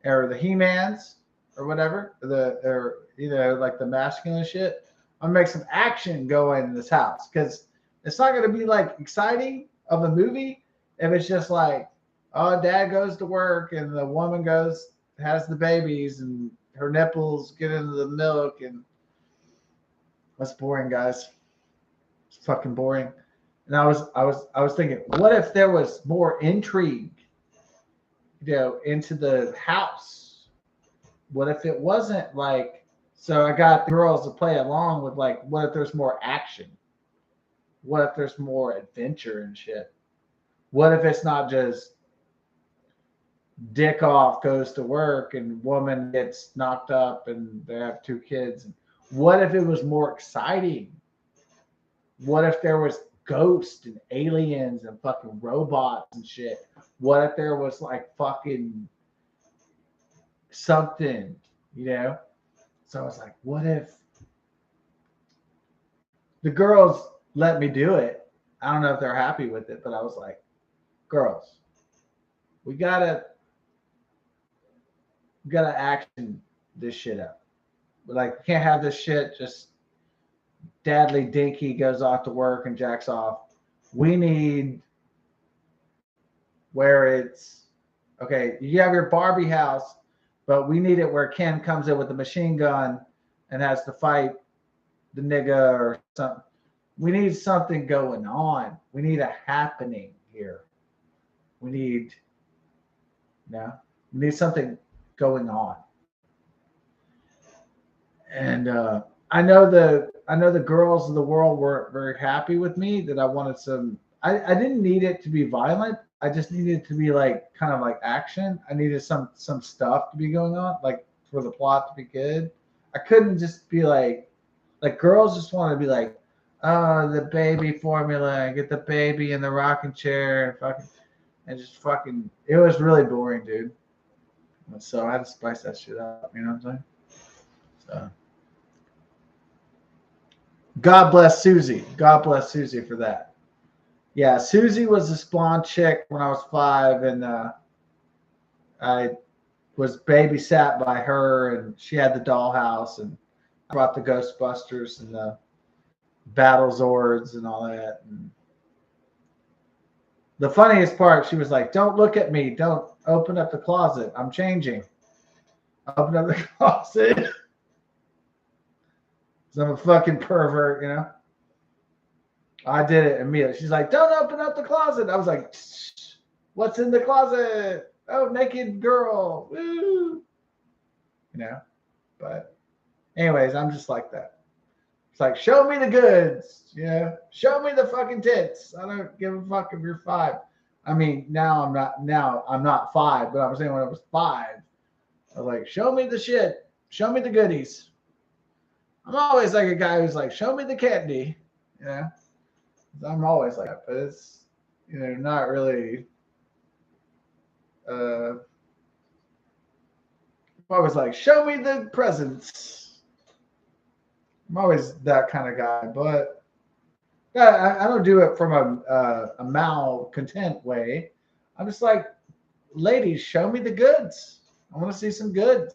[SPEAKER 1] or the He-Mans, or whatever, like the masculine shit. I'm gonna make some action go in this house, because it's not gonna be like exciting of a movie if it's just like, oh, dad goes to work and the woman has the babies and her nipples get into the milk, and that's boring, guys. It's fucking boring. And I was thinking, what if there was more intrigue, into the house? What if it wasn't like, so I got the girls to play along with, like, what if there's more action? What if there's more adventure and shit? What if it's not just dick off, goes to work, and woman gets knocked up and they have 2 kids? What if it was more exciting? What if there was ghosts and aliens and fucking robots and shit? What if there was like fucking something, So I was like, what if the girls let me do it? I don't know if they're happy with it, but I was like, girls, we gotta action this shit up. Like, we can't have this shit just dadly dinky goes off to work and jacks off. We need where it's okay. You have your Barbie house, but we need it where Ken comes in with a machine gun and has to fight the nigga or something. We need something going on. We need a happening here. We need something going on. And I know the girls of the world weren't very happy with me, that I wanted some. I didn't need it to be violent. I just needed it to be like kind of like action. I needed some stuff to be going on, like for the plot to be good. I couldn't just be like girls just want to be like, oh, the baby formula, get the baby in the rocking chair and just fucking. It was really boring, dude. So I had to spice that shit up. You know what I'm saying? So. God bless Susie. God bless Susie for that. Yeah, Susie was a blonde chick when I was 5, and I was babysat by her, and she had the dollhouse, and I brought the Ghostbusters and Battle Zords and all that. And the funniest part, she was like, "Don't look at me. Don't open up the closet. I'm changing. Open up the closet. 'Cause I'm a fucking pervert, you know." I did it immediately. She's like, "Don't open up the closet." I was like, "Shh, what's in the closet? Oh, naked girl. Woo." You know, but anyways, I'm just like that. It's like, show me the goods. Yeah. Show me the fucking tits. I don't give a fuck if you're 5. I mean, now I'm not 5, but I was saying when I was 5, I was like, show me the shit. Show me the goodies. I'm always like a guy who's like, show me the candy. Yeah. I'm always like that, but it's, not really, I'm always like, show me the presents. I'm always that kind of guy, but I don't do it from a malcontent way. I'm just like, ladies, show me the goods. I want to see some goods.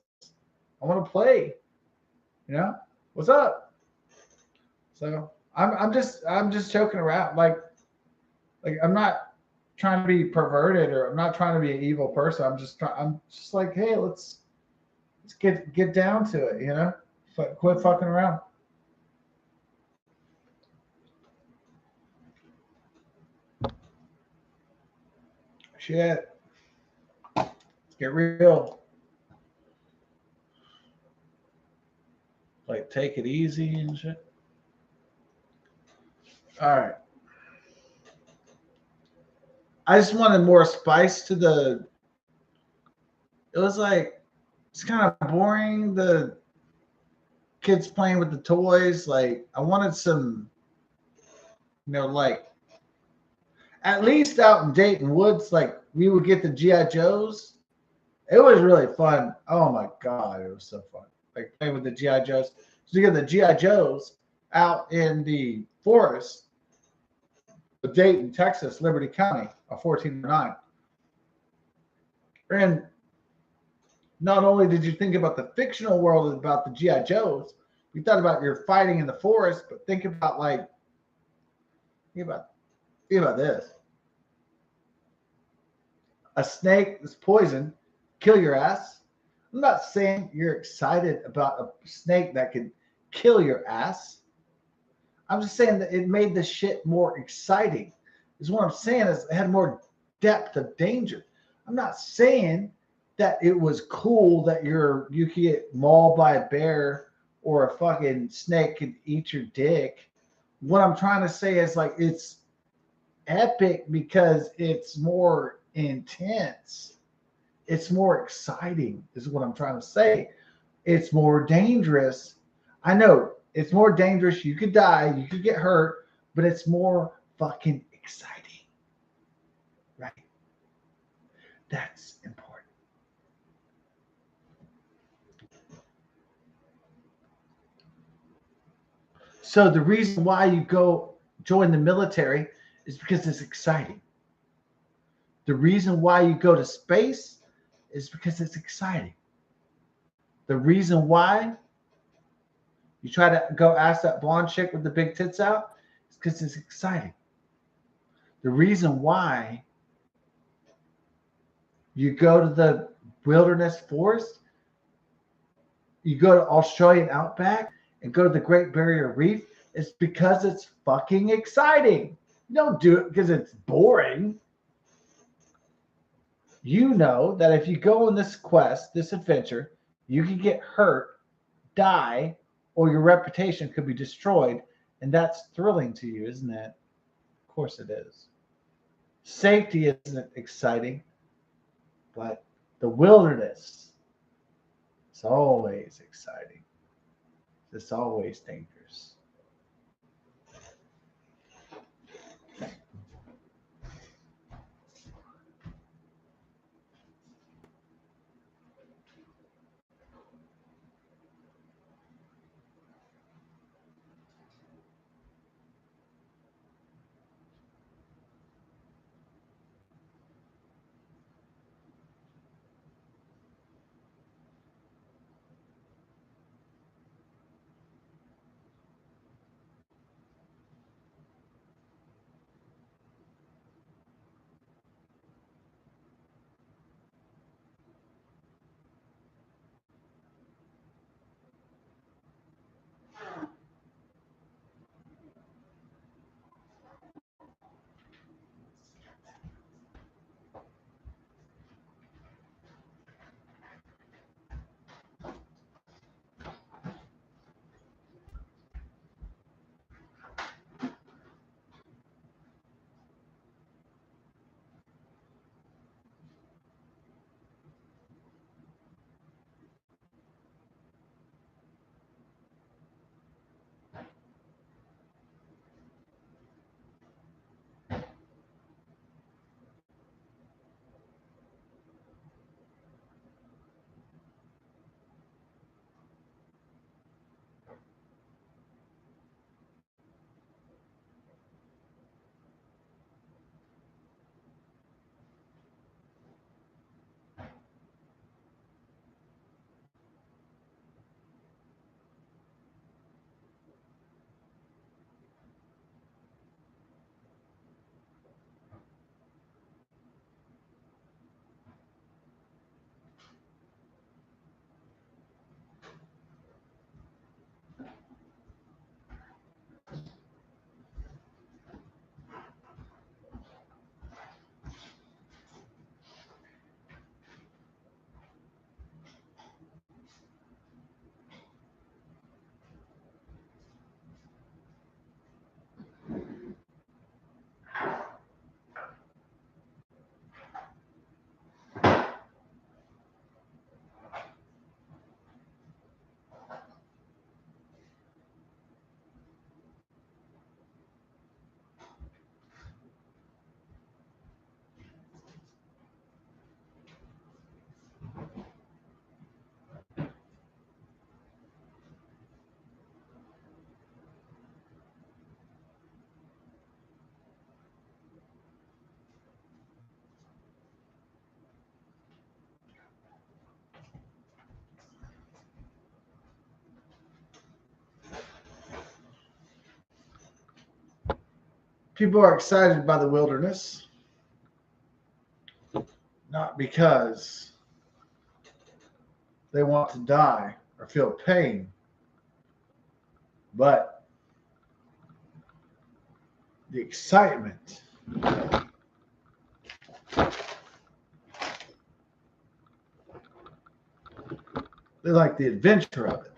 [SPEAKER 1] I want to play. What's up? So I'm just joking around. Like I'm not trying to be perverted, or I'm not trying to be an evil person. I'm just like, hey, let's get down to it. Quit fucking around. Shit. Let's get real. Like, take it easy and shit. All right. I just wanted more spice to the. It was like, it's kind of boring. The kids playing with the toys. Like, I wanted some, like, at least out in Dayton Woods, like, we would get the G.I. Joes. It was really fun. Oh my God, it was so fun. Like, playing with the G.I. Joes. So you get the G.I. Joes out in the forest of Dayton, Texas, Liberty County, a 1409. And not only did you think about the fictional world about the G.I. Joes, you thought about your fighting in the forest, but think about think about this. A snake is poison, kill your ass. I'm not saying you're excited about a snake that can kill your ass. I'm just saying that it made the shit more exciting. Is what I'm saying, is it had more depth of danger. I'm not saying that it was cool that you could get mauled by a bear or a fucking snake could eat your dick. What I'm trying to say is, like, it's epic because it's more intense. It's more exciting, is what I'm trying to say. It's more dangerous. I know it's more dangerous. You could die, you could get hurt, but it's more fucking exciting. Right? That's important. So the reason why you go join the military is because it's exciting. The reason why you go to space is because it's exciting. The reason why you try to go ask that blonde chick with the big tits out is because it's exciting. The reason why you go to the wilderness forest, you go to Australian outback and go to the Great Barrier Reef is because it's fucking exciting. You don't do it because it's boring. You know that if you go on this quest, this adventure, you can get hurt, die, or your reputation could be destroyed. And that's thrilling to you, isn't it? Of course it is. Safety isn't exciting, but the wilderness is always exciting. It's always dangerous. People are excited by the wilderness, not because they want to die or feel pain, but the excitement. They like the adventure of it.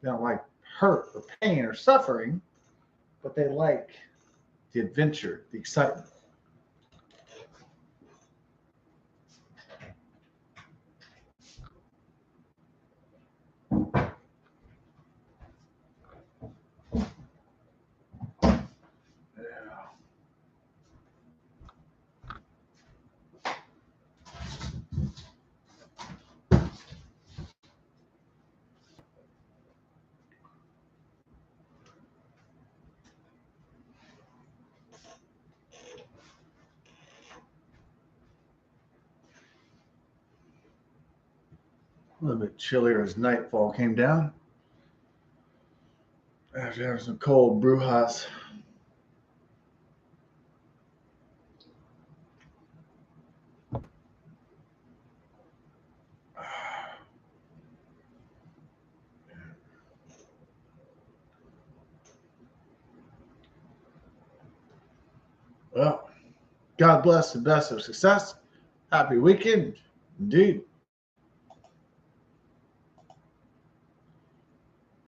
[SPEAKER 1] They don't like hurt or pain or suffering, but they like the adventure, the excitement. A little bit chillier as nightfall came down. After having some cold brujas. Well, God bless the best of success. Happy weekend. Indeed.